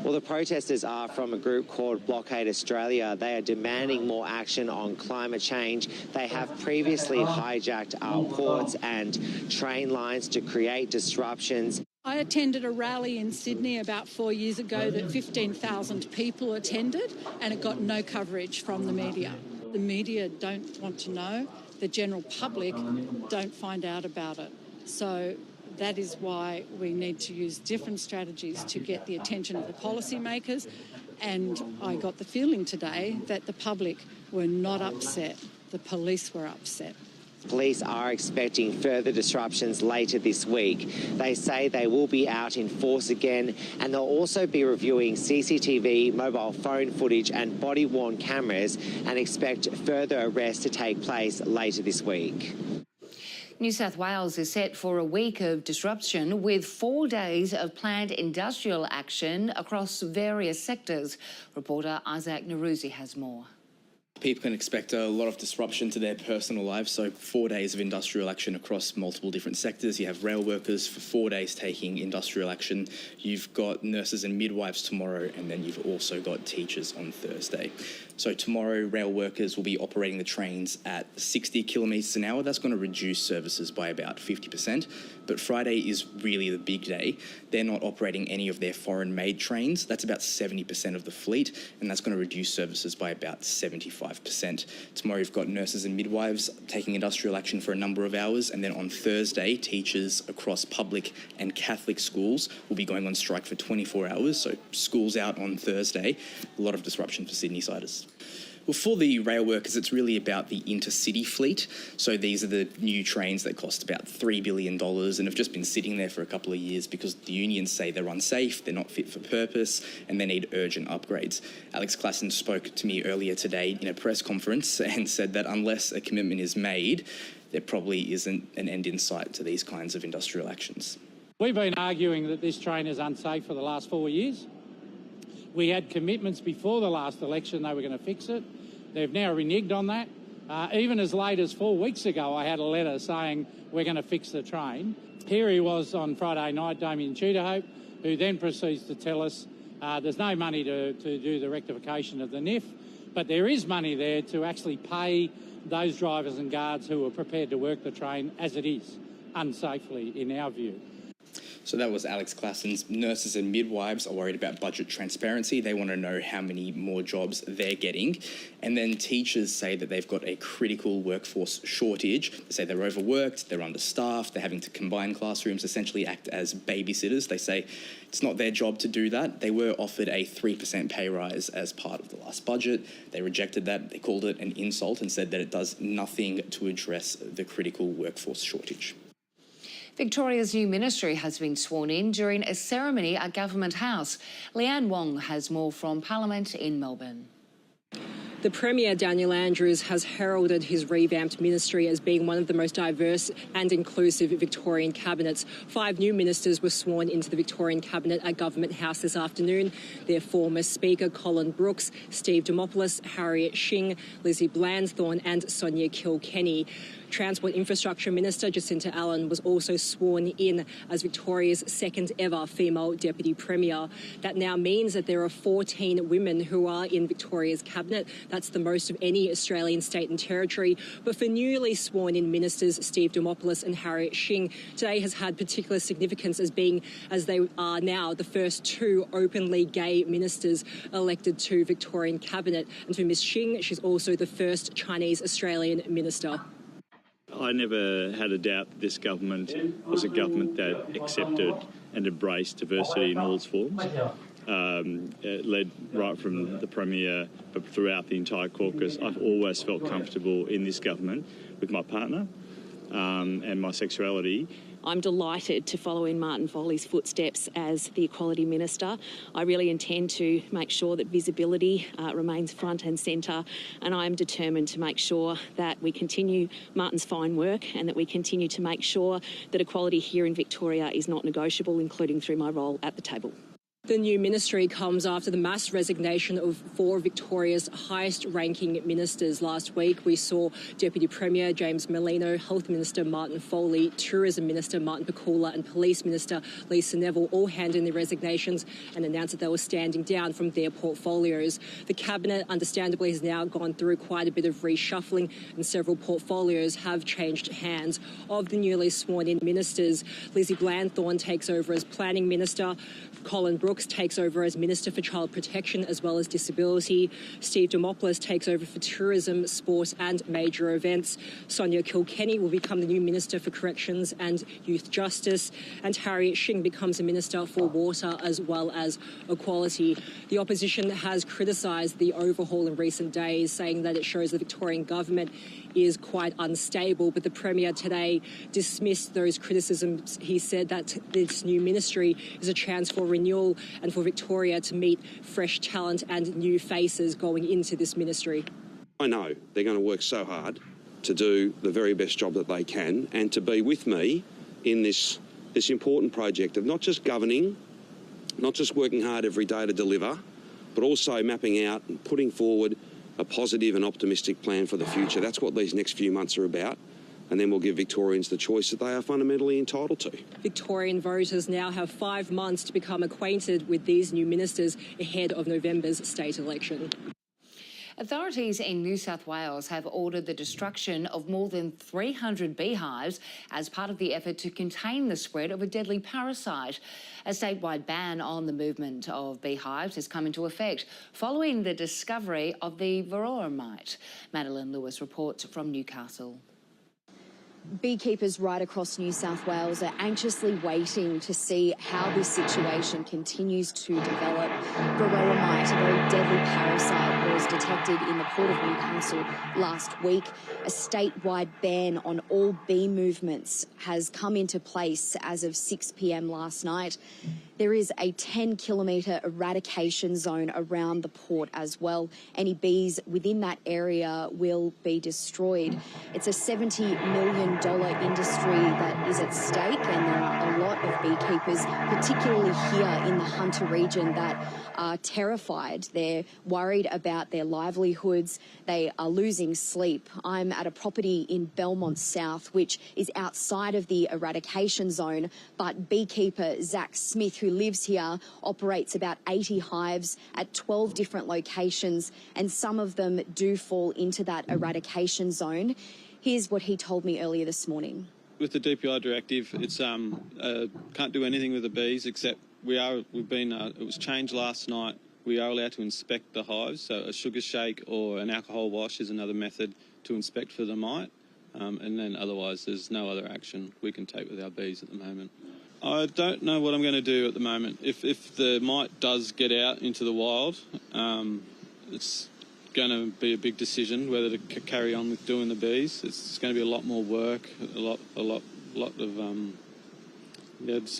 Well, the protesters are from a group called Blockade Australia. They are demanding more action on climate change. They have previously hijacked our ports and train lines to create disruptions. I attended a rally in Sydney about 4 years ago that 15,000 people attended, and it got no coverage from the media. The media don't want to know. The general public don't find out about it. So that is why we need to use different strategies to get the attention of the policymakers. And I got the feeling today that the public were not upset. The police were upset. Police are expecting further disruptions later this week. They say they will be out in force again, and they'll also be reviewing CCTV, mobile phone footage and body-worn cameras, and expect further arrests to take place later this week. New South Wales is set for a week of disruption with 4 days of planned industrial action across various sectors. Reporter Isaac Naruzi has more. People can expect a lot of disruption to their personal lives, so 4 days of industrial action across multiple different sectors. You have rail workers for 4 days taking industrial action. You've got nurses and midwives tomorrow, and then you've also got teachers on Thursday. So tomorrow, rail workers will be operating the trains at 60 kilometres an hour. That's going to reduce services by about 50%. But Friday is really the big day. They're not operating any of their foreign-made trains. That's about 70% of the fleet, and that's going to reduce services by about 75%. Tomorrow, you've got nurses and midwives taking industrial action for a number of hours, and then on Thursday, teachers across public and Catholic schools will be going on strike for 24 hours. So schools out on Thursday. A lot of disruption for Sydney-siders. Well, for the rail workers, it's really about the intercity fleet. So these are the new trains that cost about $3 billion and have just been sitting there for a couple of years because the unions say they're unsafe, they're not fit for purpose, and they need urgent upgrades. Alex Klassen spoke to me earlier today in a press conference and said that unless a commitment is made, there probably isn't an end in sight to these kinds of industrial actions. We've been arguing that this train is unsafe for the last 4 years. We had commitments before the last election they were going to fix it. They've now reneged on that. Even as late as 4 weeks ago, I had a letter saying we're going to fix the train. Here he was on Friday night, Damien Tudorhope, who then proceeds to tell us there's no money to do the rectification of the NIF, but there is money there to actually pay those drivers and guards who are prepared to work the train as it is, unsafely in our view. So that was Alex Klassen's. Nurses and midwives are worried about budget transparency. They want to know how many more jobs they're getting. And then teachers say that they've got a critical workforce shortage. They say they're overworked, they're understaffed, they're having to combine classrooms, essentially act as babysitters. They say it's not their job to do that. They were offered a 3% pay rise as part of the last budget. They rejected that. They called it an insult and said that it does nothing to address the critical workforce shortage. Victoria's new ministry has been sworn in during a ceremony at Government House. Leanne Wong has more from Parliament in Melbourne. The Premier, Daniel Andrews, has heralded his revamped ministry as being one of the most diverse and inclusive Victorian cabinets. 5 new ministers were sworn into the Victorian cabinet at Government House this afternoon. Their former Speaker, Colin Brooks, Steve Dimopoulos, Harriet Shing, Lizzie Blandthorne and Sonia Kilkenny. Transport Infrastructure Minister Jacinta Allen was also sworn in as Victoria's second ever female Deputy Premier. That now means that there are 14 women who are in Victoria's cabinet. That's the most of any Australian state and territory. But for newly sworn in ministers Steve Dimopoulos and Harriet Shing, today has had particular significance as they are now the first 2 openly gay ministers elected to Victorian cabinet. And for Ms Shing, she's also the first Chinese Australian minister. I never had a doubt that this government was a government that accepted and embraced diversity in all its forms. Led right from the Premier, but throughout the entire caucus, I've always felt comfortable in this government with my partner and my sexuality. I'm delighted to follow in Martin Foley's footsteps as the Equality Minister. I really intend to make sure that visibility remains front and centre, and I am determined to make sure that we continue Martin's fine work and that we continue to make sure that equality here in Victoria is not negotiable, including through my role at the table. The new ministry comes after the mass resignation of 4 of Victoria's highest-ranking ministers. Last week, we saw Deputy Premier James Merlino, Health Minister Martin Foley, Tourism Minister Martin Pakula and Police Minister Lisa Neville all hand in their resignations and announced that they were standing down from their portfolios. The Cabinet, understandably, has now gone through quite a bit of reshuffling and several portfolios have changed hands. Of the newly sworn-in ministers, Lizzie Blandthorne takes over as Planning Minister, Colin Brooks Brooks takes over as Minister for Child Protection as well as Disability. Steve Dimopoulos takes over for Tourism, Sport and Major Events. Sonia Kilkenny will become the new Minister for Corrections and Youth Justice. And Harriet Shing becomes a Minister for Water as well as Equality. The opposition has criticised the overhaul in recent days, saying that it shows the Victorian government is quite unstable, but the Premier today dismissed those criticisms. He said that this new ministry is a chance for renewal and for Victoria to meet fresh talent and new faces going into this ministry. I know they're going to work so hard to do the very best job that they can and to be with me in this important project of not just governing, not just working hard every day to deliver, but also mapping out and putting forward a positive and optimistic plan for the future. That's what these next few months are about. And then we'll give Victorians the choice that they are fundamentally entitled to. Victorian voters now have 5 months to become acquainted with these new ministers ahead of November's state election. Authorities in New South Wales have ordered the destruction of more than 300 beehives as part of the effort to contain the spread of a deadly parasite. A statewide ban on the movement of beehives has come into effect following the discovery of the varroa mite. Madeline Lewis reports from Newcastle. Beekeepers right across New South Wales are anxiously waiting to see how this situation continues to develop. Varroa mite, a very deadly parasite, was detected in the Port of Newcastle last week. A statewide ban on all bee movements has come into place as of 6 p.m. last night. There is a 10-kilometre eradication zone around the port as well. Any bees within that area will be destroyed. It's a $70 million industry that is at stake, and there are a lot of beekeepers, particularly here in the Hunter region, that are terrified. They're worried about their livelihoods. They are losing sleep. I'm at a property in Belmont South, which is outside of the eradication zone, but beekeeper Zach Smith, who lives here, operates about 80 hives at 12 different locations, and some of them do fall into that eradication zone. Here's what he told me earlier this morning. With the DPI directive, it's can't do anything with the bees except it was changed last night. We are allowed to inspect the hives, so a sugar shake or an alcohol wash is another method to inspect for the mite, and then otherwise there's no other action we can take with our bees at the moment. I don't know what I'm going to do at the moment. If the mite does get out into the wild, it's going to be a big decision whether to carry on with doing the bees. It's going to be a lot more work, just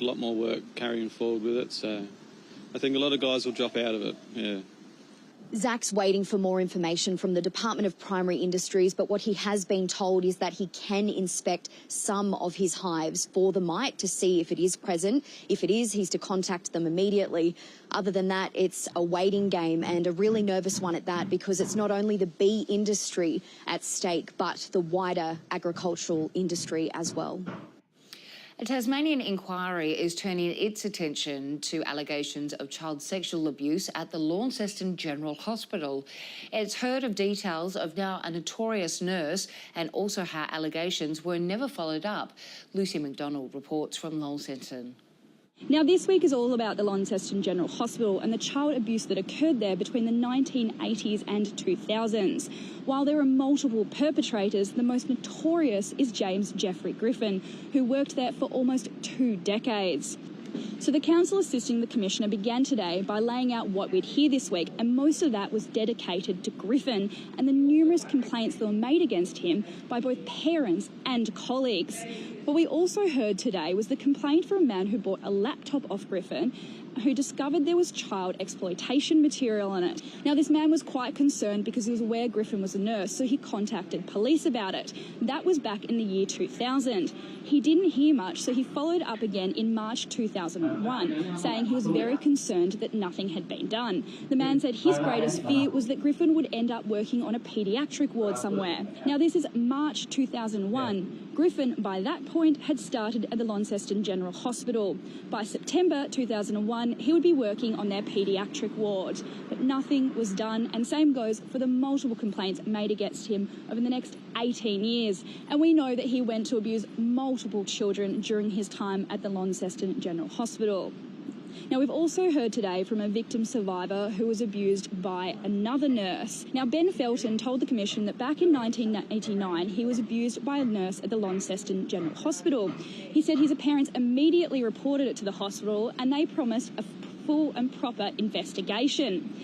a lot more work carrying forward with it. So I think a lot of guys will drop out of it. Yeah. Zach's waiting for more information from the Department of Primary Industries, but what he has been told is that he can inspect some of his hives for the mite to see if it is present. If it is, he's to contact them immediately. Other than that, it's a waiting game, and a really nervous one at that, because it's not only the bee industry at stake, but the wider agricultural industry as well. A Tasmanian inquiry is turning its attention to allegations of child sexual abuse at the Launceston General Hospital. It's heard of details of now a notorious nurse and also how allegations were never followed up. Lucy McDonald reports from Launceston. Now, this week is all about the Launceston General Hospital and the child abuse that occurred there between the 1980s and 2000s. While there are multiple perpetrators, the most notorious is James Jeffrey Griffin, who worked there for almost 2 decades. So the council assisting the Commissioner began today by laying out what we'd hear this week, and most of that was dedicated to Griffin and the numerous complaints that were made against him by both parents and colleagues. What we also heard today was the complaint from a man who bought a laptop off Griffin, who discovered there was child exploitation material on it. Now, this man was quite concerned because he was aware Griffin was a nurse, so he contacted police about it. That was back in the year 2000. He didn't hear much, so he followed up again in March 2001, saying he was very concerned that nothing had been done. The man said his greatest fear was that Griffin would end up working on a paediatric ward somewhere. Now, this is March 2001. Griffin, by that point, had started at the Launceston General Hospital. By September 2001, he would be working on their paediatric ward. But nothing was done, and same goes for the multiple complaints made against him over the next 18 years. And we know that he went to abuse multiple children during his time at the Launceston General Hospital. Now, we've also heard today from a victim survivor who was abused by another nurse. Now, Ben Felton told the Commission that back in 1989, he was abused by a nurse at the Launceston General Hospital. He said his parents immediately reported it to the hospital and they promised a full and proper investigation.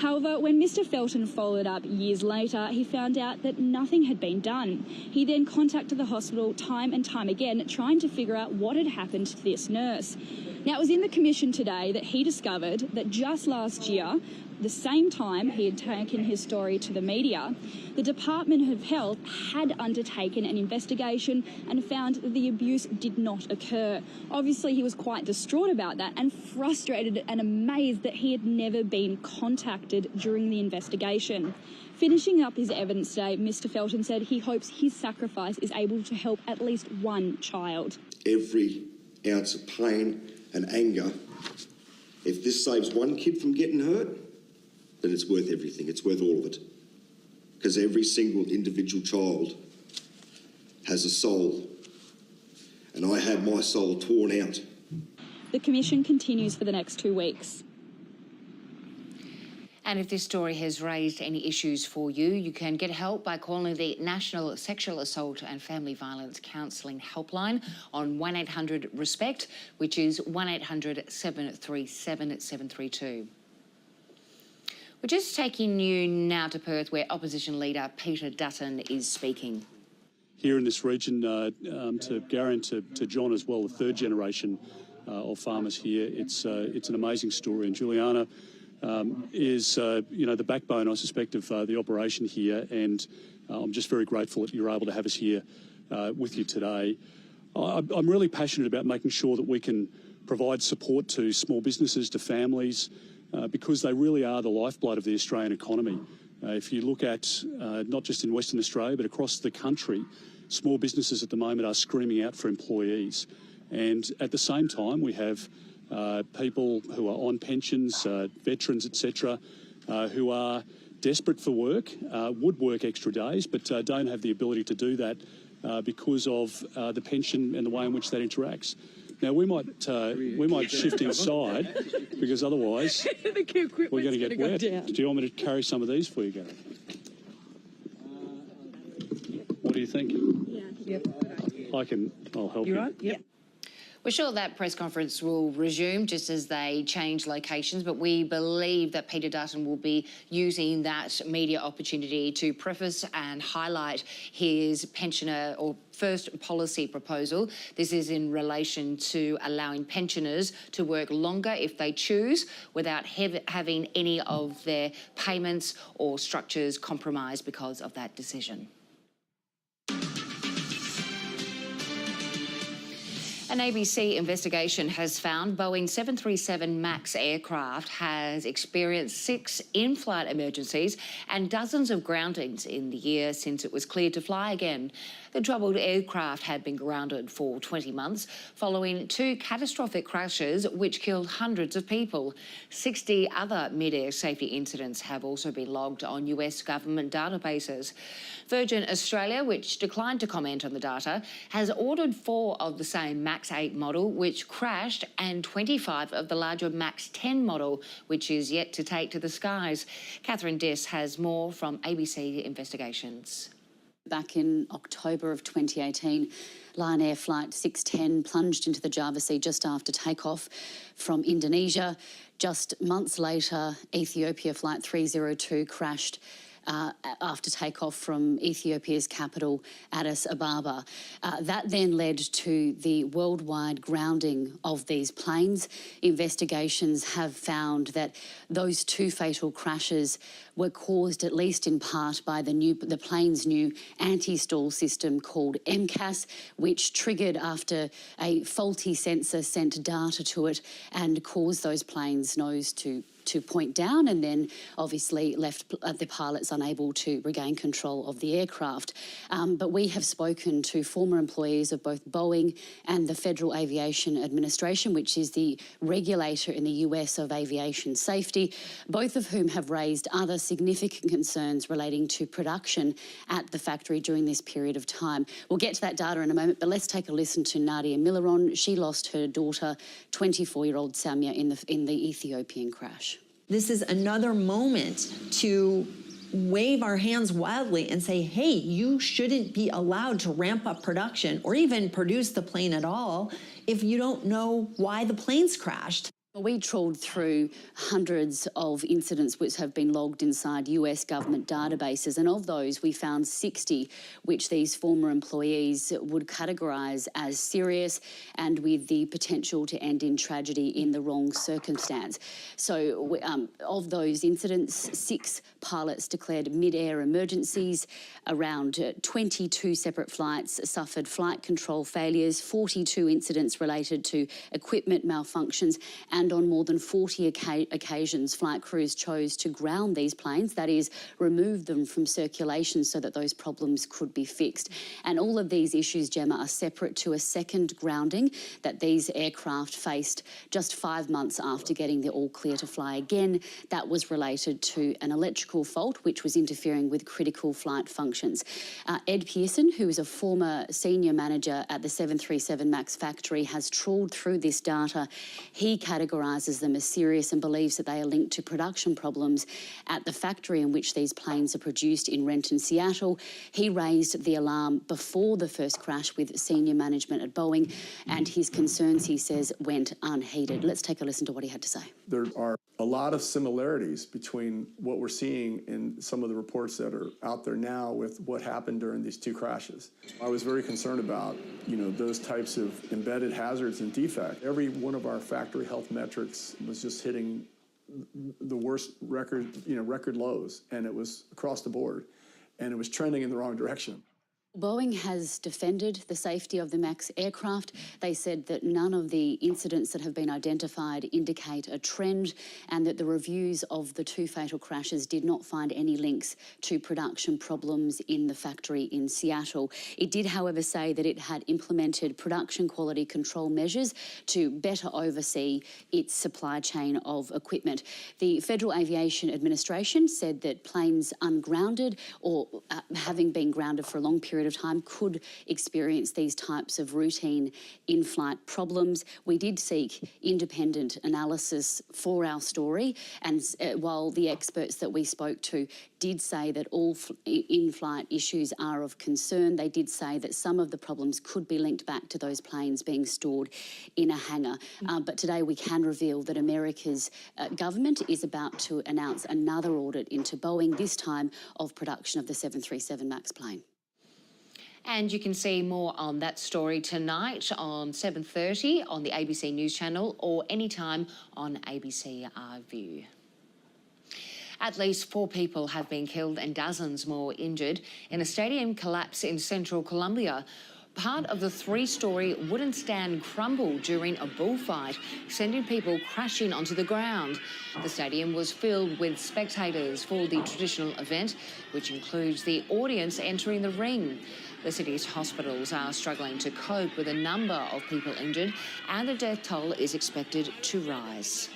However, when Mr Felton followed up years later, he found out that nothing had been done. He then contacted the hospital time and time again, trying to figure out what had happened to this nurse. Now, it was in the Commission today that he discovered that just last year, the same time he had taken his story to the media, the Department of Health had undertaken an investigation and found that the abuse did not occur. Obviously, he was quite distraught about that and frustrated and amazed that he had never been contacted during the investigation. Finishing up his evidence today, Mr Felton said he hopes his sacrifice is able to help at least one child. Every ounce of pain and anger, if this saves one kid from getting hurt, then it's worth everything. It's worth all of it. Because every single individual child has a soul. And I had my soul torn out. The Commission continues for the next 2 weeks. And if this story has raised any issues for you, you can get help by calling the National Sexual Assault and Family Violence Counselling Helpline on 1800-RESPECT, which is 1800 737 732. We're just taking you now to Perth, where Opposition Leader Peter Dutton is speaking. Here in this region, to Gary and to John as well, the third generation of farmers here, it's an amazing story. And Juliana is, the backbone, I suspect, of the operation here. And I'm just very grateful that you're able to have us here with you today. I'm really passionate about making sure that we can provide support to small businesses, to families, because they really are the lifeblood of the Australian economy. If you look at not just in Western Australia but across the country, small businesses at the moment are screaming out for employees. And at the same time, we have people who are on pensions, veterans, etc., who are desperate for work, would work extra days, but don't have the ability to do that because of the pension and the way in which that interacts. Now, we might shift inside because otherwise we're going to get wet. Do you want me to carry some of these for you, Gary? What do you think? Yeah. I'll help you. Right? Yep. We're sure that press conference will resume just as they change locations, but we believe that Peter Dutton will be using that media opportunity to preface and highlight his pensioner or first policy proposal. This is in relation to allowing pensioners to work longer if they choose without having any of their payments or structures compromised because of that decision. An ABC investigation has found Boeing 737 MAX aircraft has experienced 6 in-flight emergencies and dozens of groundings in the year since it was cleared to fly again. The troubled aircraft had been grounded for 20 months following 2 catastrophic crashes which killed hundreds of people. 60 other mid-air safety incidents have also been logged on US government databases. Virgin Australia, which declined to comment on the data, has ordered 4 of the same MAX 8 model which crashed and 25 of the larger MAX 10 model which is yet to take to the skies. Catherine Dess has more from ABC Investigations. Back in October of 2018, Lion Air Flight 610 plunged into the Java Sea just after takeoff from Indonesia. Just months later, Ethiopia Flight 302 crashed after takeoff from Ethiopia's capital, Addis Ababa. That then led to the worldwide grounding of these planes. Investigations have found that those 2 fatal crashes were caused, at least in part, by the plane's new anti-stall system called MCAS, which triggered after a faulty sensor sent data to it and caused those planes' nose to to point down, and then obviously left the pilots unable to regain control of the aircraft. But we have spoken to former employees of both Boeing and the Federal Aviation Administration, which is the regulator in the US of aviation safety, both of whom have raised other significant concerns relating to production at the factory during this period of time. We'll get to that data in a moment, but let's take a listen to Nadia Milaron. She lost her daughter, 24-year-old Samia, in the Ethiopian crash. This is another moment to wave our hands wildly and say, hey, you shouldn't be allowed to ramp up production or even produce the plane at all if you don't know why the plane's crashed. We trawled through hundreds of incidents which have been logged inside US government databases, and of those we found 60 which these former employees would categorise as serious and with the potential to end in tragedy in the wrong circumstance. So of those incidents, 6 pilots declared mid-air emergencies, around 22 separate flights suffered flight control failures, 42 incidents related to equipment malfunctions, and on more than 40 occasions, flight crews chose to ground these planes, that is, remove them from circulation so that those problems could be fixed. And all of these issues, Gemma, are separate to a second grounding that these aircraft faced just 5 months after getting the all clear to fly again. That was related to an electrical fault which was interfering with critical flight functions. Ed Pearson, who is a former senior manager at the 737 MAX factory, has trawled through this data. He categorises them as serious and believes that they are linked to production problems at the factory in which these planes are produced in Renton, Seattle. He raised the alarm before the first crash with senior management at Boeing, and his concerns, he says, went unheeded. Let's take a listen to what he had to say. There are a lot of similarities between what we're seeing in some of the reports that are out there now with what happened during these 2 crashes. I was very concerned about, those types of embedded hazards and defects. Every one of our factory health metrics was just hitting the worst record lows, and it was across the board, and it was trending in the wrong direction. Boeing has defended the safety of the MAX aircraft. They said that none of the incidents that have been identified indicate a trend, and that the reviews of the 2 fatal crashes did not find any links to production problems in the factory in Seattle. It did, however, say that it had implemented production quality control measures to better oversee its supply chain of equipment. The Federal Aviation Administration said that planes ungrounded or having been grounded for a long period of time could experience these types of routine in-flight problems. We did seek independent analysis for our story, and while the experts that we spoke to did say that all in-flight issues are of concern, they did say that some of the problems could be linked back to those planes being stored in a hangar. But today we can reveal that America's government is about to announce another audit into Boeing, this time of production of the 737 MAX plane. And you can see more on that story tonight on 7:30 on the ABC News channel or anytime on ABC iView. At least 4 people have been killed and dozens more injured in a stadium collapse in central Colombia. Part of the 3-storey wooden stand crumbled during a bullfight, sending people crashing onto the ground. The stadium was filled with spectators for the traditional event, which includes the audience entering the ring. The city's hospitals are struggling to cope with a number of people injured, and the death toll is expected to rise.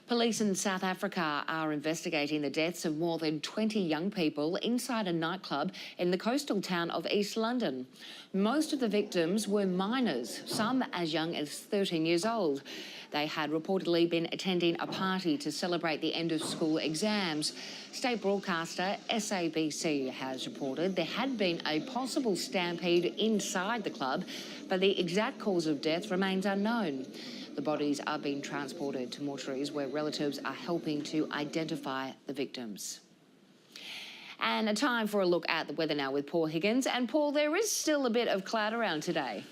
Police in South Africa are investigating the deaths of more than 20 young people inside a nightclub in the coastal town of East London. Most of the victims were minors, some as young as 13 years old. They had reportedly been attending a party to celebrate the end of school exams. State broadcaster SABC has reported there had been a possible stampede inside the club, but the exact cause of death remains unknown. The bodies are being transported to mortuaries where relatives are helping to identify the victims. And a time for a look at the weather now with Paul Higgins. And Paul, there is still a bit of cloud around today.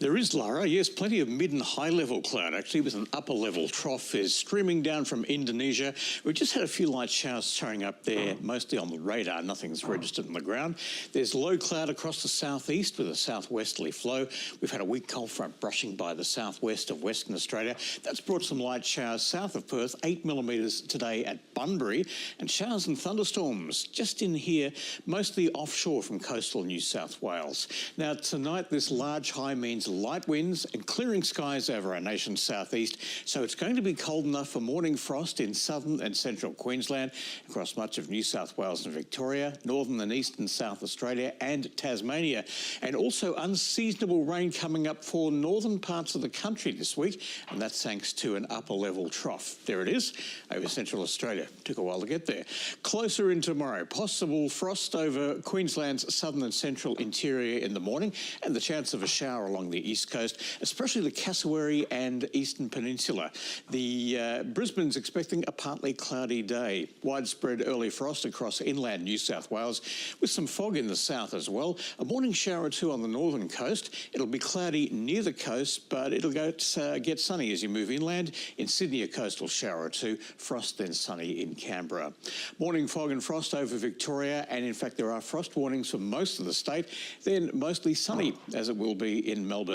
There is, Lara. Yes, plenty of mid and high-level cloud, actually, with an upper-level trough is streaming down from Indonesia. We've just had a few light showers showing up there, mostly on the radar. Nothing's registered on the ground. There's low cloud across the southeast with a southwesterly flow. We've had a weak cold front brushing by the southwest of Western Australia. That's brought some light showers south of Perth, 8 millimetres today at Bunbury, and showers and thunderstorms just in here, mostly offshore from coastal New South Wales. Now, tonight, this large high means light winds and clearing skies over our nation's southeast, so it's going to be cold enough for morning frost in southern and central Queensland, across much of New South Wales and Victoria, northern and eastern South Australia and Tasmania, and also unseasonable rain coming up for northern parts of the country this week, and that's thanks to an upper-level trough. There it is, over central Australia. Took a while to get there. Closer in tomorrow, possible frost over Queensland's southern and central interior in the morning, and the chance of a shower along the east coast, especially the Cassowary and eastern peninsula. Brisbane's expecting a partly cloudy day. Widespread early frost across inland New South Wales, with some fog in the south as well. A morning shower or two on the northern coast. It'll be cloudy near the coast, but it'll get sunny as you move inland. In Sydney, a coastal shower or two. Frost, then sunny in Canberra. Morning fog and frost over Victoria, and in fact there are frost warnings for most of the state. Then mostly sunny, as it will be in Melbourne.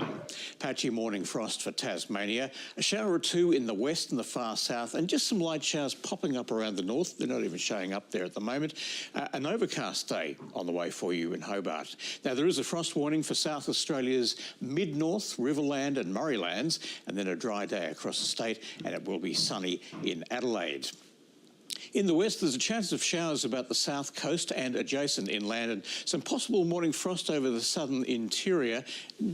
Patchy morning frost for Tasmania. A shower or two in the west and the far south, and just some light showers popping up around the north. They're not even showing up there at the moment. An overcast day on the way for you in Hobart. Now, there is a frost warning for South Australia's mid-north, Riverland and Murraylands, and then a dry day across the state, and it will be sunny in Adelaide. In the west, there's a chance of showers about the south coast and adjacent inland, and some possible morning frost over the southern interior,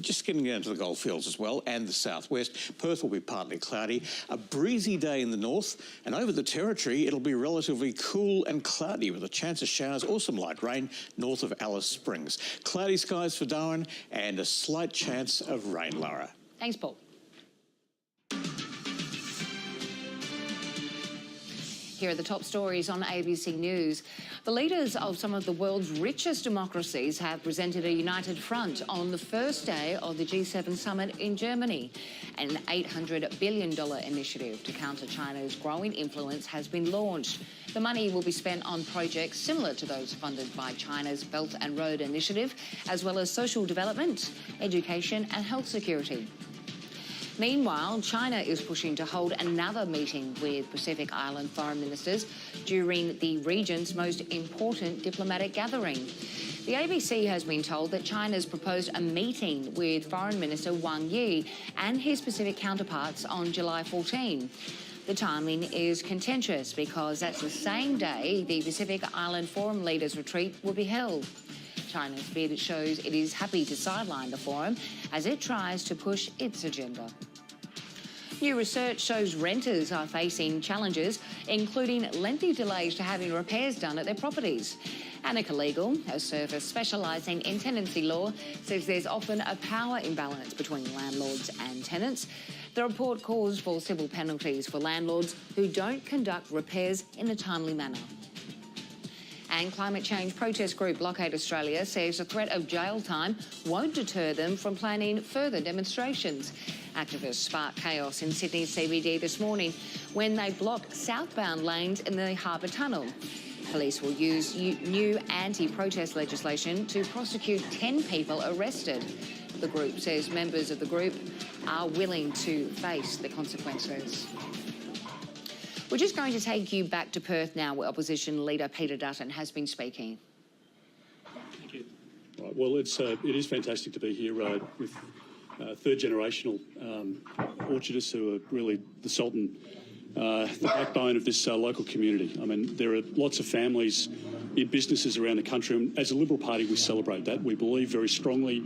just getting down to the goldfields as well, and the southwest. Perth will be partly cloudy. A breezy day in the north, and over the Territory, it'll be relatively cool and cloudy with a chance of showers or some light rain north of Alice Springs. Cloudy skies for Darwin and a slight chance of rain, Lara. Thanks, Paul. Here are the top stories on ABC News. The leaders of some of the world's richest democracies have presented a united front on the first day of the G7 summit in Germany. An $800 billion initiative to counter China's growing influence has been launched. The money will be spent on projects similar to those funded by China's Belt and Road Initiative, as well as social development, education and health security. Meanwhile, China is pushing to hold another meeting with Pacific Island foreign ministers during the region's most important diplomatic gathering. The ABC has been told that China's proposed a meeting with Foreign Minister Wang Yi and his Pacific counterparts on July 14. The timing is contentious because that's the same day the Pacific Island Forum Leaders Retreat will be held. China's bid shows it is happy to sideline the forum as it tries to push its agenda. New research shows renters are facing challenges, including lengthy delays to having repairs done at their properties. Annika Legal, a service specialising in tenancy law, says there's often a power imbalance between landlords and tenants. The report calls for civil penalties for landlords who don't conduct repairs in a timely manner. And climate change protest group Blockade Australia says the threat of jail time won't deter them from planning further demonstrations. Activists sparked chaos in Sydney CBD this morning when they blocked southbound lanes in the Harbour Tunnel. Police will use new anti-protest legislation to prosecute 10 people arrested. The group says members of the group are willing to face the consequences. We're just going to take you back to Perth now, where Opposition Leader Peter Dutton has been speaking. Thank you. Right, well, it is fantastic to be here with third-generational orchardists who are really the salt and the backbone of this local community. I mean, there are lots of families in businesses around the country, and as a Liberal Party, we celebrate that. We believe very strongly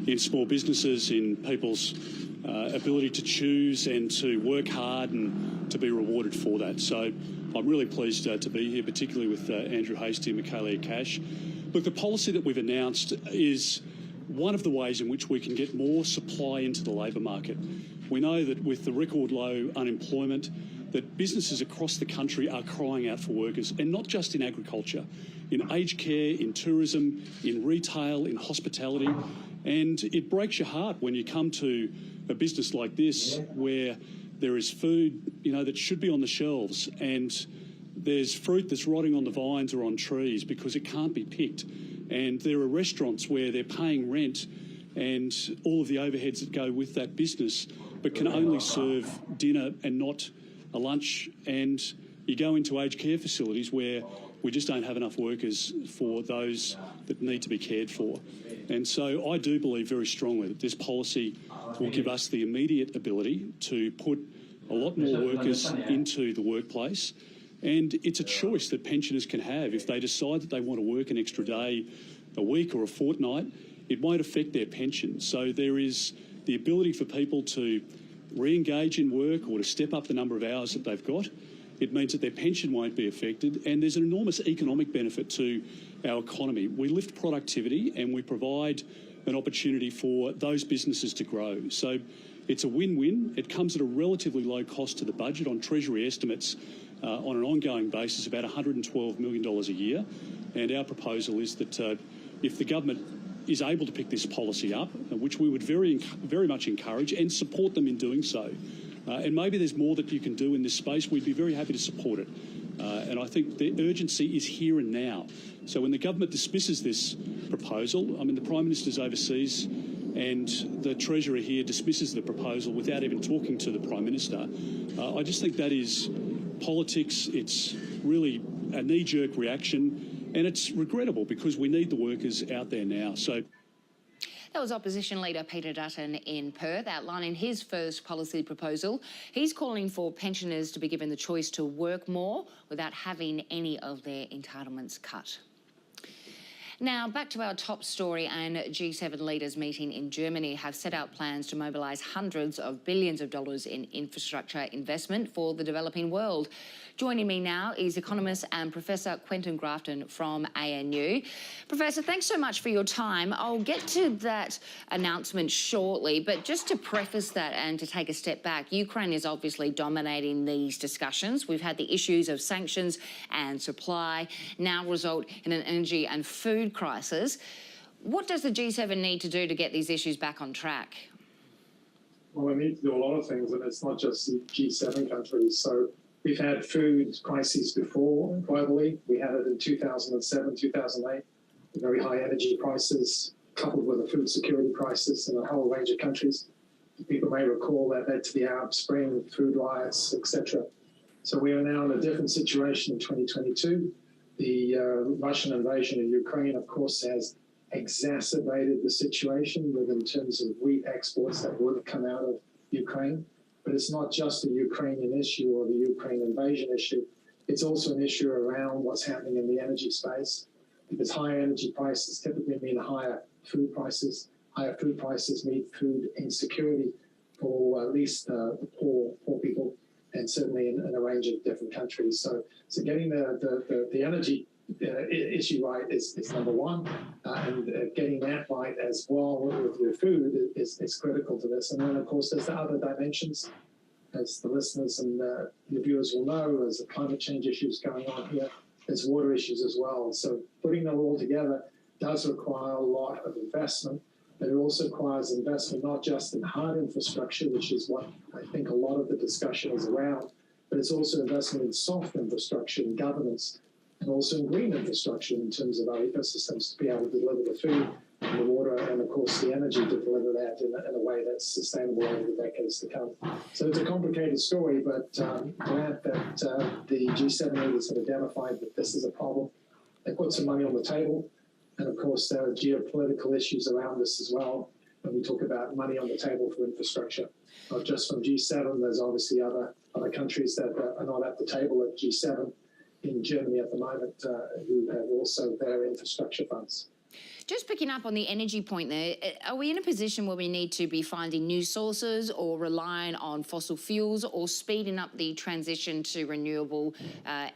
in small businesses, in people's ability to choose and to work hard and to be rewarded for that. So I'm really pleased to be here, particularly with Andrew Hastie and Michaelia Cash. Look, the policy that we've announced is one of the ways in which we can get more supply into the labour market. We know that with the record low unemployment, that businesses across the country are crying out for workers, and not just in agriculture, in aged care, in tourism, in retail, in hospitality. And it breaks your heart when you come to a business like this where there is food, that should be on the shelves, and there's fruit that's rotting on the vines or on trees because it can't be picked. And there are restaurants where they're paying rent and all of the overheads that go with that business, but can only serve dinner and not a lunch. And you go into aged care facilities where we just don't have enough workers for those that need to be cared for. And so I do believe very strongly that this policy will give us the immediate ability to put a lot more workers into the workplace. And it's a choice that pensioners can have. If they decide that they want to work an extra day a week or a fortnight, it won't affect their pension. So there is the ability for people to re-engage in work or to step up the number of hours that they've got. It means that their pension won't be affected, and there's an enormous economic benefit to our economy. We lift productivity and we provide an opportunity for those businesses to grow. So it's a win-win. It comes at a relatively low cost to the budget. On Treasury estimates, on an ongoing basis, about $112 million a year. And our proposal is that if the government is able to pick this policy up, which we would very much encourage and support them in doing so, and maybe there's more that you can do in this space, we'd be very happy to support it. And I think the urgency is here and now. So when the government dismisses this proposal, the Prime Minister's overseas and the Treasurer here dismisses the proposal without even talking to the Prime Minister, I just think that is politics. It's really a knee-jerk reaction, and it's regrettable because we need the workers out there now. So. That was Opposition Leader Peter Dutton in Perth outlining his first policy proposal. He's calling for pensioners to be given the choice to work more without having any of their entitlements cut. Now, back to our top story, and G7 leaders meeting in Germany have set out plans to mobilise hundreds of billions of dollars in infrastructure investment for the developing world. Joining me now is economist and Professor Quentin Grafton from ANU. Professor, thanks so much for your time. I'll get to that announcement shortly, but just to preface that and to take a step back, Ukraine is obviously dominating these discussions. We've had the issues of sanctions and supply now result in an energy and food crisis. What does the G7 need to do to get these issues back on track? Well, we need to do a lot of things, and it's not just the G7 countries. So we've had food crises before globally. We had it in 2007, 2008, very high energy prices, coupled with a food security crisis in a whole range of countries. People may recall that led to the Arab Spring, food riots, etc. So we are now in a different situation in 2022. The Russian invasion of Ukraine, of course, has exacerbated the situation in terms of wheat exports that would have come out of Ukraine. But it's not just a Ukrainian issue or the Ukraine invasion issue. It's also an issue around what's happening in the energy space, because higher energy prices typically mean higher food prices. Higher food prices mean food insecurity for at least the poor people, and certainly in a range of different countries. So getting the energy issue right is number one, and getting that right as well with your food is critical to this. And then, of course, there's the other dimensions, as the listeners and the viewers will know. There's the climate change issues going on here. There's water issues as well. So putting them all together does require a lot of investment. But it also requires investment not just in hard infrastructure, which is what I think a lot of the discussion is around, but it's also investment in soft infrastructure and governance, and also in green infrastructure in terms of our ecosystems to be able to deliver the food and the water and, of course, the energy to deliver that in a way that's sustainable over the decades to come. So it's a complicated story, but glad that the G7 leaders have identified that this is a problem. They put some money on the table. And, of course, there are geopolitical issues around this as well when we talk about money on the table for infrastructure. Not just from G7, there's obviously other countries that are not at the table at G7 in Germany at the moment who have also their infrastructure funds. Just picking up on the energy point there, are we in a position where we need to be finding new sources or relying on fossil fuels or speeding up the transition to renewable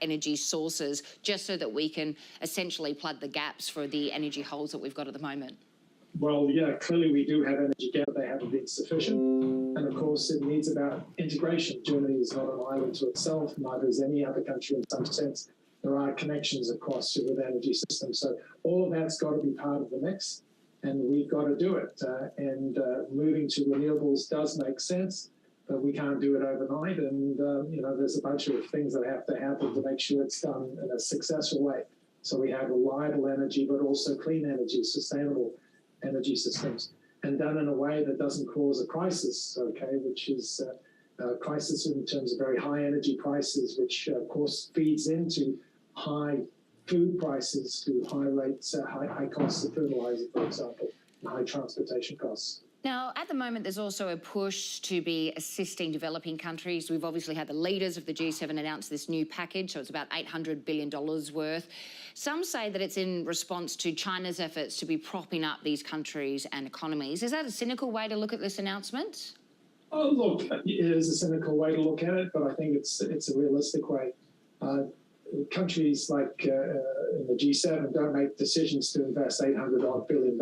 energy sources just so that we can essentially plug the gaps for the energy holes that we've got at the moment? Well, yeah, clearly we do have energy gaps. They haven't been sufficient. And, of course, it needs about integration. Germany is not an island to itself, neither is any other country in some sense. There are connections across with energy systems. So all of that's got to be part of the mix. and we've got to do it. Moving to renewables does make sense, but we can't do it overnight. And there's a bunch of things that have to happen to make sure it's done in a successful way. So we have reliable energy, but also clean energy, sustainable energy systems, and done in a way that doesn't cause a crisis, okay, which is a crisis in terms of very high energy prices, which of course feeds into high food prices through high rates, high costs of fertilizer, for example, and high transportation costs. Now, at the moment, there's also a push to be assisting developing countries. We've obviously had the leaders of the G7 announce this new package, so it's about $800 billion worth. Some say that it's in response to China's efforts to be propping up these countries and economies. Is that a cynical way to look at this announcement? Oh, look, it is a cynical way to look at it, but I think it's a realistic way. Countries like in the G7 don't make decisions to invest $800 billion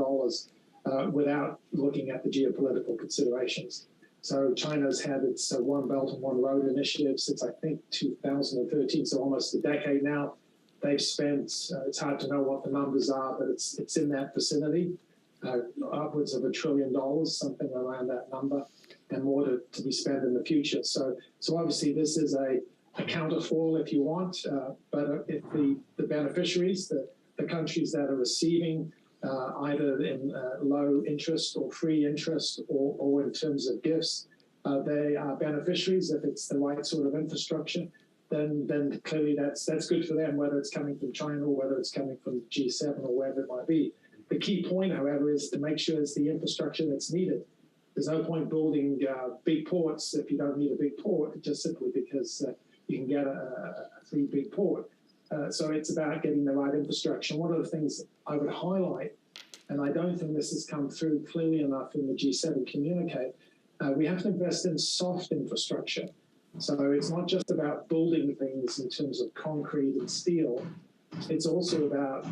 without looking at the geopolitical considerations. So China's had its One Belt and One Road initiative since, I think, 2013, so almost a decade now. They've spent, it's hard to know what the numbers are, but it's in that vicinity, upwards of $1 trillion, something around that number, and more to be spent in the future. So obviously this is a counterfall, if you want, but if the beneficiaries, the countries that are receiving either in low interest or free interest or in terms of gifts, they are beneficiaries. If it's the right sort of infrastructure, then clearly that's good for them, whether it's coming from China or whether it's coming from G7 or wherever it might be. The key point, however, is to make sure it's the infrastructure that's needed. There's no point building big ports if you don't need a big port, just simply because you can get a free big port. So it's about getting the right infrastructure. One of the things I would highlight, and I don't think this has come through clearly enough in the G7 communique, we have to invest in soft infrastructure. So it's not just about building things in terms of concrete and steel. It's also about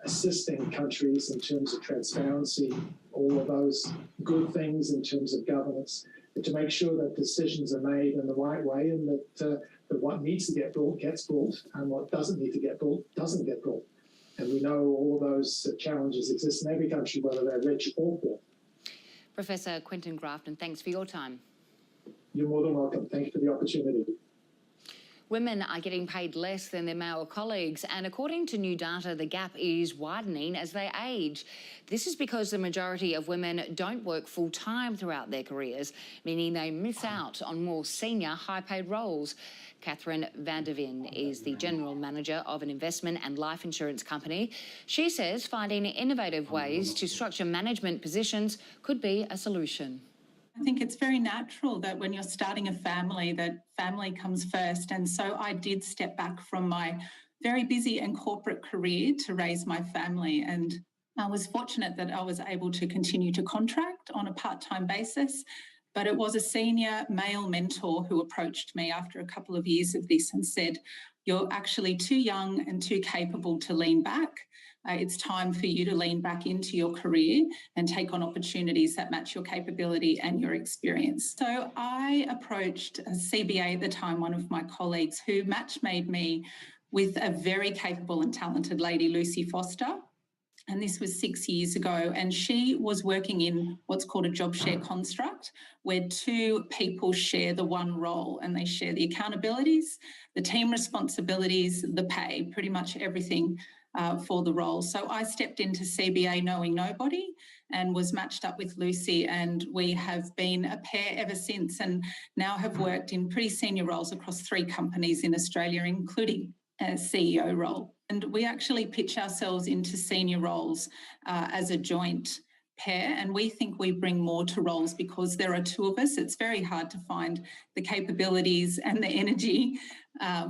assisting countries in terms of transparency, all of those good things in terms of governance, and to make sure that decisions are made in the right way and that what needs to get built gets built and what doesn't need to get built doesn't get built. And we know all those challenges exist in every country, whether they're rich or poor. Professor Quentin Grafton, thanks for your time. You're more than welcome. Thank you for the opportunity. Women are getting paid less than their male colleagues, and according to new data, the gap is widening as they age. This is because the majority of women don't work full-time throughout their careers, meaning they miss out on more senior, high-paid roles. Catherine van der Veen is the general manager of an investment and life insurance company. She says finding innovative ways to structure management positions could be a solution. I think it's very natural that when you're starting a family, that family comes first. And so I did step back from my very busy and corporate career to raise my family. And I was fortunate that I was able to continue to contract on a part-time basis. But it was a senior male mentor who approached me after a couple of years of this and said, "You're actually too young and too capable to lean back. It's time for you to lean back into your career and take on opportunities that match your capability and your experience." So I approached CBA at the time, one of my colleagues, who match-made me with a very capable and talented lady, Lucy Foster. And this was 6 years ago. And she was working in what's called a job share construct, where two people share the one role and they share the accountabilities, the team responsibilities, the pay, pretty much everything for the role. So I stepped into CBA knowing nobody and was matched up with Lucy, and we have been a pair ever since and now have worked in pretty senior roles across 3 companies in Australia, including a CEO role. And we actually pitch ourselves into senior roles as a joint pair, and we think we bring more to roles because there are 2 of us. It's very hard to find the capabilities and the energy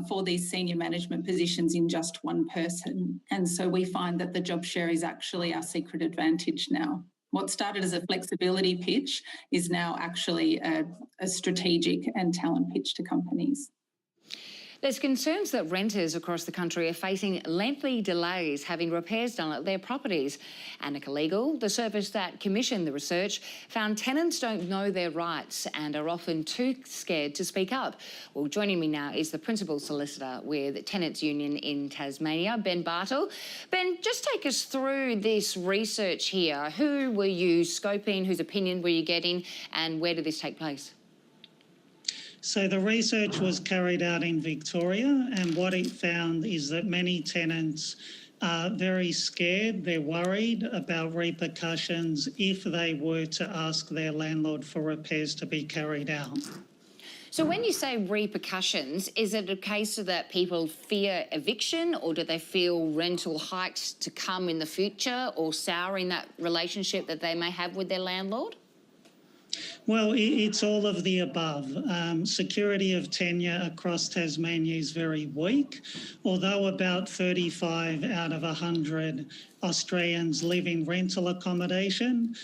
for these senior management positions in just one person. And so we find that the job share is actually our secret advantage now. What started as a flexibility pitch is now actually a strategic and talent pitch to companies. There's concerns that renters across the country are facing lengthy delays having repairs done at their properties. Annika Legal, the service that commissioned the research, found tenants don't know their rights and are often too scared to speak up. Well, joining me now is the Principal Solicitor with Tenants Union in Tasmania, Ben Bartle. Ben, just take us through this research here. Who were you scoping, whose opinion were you getting, and where did this take place? So the research was carried out in Victoria, and what it found is that many tenants are very scared, they're worried about repercussions if they were to ask their landlord for repairs to be carried out. So when you say repercussions, is it a case that people fear eviction, or do they feel rental hikes to come in the future, or souring that relationship that they may have with their landlord? Well, it's all of the above. Security of tenure across Tasmania is very weak, although about 35 out of 100 Australians live in rental accommodation.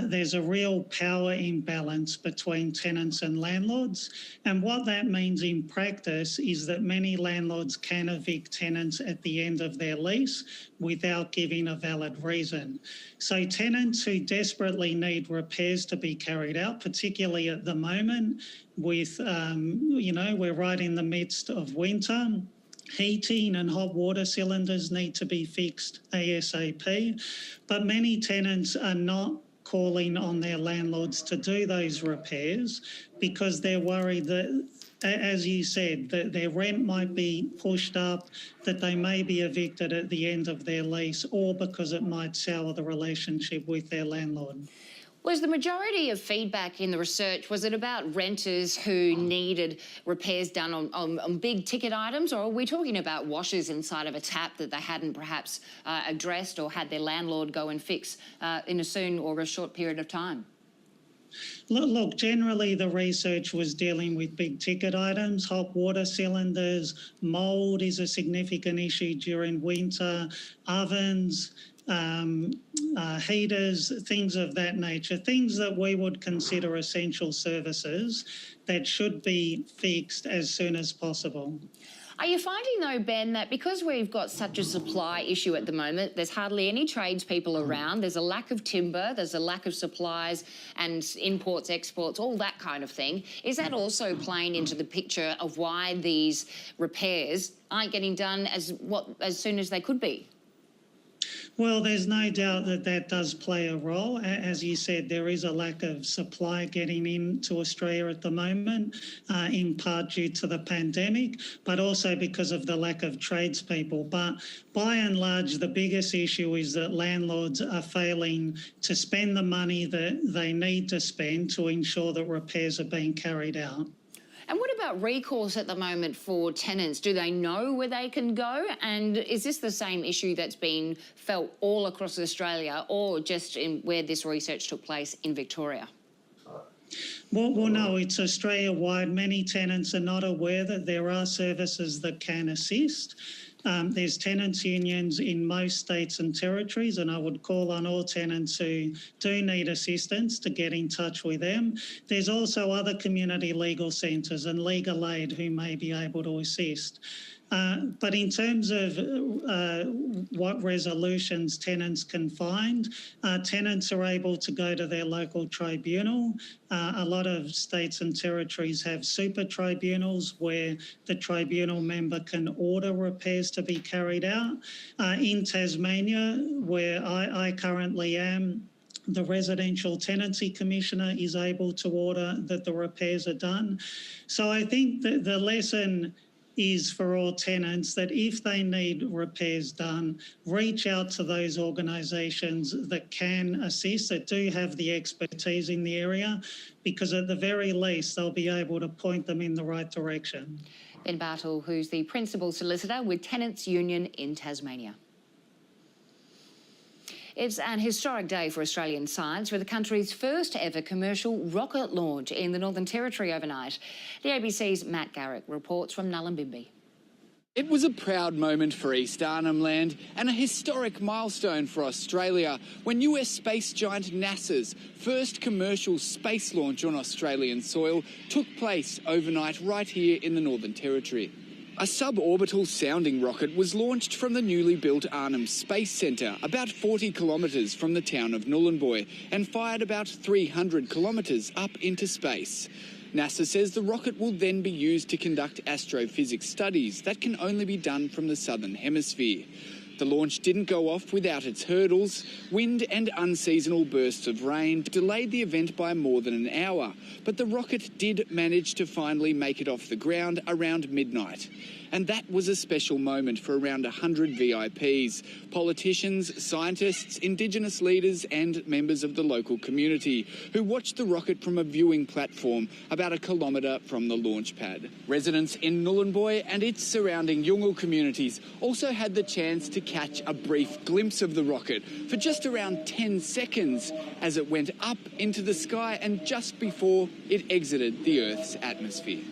There's a real power imbalance between tenants and landlords. And what that means in practice is that many landlords can evict tenants at the end of their lease without giving a valid reason. So tenants who desperately need repairs to be carried out, particularly at the moment with, we're right in the midst of winter, heating and hot water cylinders need to be fixed ASAP. But many tenants are not calling on their landlords to do those repairs because they're worried that, as you said, that their rent might be pushed up, that they may be evicted at the end of their lease, or because it might sour the relationship with their landlord. Was the majority of feedback in the research, was it about renters who needed repairs done on big ticket items, or are we talking about washers inside of a tap that they hadn't perhaps addressed or had their landlord go and fix in a soon or a short period of time? Look, generally the research was dealing with big ticket items, hot water cylinders, mould is a significant issue during winter, ovens, heaters, things of that nature, things that we would consider essential services that should be fixed as soon as possible. Are you finding, though, Ben, that because we've got such a supply issue at the moment, there's hardly any tradespeople around, there's a lack of timber, there's a lack of supplies and imports, exports, all that kind of thing. Is that also playing into the picture of why these repairs aren't getting done as soon as they could be? Well, there's no doubt that that does play a role. As you said, there is a lack of supply getting into Australia at the moment, in part due to the pandemic, but also because of the lack of tradespeople. But by and large, the biggest issue is that landlords are failing to spend the money that they need to spend to ensure that repairs are being carried out. And what about recourse at the moment for tenants? Do they know where they can go? And is this the same issue that's been felt all across Australia, or just in where this research took place in Victoria? Well, no, it's Australia-wide. Many tenants are not aware that there are services that can assist. There's tenants' unions in most states and territories, and I would call on all tenants who do need assistance to get in touch with them. There's also other community legal centres and legal aid who may be able to assist. But in terms of what resolutions tenants can find, tenants are able to go to their local tribunal. A lot of states and territories have super tribunals where the tribunal member can order repairs to be carried out. In Tasmania, where I currently am, the Residential Tenancy Commissioner is able to order that the repairs are done. So I think that the lesson is for all tenants that if they need repairs done, reach out to those organisations that can assist, that do have the expertise in the area, because at the very least they'll be able to point them in the right direction. Ben Bartle, who's the Principal Solicitor with Tenants Union in Tasmania. It's an historic day for Australian science, with the country's first ever commercial rocket launch in the Northern Territory overnight. The ABC's Matt Garrick reports from Nullarbimby. It was a proud moment for East Arnhem Land and a historic milestone for Australia when US space giant NASA's first commercial space launch on Australian soil took place overnight right here in the Northern Territory. A suborbital sounding rocket was launched from the newly built Arnhem Space Centre, about 40 kilometres from the town of Nhulunbuy, and fired about 300 kilometres up into space. NASA says the rocket will then be used to conduct astrophysics studies that can only be done from the southern hemisphere. The launch didn't go off without its hurdles. Wind and unseasonal bursts of rain delayed the event by more than an hour, but the rocket did manage to finally make it off the ground around midnight. And that was a special moment for around 100 VIPs, politicians, scientists, Indigenous leaders and members of the local community who watched the rocket from a viewing platform about 1 kilometre from the launch pad. Residents in Nhulunbuy and its surrounding Yolngu communities also had the chance to catch a brief glimpse of the rocket for just around 10 seconds as it went up into the sky and just before it exited the Earth's atmosphere.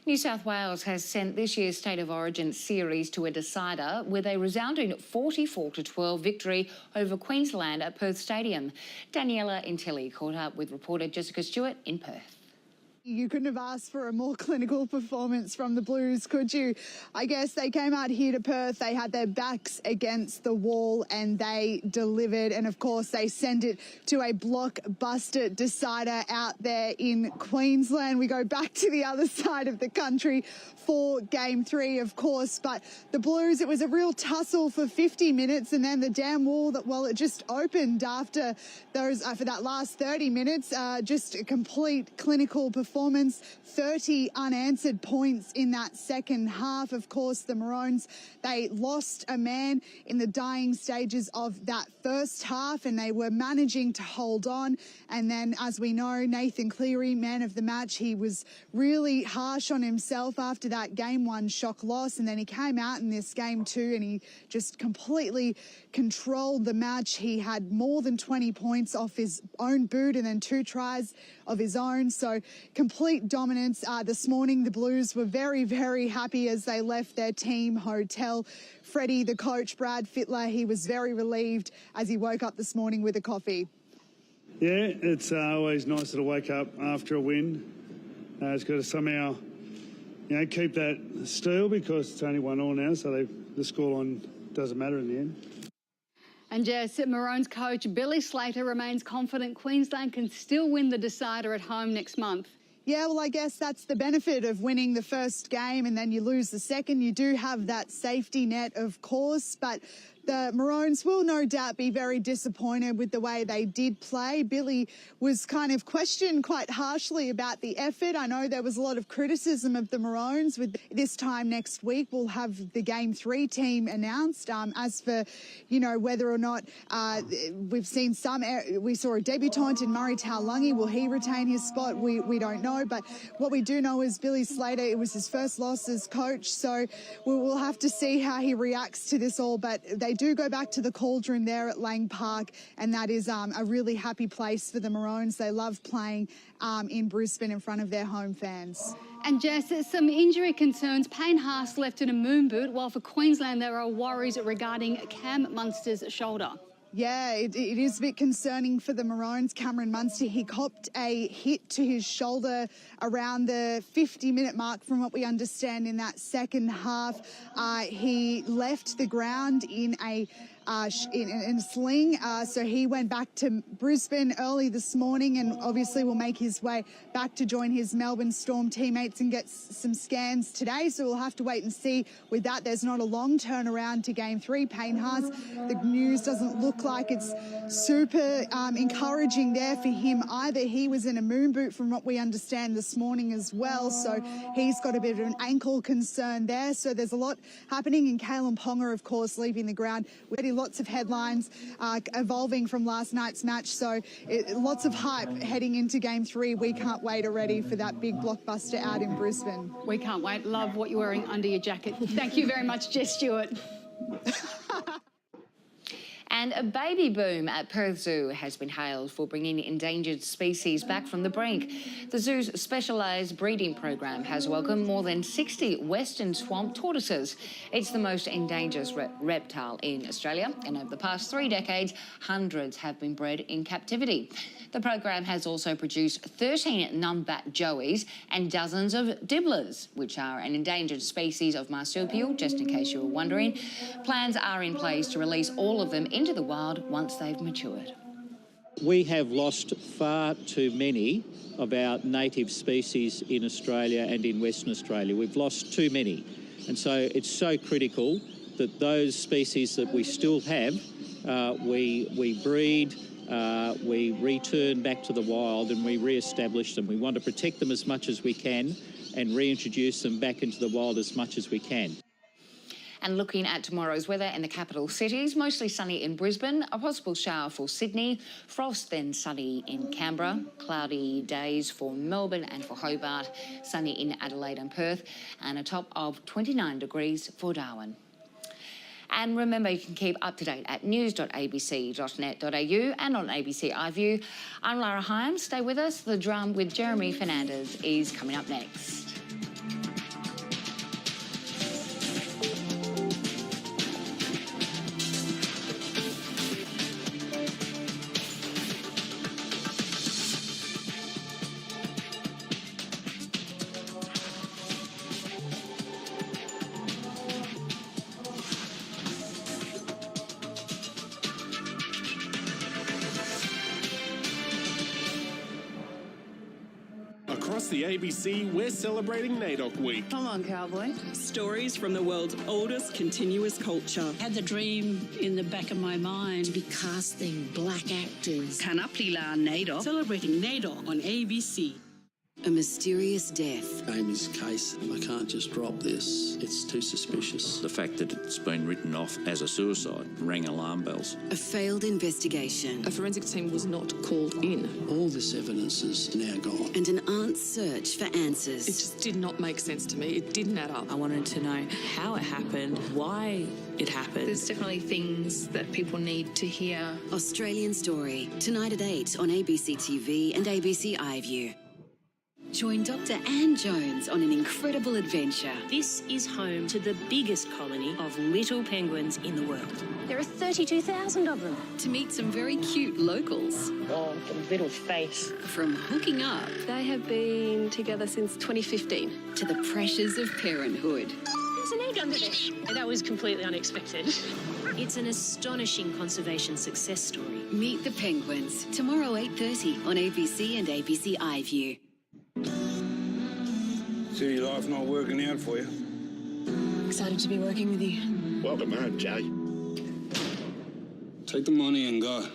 New South Wales has sent this year's State of Origin series to a decider with a resounding 44-12 victory over Queensland at Perth Stadium. Daniela Intelli caught up with reporter Jessica Stewart in Perth. You couldn't have asked for a more clinical performance from the Blues, could you? I guess they came out here to Perth, they had their backs against the wall and they delivered. And of course, they sent it to a blockbuster decider out there in Queensland. We go back to the other side of the country for Game 3, of course. But the Blues, it was a real tussle for 50 minutes and then the damn wall that, well, it just opened after those, for that last 30 minutes. Just a complete clinical performance. 30 unanswered points in that second half. Of course, the Maroons, they lost a man in the dying stages of that first half and they were managing to hold on. And then, as we know, Nathan Cleary, man of the match, he was really harsh on himself after that Game 1 shock loss. And then he came out in this Game 2 and he just completely controlled the match. He had more than 20 points off his own boot and then 2 tries of his own. So complete dominance. This morning, the Blues were very, very happy as they left their team hotel. Freddie, the coach, Brad Fittler, he was very relieved as he woke up this morning with a coffee. Yeah, it's always nicer to wake up after a win. It's got to somehow, keep that still because it's only 1-1 now, so the scoreline doesn't matter in the end. And Jess, Maroons coach Billy Slater remains confident Queensland can still win the decider at home next month. Yeah, well, I guess that's the benefit of winning the first game and then you lose the second. You do have that safety net, of course, but the Maroons will no doubt be very disappointed with the way they did play. Billy was kind of questioned quite harshly about the effort. I know there was a lot of criticism of the Maroons. With this time next week, we'll have the Game 3 team announced. As for, whether or not we've seen we saw a debutant in Murray Taulagi. Will he retain his spot? We don't know. But what we do know is Billy Slater, it was his first loss as coach. So we'll have to see how he reacts to this all. But they do go back to the Cauldron there at Lang Park, and that is a really happy place for the Maroons. They love playing in Brisbane in front of their home fans. And Jess, some injury concerns. Payne Haas left in a moon boot, while for Queensland there are worries regarding Cam Munster's shoulder. Yeah, it is a bit concerning for the Maroons. Cameron Munster, he copped a hit to his shoulder around the 50-minute mark from what we understand in that second half. He left the ground in a sling, so he went back to Brisbane early this morning and obviously will make his way back to join his Melbourne Storm teammates and get some scans today, so we'll have to wait and see. With that, there's not a long turnaround to Game 3. Payne Haas, the news doesn't look like it's super encouraging there for him either. He was in a moon boot from what we understand this morning as well, so he's got a bit of an ankle concern there. So there's a lot happening, and Kalen Ponga, of course, leaving the ground. Lots of headlines evolving from last night's match, so lots of hype heading into Game 3. We can't wait already for that big blockbuster out in Brisbane. We can't wait. Love what you're wearing under your jacket. Thank you very much, Jess Stewart. And a baby boom at Perth Zoo has been hailed for bringing endangered species back from the brink. The zoo's specialised breeding program has welcomed more than 60 western swamp tortoises. It's the most endangered reptile in Australia, and over the past 3 decades, hundreds have been bred in captivity. The program has also produced 13 numbat joeys and dozens of dibblers, which are an endangered species of marsupial, just in case you were wondering. Plans are in place to release all of them into the wild once they've matured. We have lost far too many of our native species in Australia and in Western Australia. We've lost too many. And so it's so critical that those species that we still have, we breed, we return back to the wild and we re-establish them. We want to protect them as much as we can and reintroduce them back into the wild as much as we can. And looking at tomorrow's weather in the capital cities, mostly sunny in Brisbane, a possible shower for Sydney, frost then sunny in Canberra, cloudy days for Melbourne and for Hobart, sunny in Adelaide and Perth, and a top of 29 degrees for Darwin. And remember, you can keep up to date at news.abc.net.au and on ABC iView. I'm Lara Hyams. Stay with us. The Drum with Jeremy Fernandez is coming up next. Across the ABC, we're celebrating NAIDOC Week. Come on, cowboy. Stories from the world's oldest continuous culture. Had the dream in the back of my mind to be casting black actors. Kanapila NAIDOC. Celebrating NAIDOC on ABC. A mysterious death. Amy's case, I can't just drop this. It's too suspicious. The fact that it's been written off as a suicide rang alarm bells. A failed investigation. A forensic team was not called in. All this evidence is now gone. And an aunt's search for answers. It just did not make sense to me. It didn't add up. I wanted to know how it happened, why it happened. There's definitely things that people need to hear. Australian Story, tonight at 8 on ABC TV and ABC iView. Join Dr. Anne Jones on an incredible adventure. This is home to the biggest colony of little penguins in the world. There are 32,000 of them. To meet some very cute locals. Oh, the little face. From hooking up. They have been together since 2015. To the pressures of parenthood. There's an egg under there. That was completely unexpected. It's an astonishing conservation success story. Meet the penguins. Tomorrow 8:30 on ABC and ABC iView. City life not working out for you. Excited to be working with you. Welcome home, Jay. Take the money and go.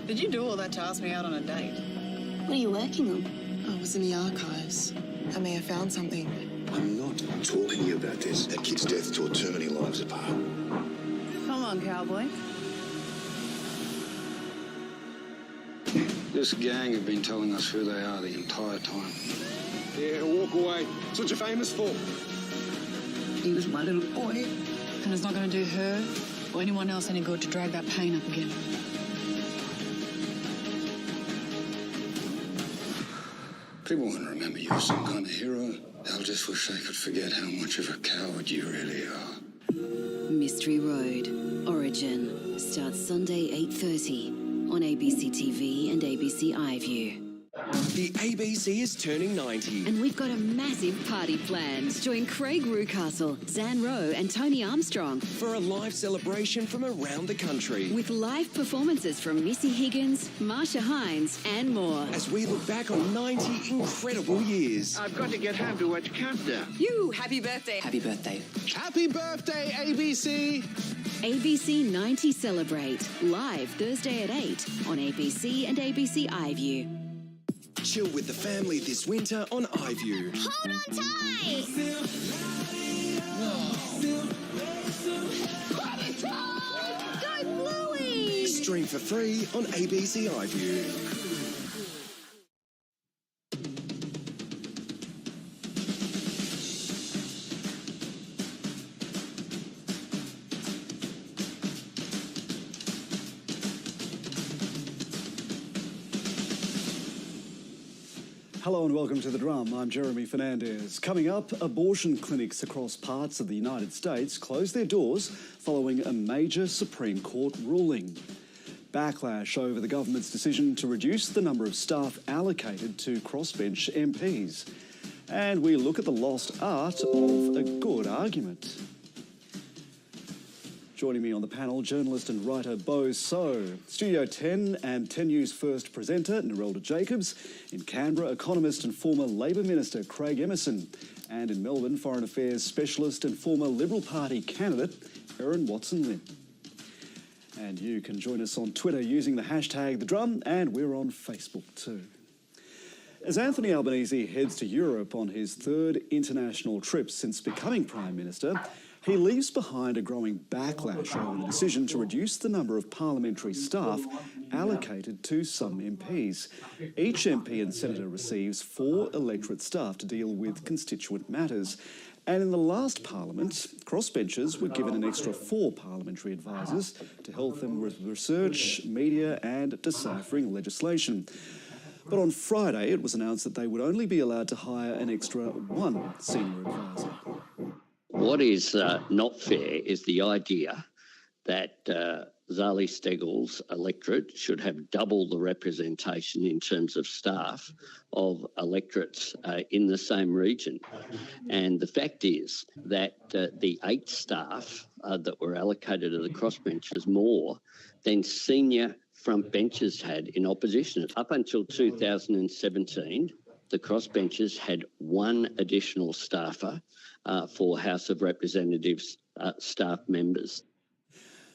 Did you do all that to ask me out on a date? What are you working on? I was in the archives. I may have found something. I'm not talking about this. That kid's death tore too many lives apart. Come on, cowboy. This gang have been telling us who they are the entire time. Yeah, walk away. That's what you're famous for. He was my little boy. And it's not going to do her or anyone else any good to drag that pain up again. People won't remember you as some kind of hero. They'll just wish they could forget how much of a coward you really are. Mystery Road, Origin, starts Sunday 8:30 on ABC TV and ABC iView. The ABC is turning 90. And we've got a massive party planned. Join Craig Rucastle, Zan Rowe and Tony Armstrong for a live celebration from around the country. With live performances from Missy Higgins, Marsha Hines and more. As we look back on 90 incredible years. I've got to get home to watch Countdown. You, happy birthday. Happy birthday. Happy birthday, ABC! ABC 90 Celebrate, live Thursday at 8 on ABC and ABC iView. Chill with the family this winter on iView. Hold on tight! Go Bluey! Stream for free on ABC iView. Hello and welcome to The Drum. I'm Jeremy Fernandez. Coming up, abortion clinics across parts of the United States close their doors following a major Supreme Court ruling. Backlash over the government's decision to reduce the number of staff allocated to crossbench MPs. And we look at the lost art of a good argument. Joining me on the panel, journalist and writer Bo So, Studio 10 and 10 News First presenter Narelda Jacobs, in Canberra, economist and former Labor Minister Craig Emerson, and in Melbourne, Foreign Affairs Specialist and former Liberal Party candidate Erin Watson-Lynn. And you can join us on Twitter using the hashtag The Drum, and we're on Facebook too. As Anthony Albanese heads to Europe on his third international trip since becoming Prime Minister, he leaves behind a growing backlash over the decision to reduce the number of parliamentary staff allocated to some MPs. Each MP and senator receives 4 electorate staff to deal with constituent matters. And in the last parliament, crossbenchers were given an extra 4 parliamentary advisors to help them with research, media and deciphering legislation. But on Friday, it was announced that they would only be allowed to hire an extra 1 senior advisor. What is not fair is the idea that Zali Steggall's electorate should have double the representation in terms of staff of electorates in the same region. And the fact is that the 8 staff that were allocated to the crossbenchers more than senior front benchers had in opposition. Up until 2017, the crossbenchers had 1 additional staffer for House of Representatives staff members.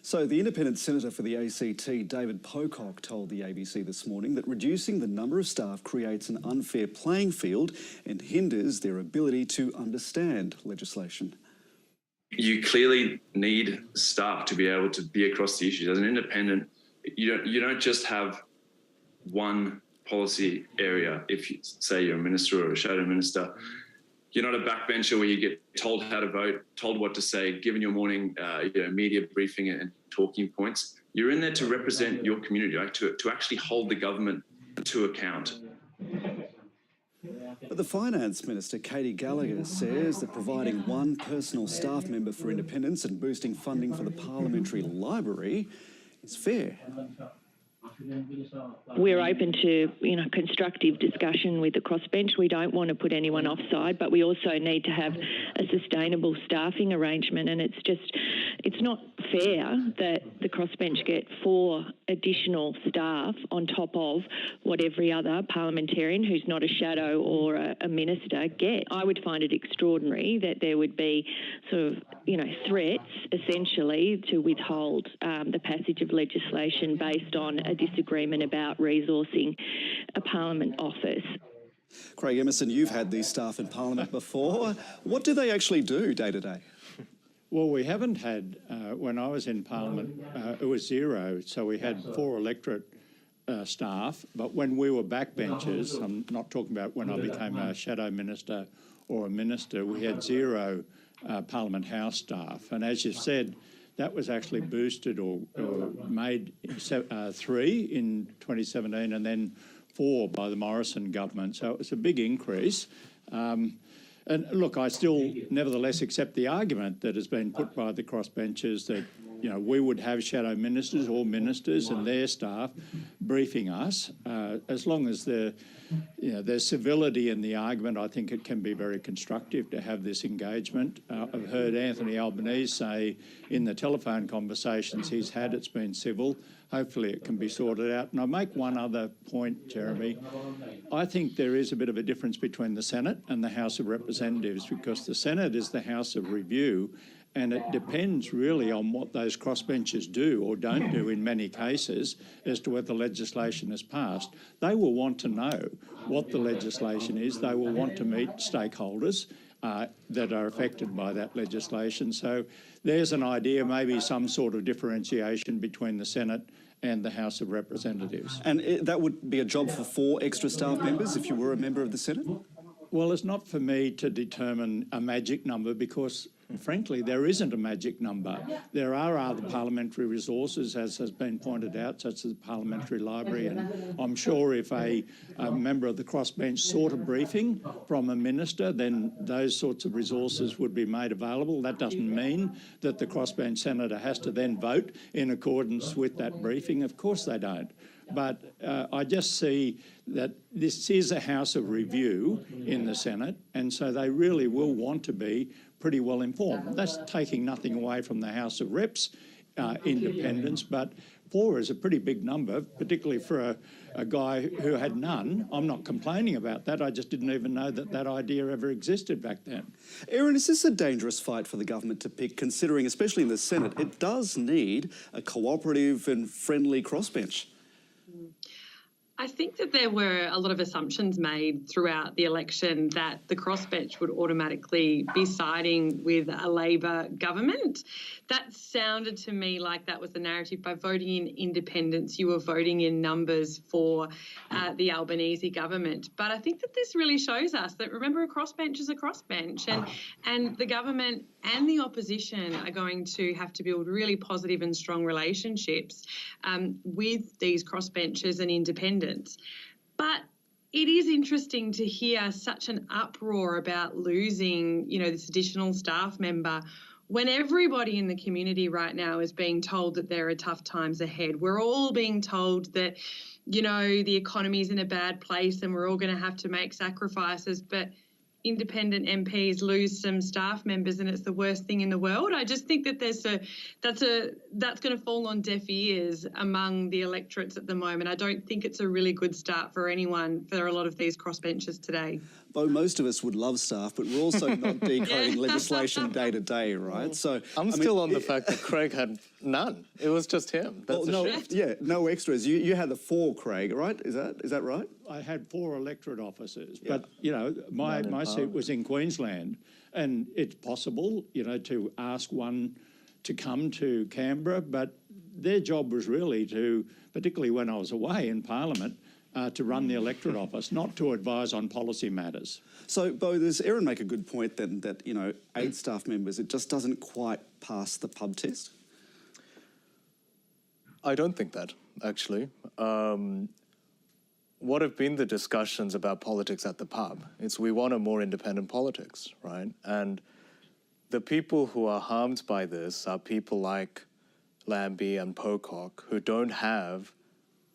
So the independent senator for the ACT, David Pocock, told the ABC this morning that reducing the number of staff creates an unfair playing field and hinders their ability to understand legislation. You clearly need staff to be able to be across the issues. As an independent, you don't just have one policy area. If you say you're a minister or a shadow minister, you're not a backbencher where you get told how to vote, told what to say, given your morning media briefing and talking points. You're in there to represent your community, right? to actually hold the government to account. But the Finance Minister, Katie Gallagher, says that providing 1 personal staff member for independence and boosting funding for the Parliamentary Library is fair. We're open to, constructive discussion with the crossbench. We don't want to put anyone offside, but we also need to have a sustainable staffing arrangement. And it's not fair that the crossbench get 4 additional staff on top of what every other parliamentarian who's not a shadow or a minister get. I would find it extraordinary that there would be sort of, threats essentially to withhold the passage of legislation based on a disagreement about resourcing a Parliament office. Craig Emerson, you've had these staff in Parliament before. What do they actually do day to day? Well, we haven't had, when I was in Parliament, it was 0. So we had 4 electorate staff. But when we were backbenchers, I'm not talking about when I became a shadow minister or a minister, we had 0 Parliament House staff. And as you said, that was actually boosted or made 3 in 2017 and then 4 by the Morrison government. So it was a big increase. And look, I still nevertheless accept the argument that has been put by the crossbenchers that, we would have shadow ministers or ministers and their staff briefing us. As long as there's civility in the argument, I think it can be very constructive to have this engagement. I've heard Anthony Albanese say in the telephone conversations he's had, it's been civil. Hopefully it can be sorted out. And I'll make one other point, Jeremy. I think there is a bit of a difference between the Senate and the House of Representatives because the Senate is the House of Review and it depends really on what those crossbenchers do or don't do in many cases as to whether legislation is passed. They will want to know what the legislation is. They will want to meet stakeholders that are affected by that legislation. So there's an idea, maybe some sort of differentiation between the Senate and the House of Representatives. And that would be a job for 4 extra staff members if you were a member of the Senate? Well, it's not for me to determine a magic number because frankly, there isn't a magic number. There are other parliamentary resources, as has been pointed out, such as the Parliamentary Library, and I'm sure if a member of the crossbench sought a briefing from a minister, then those sorts of resources would be made available. That doesn't mean that the crossbench senator has to then vote in accordance with that briefing. Of course they don't. But I just see that this is a house of review in the Senate, and so they really will want to be pretty well informed. That's taking nothing away from the House of Reps independence, but 4 is a pretty big number, particularly for a guy who had none. I'm not complaining about that. I just didn't even know that that idea ever existed back then. Erin, is this a dangerous fight for the government to pick, considering, especially in the Senate, it does need a cooperative and friendly crossbench? I think that there were a lot of assumptions made throughout the election that the crossbench would automatically be siding with a Labor government. That sounded to me like that was the narrative. By voting in independents, you were voting in numbers for the Albanese government. But I think that this really shows us that, remember, a crossbench is a crossbench, and the government and the opposition are going to have to build really positive and strong relationships with these crossbenchers and independents. But it is interesting to hear such an uproar about losing, this additional staff member when everybody in the community right now is being told that there are tough times ahead. We're all being told that, the economy's in a bad place and we're all going to have to make sacrifices, but independent MPs lose some staff members and it's the worst thing in the world. I just think that that's going to fall on deaf ears among the electorates at the moment. I don't think it's a really good start for anyone for a lot of these crossbenchers today. Bo, most of us would love staff, but we're also not decoding legislation day to day, right? So I'm still on the fact that Craig had none. It was just him. That's no extras. You had the 4, Craig, right? Is that right? I had 4 electorate offices, but my seat was in Queensland, and it's possible, to ask one to come to Canberra, but their job was really to, particularly when I was away in Parliament, to run the electorate office, not to advise on policy matters. So, Bo, does Erin make a good point then that, 8 staff members, it just doesn't quite pass the pub test? I don't think that, actually. What have been the discussions about politics at the pub? It's we want a more independent politics, right? And the people who are harmed by this are people like Lambie and Pocock, who don't have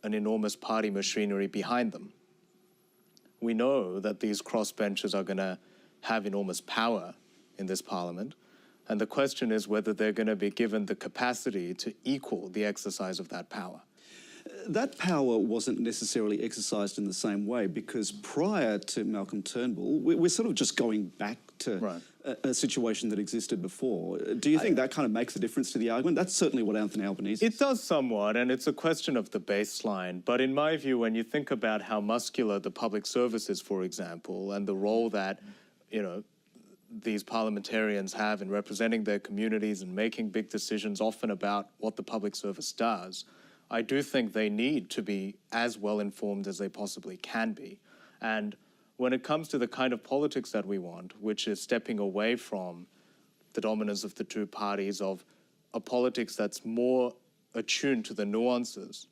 an enormous party machinery behind them. We know that these crossbenchers are going to have enormous power in this parliament, and the question is whether they're going to be given the capacity to equal the exercise of that power. That power wasn't necessarily exercised in the same way, because prior to Malcolm Turnbull, we're sort of just going back to a situation that existed before. Do you think that kind of makes a difference to the argument? That's certainly what Anthony Albanese... It does somewhat, and it's a question of the baseline. But in my view, when you think about how muscular the public service is, for example, and the role that, these parliamentarians have in representing their communities and making big decisions often about what the public service does, I do think they need to be as well informed as they possibly can be. And when it comes to the kind of politics that we want, which is stepping away from the dominance of the 2 parties, of a politics that's more attuned to the nuances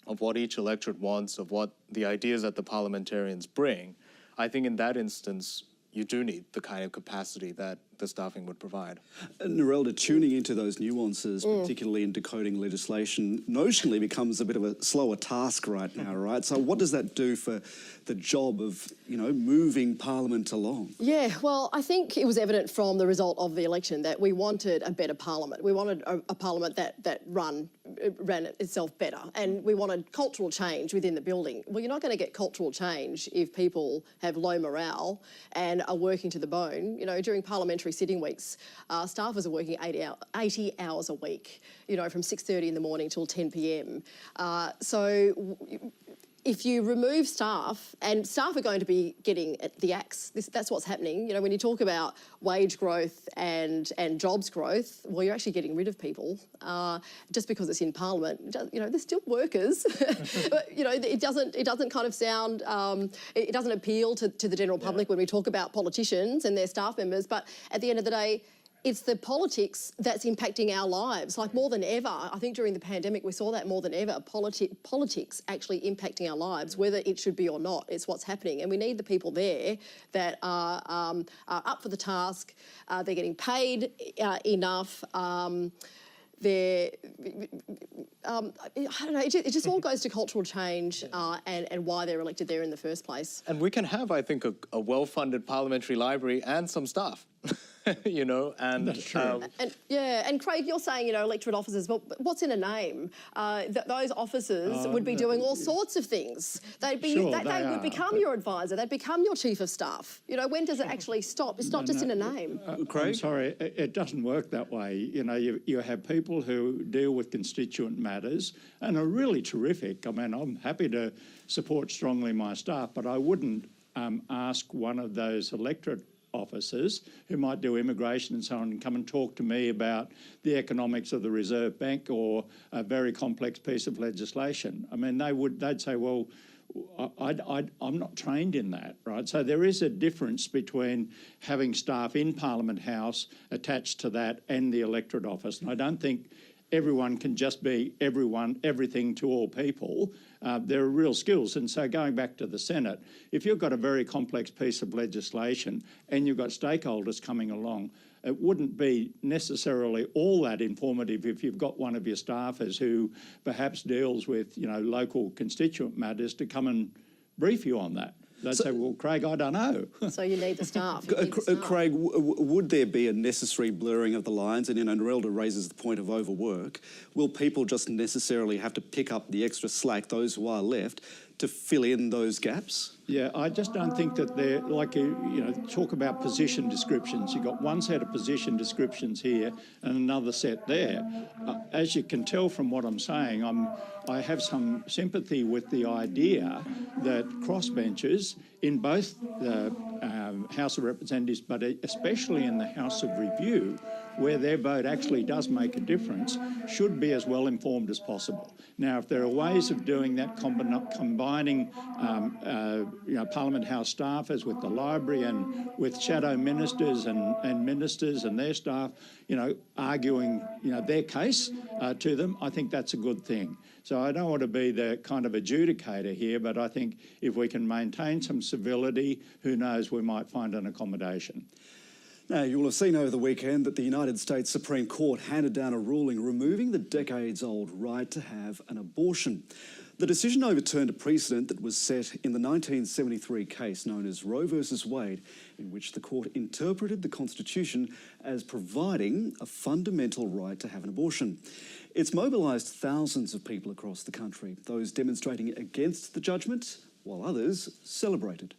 of what each electorate wants, of what the ideas that the parliamentarians bring, I think in that instance, you do need the kind of capacity that the staffing would provide. Nerelda, tuning into those nuances, particularly in decoding legislation, notionally becomes a bit of a slower task right now, right? So what does that do for the job of, moving Parliament along? Yeah, well, I think it was evident from the result of the election that we wanted a better Parliament. We wanted a Parliament that ran itself better, and we wanted cultural change within the building. Well, you're not going to get cultural change if people have low morale and are working to the bone. During parliamentary sitting weeks, staffers are working 80 hours a week, from 6:30 in the morning till 10 p.m. So if you remove staff, and staff are going to be getting the axe, that's what's happening. When you talk about wage growth and jobs growth, well, you're actually getting rid of people just because it's in Parliament. They're still workers. But, it doesn't kind of sound, it doesn't appeal to the general public when we talk about politicians and their staff members. But at the end of the day, it's the politics that's impacting our lives, like more than ever. I think during the pandemic we saw that more than ever, politics actually impacting our lives, whether it should be or not. It's what's happening, and we need the people there that are up for the task. They're getting paid enough. I don't know, it just all goes to cultural change and why they're elected there in the first place. And we can have, I think, a well-funded parliamentary library and some staff. You know, and that's true. And Craig, you're saying, you know, electorate officers, but what's in a name? Those officers would be doing all sorts of things. They'd be, Sure, they would become your advisor. They'd become your chief of staff. You know, when does it actually stop? It's not just in a name. Craig? I'm sorry, it doesn't work that way. You know, you have people who deal with constituent matters and are really terrific. I mean, I'm happy to support strongly my staff, but I wouldn't ask one of those electorate officers who might do immigration and so on and come and talk to me about the economics of the Reserve Bank or a very complex piece of legislation. I mean, they'd say, well, I'm not trained in that, right? So there is a difference between having staff in Parliament House attached to that and the electorate office. And I don't think everyone can just be everything to all people. There are real skills. And so going back to the Senate, if you've got a very complex piece of legislation and you've got stakeholders coming along, it wouldn't be necessarily all that informative if you've got one of your staffers who perhaps deals with, you know, local constituent matters to come and brief you on that. They'd say, well, Craig, I don't know. So you need the staff. Craig, would there be a necessary blurring of the lines? And, you know, Nerelda raises the point of overwork. Will people just necessarily have to pick up the extra slack, those who are left, to fill in those gaps? Yeah, I just don't think that they're, like, you know, talk about position descriptions. You've got one set of position descriptions here and another set there. As you can tell from what I'm saying, I have some sympathy with the idea that crossbenchers in both the House of Representatives, but especially in the House of Review, where their vote actually does make a difference, should be as well informed as possible. Now, if there are ways of doing that, combining you know, Parliament House staffers with the library and with shadow ministers and ministers and their staff, you know, arguing, you know, their case to them, I think that's a good thing. So I don't want to be the kind of adjudicator here, but I think if we can maintain some civility, who knows, we might find an accommodation. Now, you will have seen over the weekend that the United States Supreme Court handed down a ruling removing the decades-old right to have an abortion. The decision overturned a precedent that was set in the 1973 case known as Roe v. Wade, in which the court interpreted the Constitution as providing a fundamental right to have an abortion. It's mobilised thousands of people across the country, those demonstrating against the judgment, while others celebrated.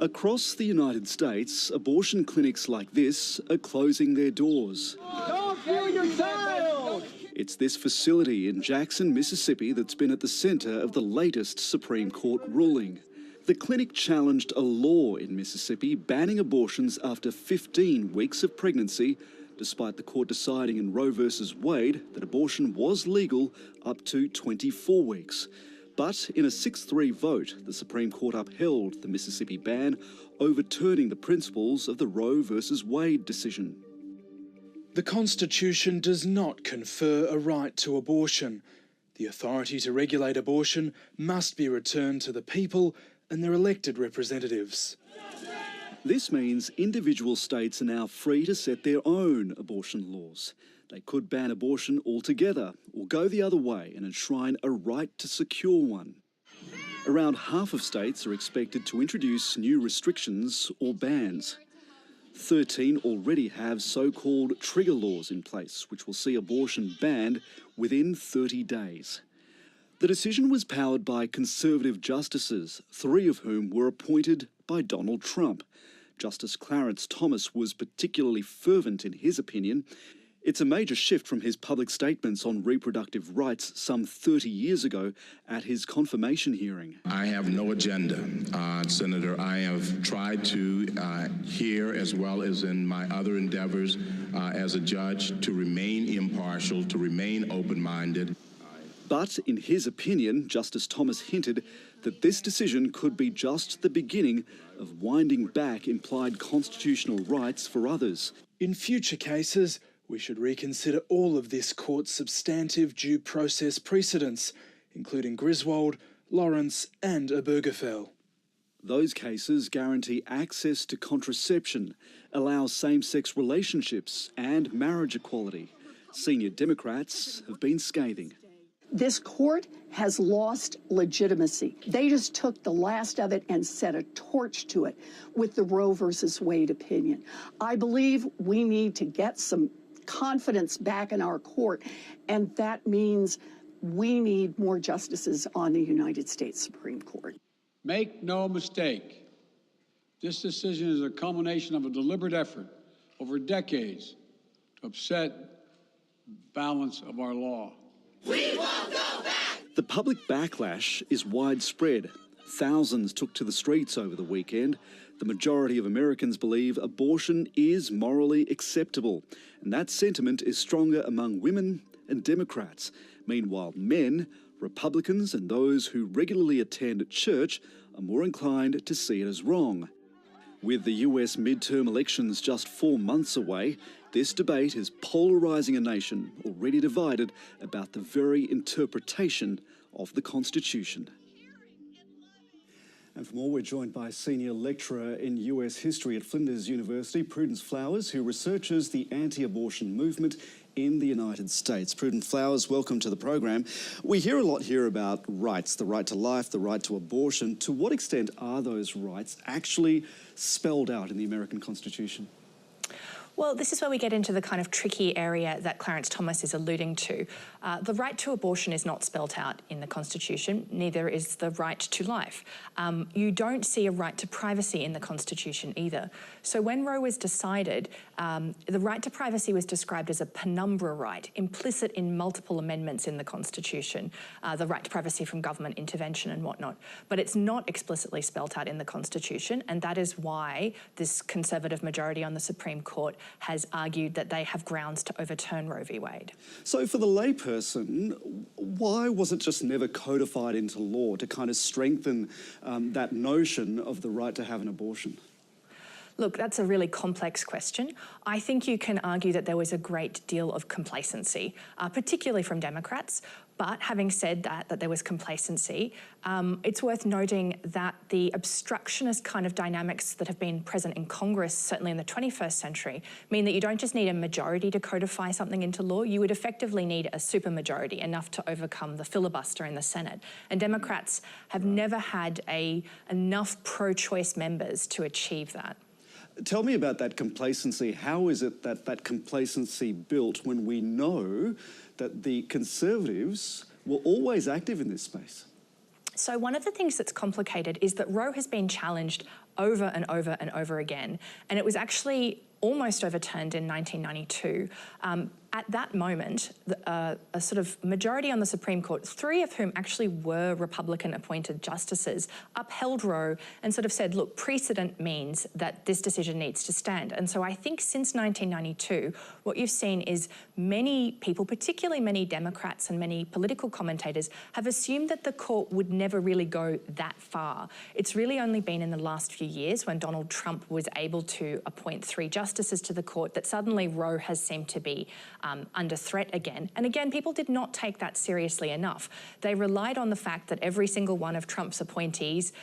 Across the United States, abortion clinics like this are closing their doors. Don't kill your child! It's this facility in Jackson, Mississippi that's been at the centre of the latest Supreme Court ruling. The clinic challenged a law in Mississippi banning abortions after 15 weeks of pregnancy, despite the court deciding in Roe v. Wade that abortion was legal up to 24 weeks. But in a 6-3 vote, the Supreme Court upheld the Mississippi ban, overturning the principles of the Roe v. Wade decision. The Constitution does not confer a right to abortion. The authority to regulate abortion must be returned to the people and their elected representatives. This means individual states are now free to set their own abortion laws. They could ban abortion altogether or go the other way and enshrine a right to secure one. Around half of states are expected to introduce new restrictions or bans. 13 already have so-called trigger laws in place, which will see abortion banned within 30 days. The decision was powered by Conservative justices, 3 of whom were appointed by Donald Trump. Justice Clarence Thomas was particularly fervent in his opinion. It's a major shift from his public statements on reproductive rights some 30 years ago at his confirmation hearing. I have no agenda, Senator. I have tried to, here as well as in my other endeavors as a judge, to remain impartial, to remain open-minded. But in his opinion, Justice Thomas hinted that this decision could be just the beginning of winding back implied constitutional rights for others. In future cases, we should reconsider all of this court's substantive due process precedents, including Griswold, Lawrence and Obergefell. Those cases guarantee access to contraception, allow same-sex relationships and marriage equality. Senior Democrats have been scathing. This court has lost legitimacy. They just took the last of it and set a torch to it with the Roe versus Wade opinion. I believe we need to get some confidence back in our court, and that means we need more justices on the United States Supreme Court. Make no mistake, this decision is a culmination of a deliberate effort over decades to upset the balance of our law. We won't go back! The public backlash is widespread. Thousands took to the streets over the weekend. The majority of Americans believe abortion is morally acceptable, and that sentiment is stronger among women and Democrats. Meanwhile, men, Republicans and those who regularly attend church are more inclined to see it as wrong. With the US midterm elections just 4 months away, this debate is polarising a nation already divided about the very interpretation of the Constitution. And for more, we're joined by Senior Lecturer in US History at Flinders University, Prudence Flowers, who researches the anti-abortion movement in the United States. Prudence Flowers, welcome to the program. We hear a lot here about rights, the right to life, the right to abortion. To what extent are those rights actually spelled out in the American Constitution? Well, this is where we get into the kind of tricky area that Clarence Thomas is alluding to. The right to abortion is not spelt out in the Constitution, neither is the right to life. You don't see a right to privacy in the Constitution either. So when Roe was decided, the right to privacy was described as a penumbra right, implicit in multiple amendments in the Constitution, the right to privacy from government intervention and whatnot. But it's not explicitly spelt out in the Constitution, and that is why this Conservative majority on the Supreme Court has argued that they have grounds to overturn Roe v. Wade. So for the layperson, why was it just never codified into law to kind of strengthen that notion of the right to have an abortion? Look, that's a really complex question. I think you can argue that there was a great deal of complacency, particularly from Democrats. But having said that there was complacency, it's worth noting that the obstructionist kind of dynamics that have been present in Congress, certainly in the 21st century, mean that you don't just need a majority to codify something into law, you would effectively need a supermajority, enough to overcome the filibuster in the Senate. And Democrats have never had enough pro-choice members to achieve that. Tell me about that complacency. How is it that that complacency built when we know that the Conservatives were always active in this space? So one of the things that's complicated is that Roe has been challenged over and over and over again, and it was actually almost overturned in 1992. At that moment, a sort of majority on the Supreme Court, 3 of whom actually were Republican-appointed justices, upheld Roe and sort of said, look, precedent means that this decision needs to stand. And so I think since 1992, what you've seen is many people, particularly many Democrats and many political commentators, have assumed that the court would never really go that far. It's really only been in the last few years when Donald Trump was able to appoint 3 justices to the court that suddenly Roe has seemed to be under threat again. And again, people did not take that seriously enough. They relied on the fact that every single one of Trump's appointees,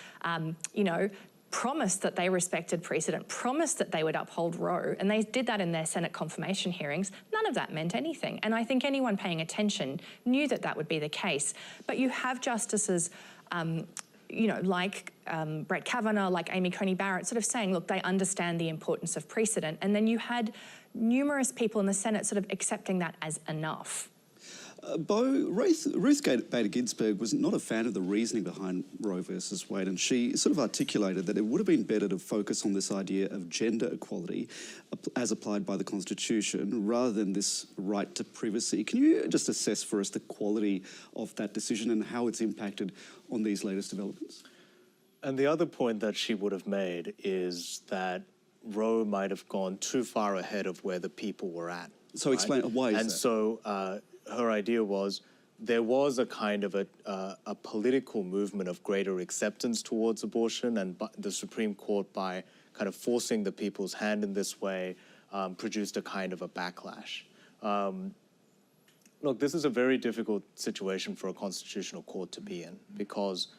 promised that they respected precedent, promised that they would uphold Roe, and they did that in their Senate confirmation hearings. None of that meant anything. And I think anyone paying attention knew that that would be the case. But you have justices like Brett Kavanaugh, like Amy Coney Barrett, sort of saying, look, they understand the importance of precedent. And then you had numerous people in the Senate sort of accepting that as enough. Ruth Bader Ginsburg was not a fan of the reasoning behind Roe versus Wade, and she sort of articulated that it would have been better to focus on this idea of gender equality as applied by the Constitution rather than this right to privacy. Can you just assess for us the quality of that decision and how it's impacted on these latest developments? And the other point that she would have made is that Roe might have gone too far ahead of where the people were at. So explain, why is that? And so her idea was there was a kind of a political movement of greater acceptance towards abortion, and the Supreme Court, by kind of forcing the people's hand in this way, produced a kind of a backlash. Look, this is a very difficult situation for a constitutional court to be in, because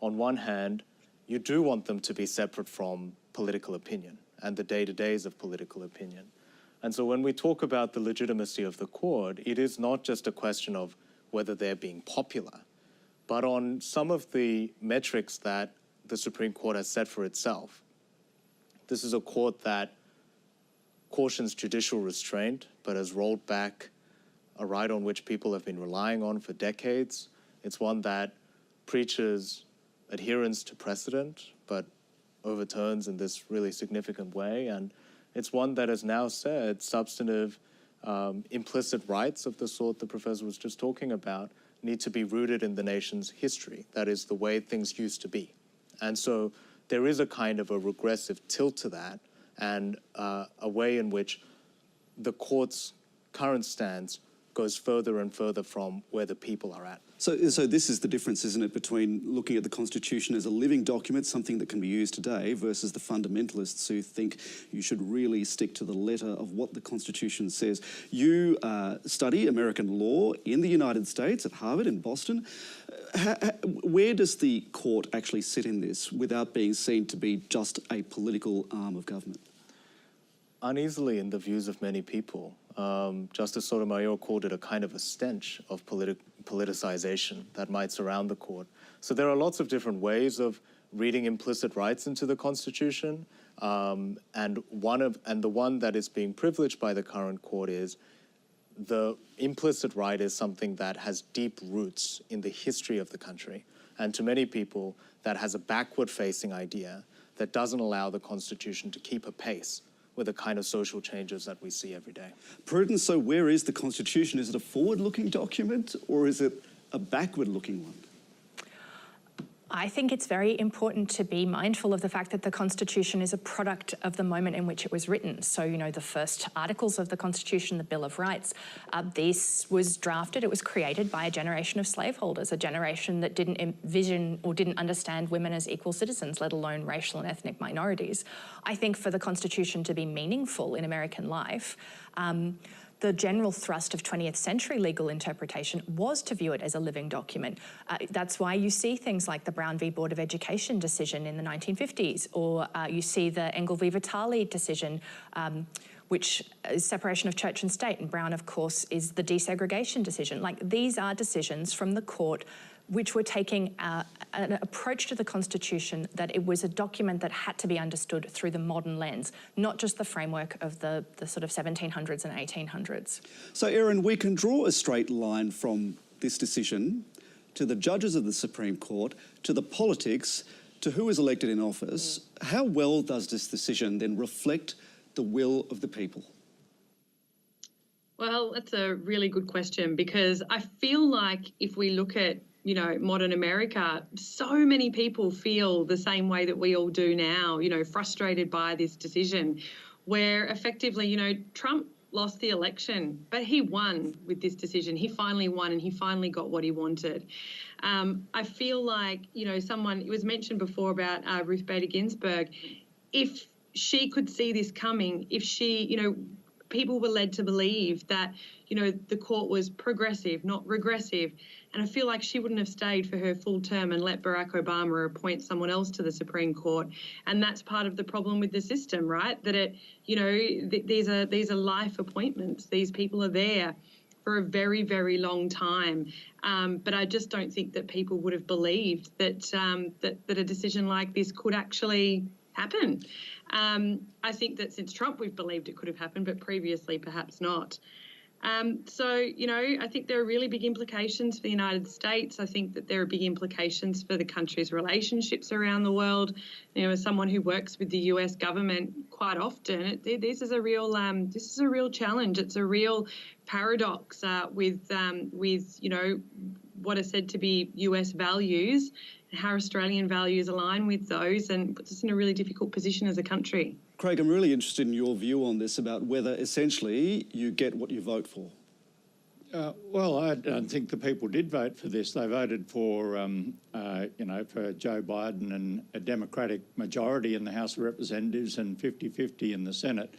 on one hand, you do want them to be separate from political opinion and the day-to-days of political opinion. And so when we talk about the legitimacy of the court, it is not just a question of whether they're being popular, but on some of the metrics that the Supreme Court has set for itself. This is a court that cautions judicial restraint, but has rolled back a right on which people have been relying on for decades. It's one that preaches adherence to precedent, but overturns in this really significant way. And it's one that has now said substantive implicit rights of the sort the professor was just talking about need to be rooted in the nation's history. That is the way things used to be. And so there is a kind of a regressive tilt to that, and a way in which the court's current stance goes further and further from where the people are at. So this is the difference, isn't it, between looking at the Constitution as a living document, something that can be used today, versus the fundamentalists who think you should really stick to the letter of what the Constitution says. You study American law in the United States at Harvard in Boston. Where does the court actually sit in this without being seen to be just a political arm of government? Uneasily in the views of many people. Justice Sotomayor called it a kind of a stench of politicization that might surround the court. So there are lots of different ways of reading implicit rights into the Constitution, and the one that is being privileged by the current court is the implicit right is something that has deep roots in the history of the country, and to many people that has a backward-facing idea that doesn't allow the Constitution to keep a pace with the kind of social changes that we see every day. Prudence, so where is the Constitution? Is it a forward-looking document, or is it a backward-looking one? I think it's very important to be mindful of the fact that the Constitution is a product of the moment in which it was written. So, you know, the first articles of the Constitution, the Bill of Rights, this was drafted, it was created by a generation of slaveholders, a generation that didn't envision or didn't understand women as equal citizens, let alone racial and ethnic minorities. I think for the Constitution to be meaningful in American life, the general thrust of 20th century legal interpretation was to view it as a living document. That's why you see things like the Brown v. Board of Education decision in the 1950s, or you see the Engel v. Vitale decision, which is separation of church and state, and Brown, of course, is the desegregation decision. Like, these are decisions from the court which were taking an approach to the Constitution that it was a document that had to be understood through the modern lens, not just the framework of the sort of 1700s and 1800s. So, Erin, we can draw a straight line from this decision to the judges of the Supreme Court, to the politics, to who is elected in office. How well does this decision then reflect the will of the people? Well, that's a really good question, because I feel like if we look at modern America, so many people feel the same way that we all do now, frustrated by this decision, where effectively, Trump lost the election, but he won with this decision. He finally won, and he finally got what he wanted. I feel like, it was mentioned before about Ruth Bader Ginsburg. If she could see this coming, if she, people were led to believe that, the court was progressive, not regressive. And I feel like she wouldn't have stayed for her full term and let Barack Obama appoint someone else to the Supreme Court. And that's part of the problem with the system, right? That these are life appointments. These people are there for a very, very long time. But I just don't think that people would have believed that that a decision like this could actually happen. I think that since Trump, we've believed it could have happened, but previously perhaps not. I think there are really big implications for the United States. I think that there are big implications for the country's relationships around the world. As someone who works with the US government quite often, this is a real challenge. It's a real paradox with what are said to be US values, and how Australian values align with those, and puts us in a really difficult position as a country. Craig, I'm really interested in your view on this, about whether essentially you get what you vote for. Well, I don't think the people did vote for this. They voted for, for Joe Biden and a Democratic majority in the House of Representatives and 50-50 in the Senate.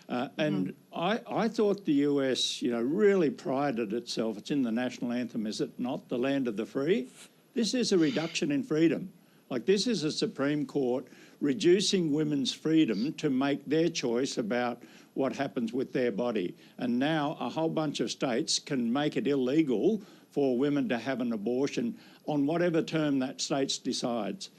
And I thought the US, really prided itself. It's in the national anthem, is it not? The land of the free. This is a reduction in freedom. Like, this is a Supreme Court reducing women's freedom to make their choice about what happens with their body. And now a whole bunch of states can make it illegal for women to have an abortion on whatever term that state decides,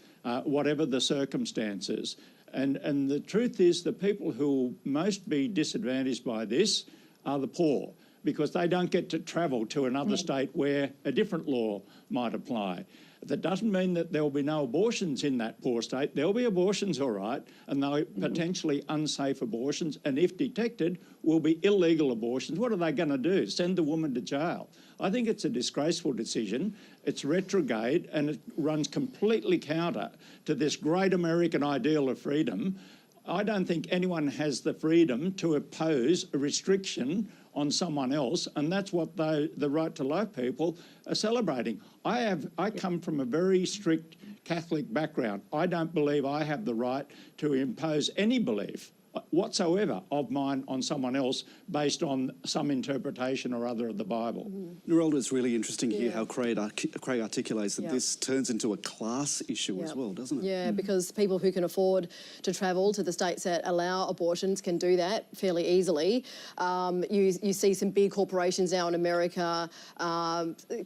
whatever the circumstances. And the truth is, the people who will most be disadvantaged by this are the poor, because they don't get to travel to another state where a different law might apply. That doesn't mean that there will be no abortions in that poor state. There'll be abortions, all right, and they'll potentially unsafe abortions, and if detected, will be illegal abortions. What are they going to do? Send the woman to jail? I think it's a disgraceful decision. It's retrograde, and it runs completely counter to this great American ideal of freedom. I don't think anyone has the freedom to impose a restriction on someone else, and that's what the Right to Life people are celebrating. I come from a very strict Catholic background. I don't believe I have the right to impose any belief whatsoever of mine on someone else based on some interpretation or other of the Bible. Nerelda, it's really interesting here how Craig articulates that this turns into a class issue as well, doesn't it? Yeah, because people who can afford to travel to the states that allow abortions can do that fairly easily. You see some big corporations now in America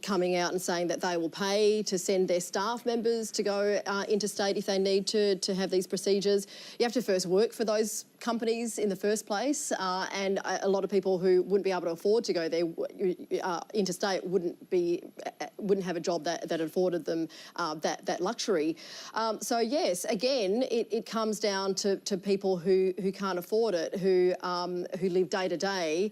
coming out and saying that they will pay to send their staff members to go interstate if they need to have these procedures. You have to first work for those companies in the first place, and a lot of people who wouldn't be able to afford to go there interstate wouldn't have a job that afforded them that luxury. So yes, again, it comes down to people who can't afford it, who live day to day.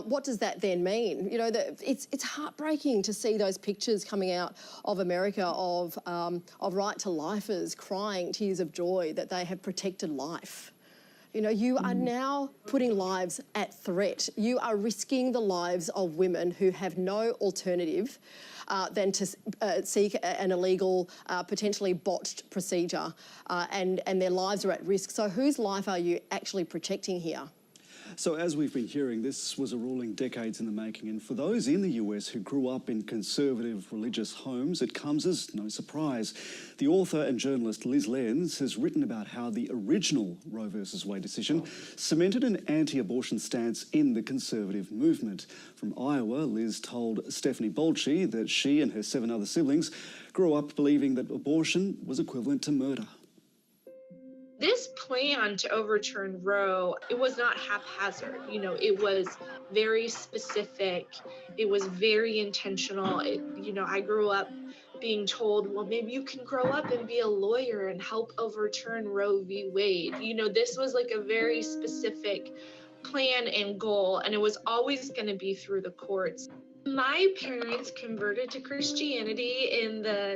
What does that then mean? It's heartbreaking to see those pictures coming out of America of right to lifers crying tears of joy that they have protected life. You are now putting lives at threat. You are risking the lives of women who have no alternative than to seek an illegal, potentially botched procedure, and their lives are at risk. So whose life are you actually protecting here? So as we've been hearing, this was a ruling decades in the making, and for those in the US who grew up in conservative religious homes, it comes as no surprise. The author and journalist Liz Lenz has written about how the original Roe v. Wade decision cemented an anti-abortion stance in the conservative movement. From Iowa, Liz told Stephanie Bolci that she and her 7 other siblings grew up believing that abortion was equivalent to murder. This plan to overturn Roe, it was not haphazard. It was very specific. It was very intentional. I grew up being told, well, maybe you can grow up and be a lawyer and help overturn Roe v. Wade. This was like a very specific plan and goal, and it was always going to be through the courts. My parents converted to Christianity in the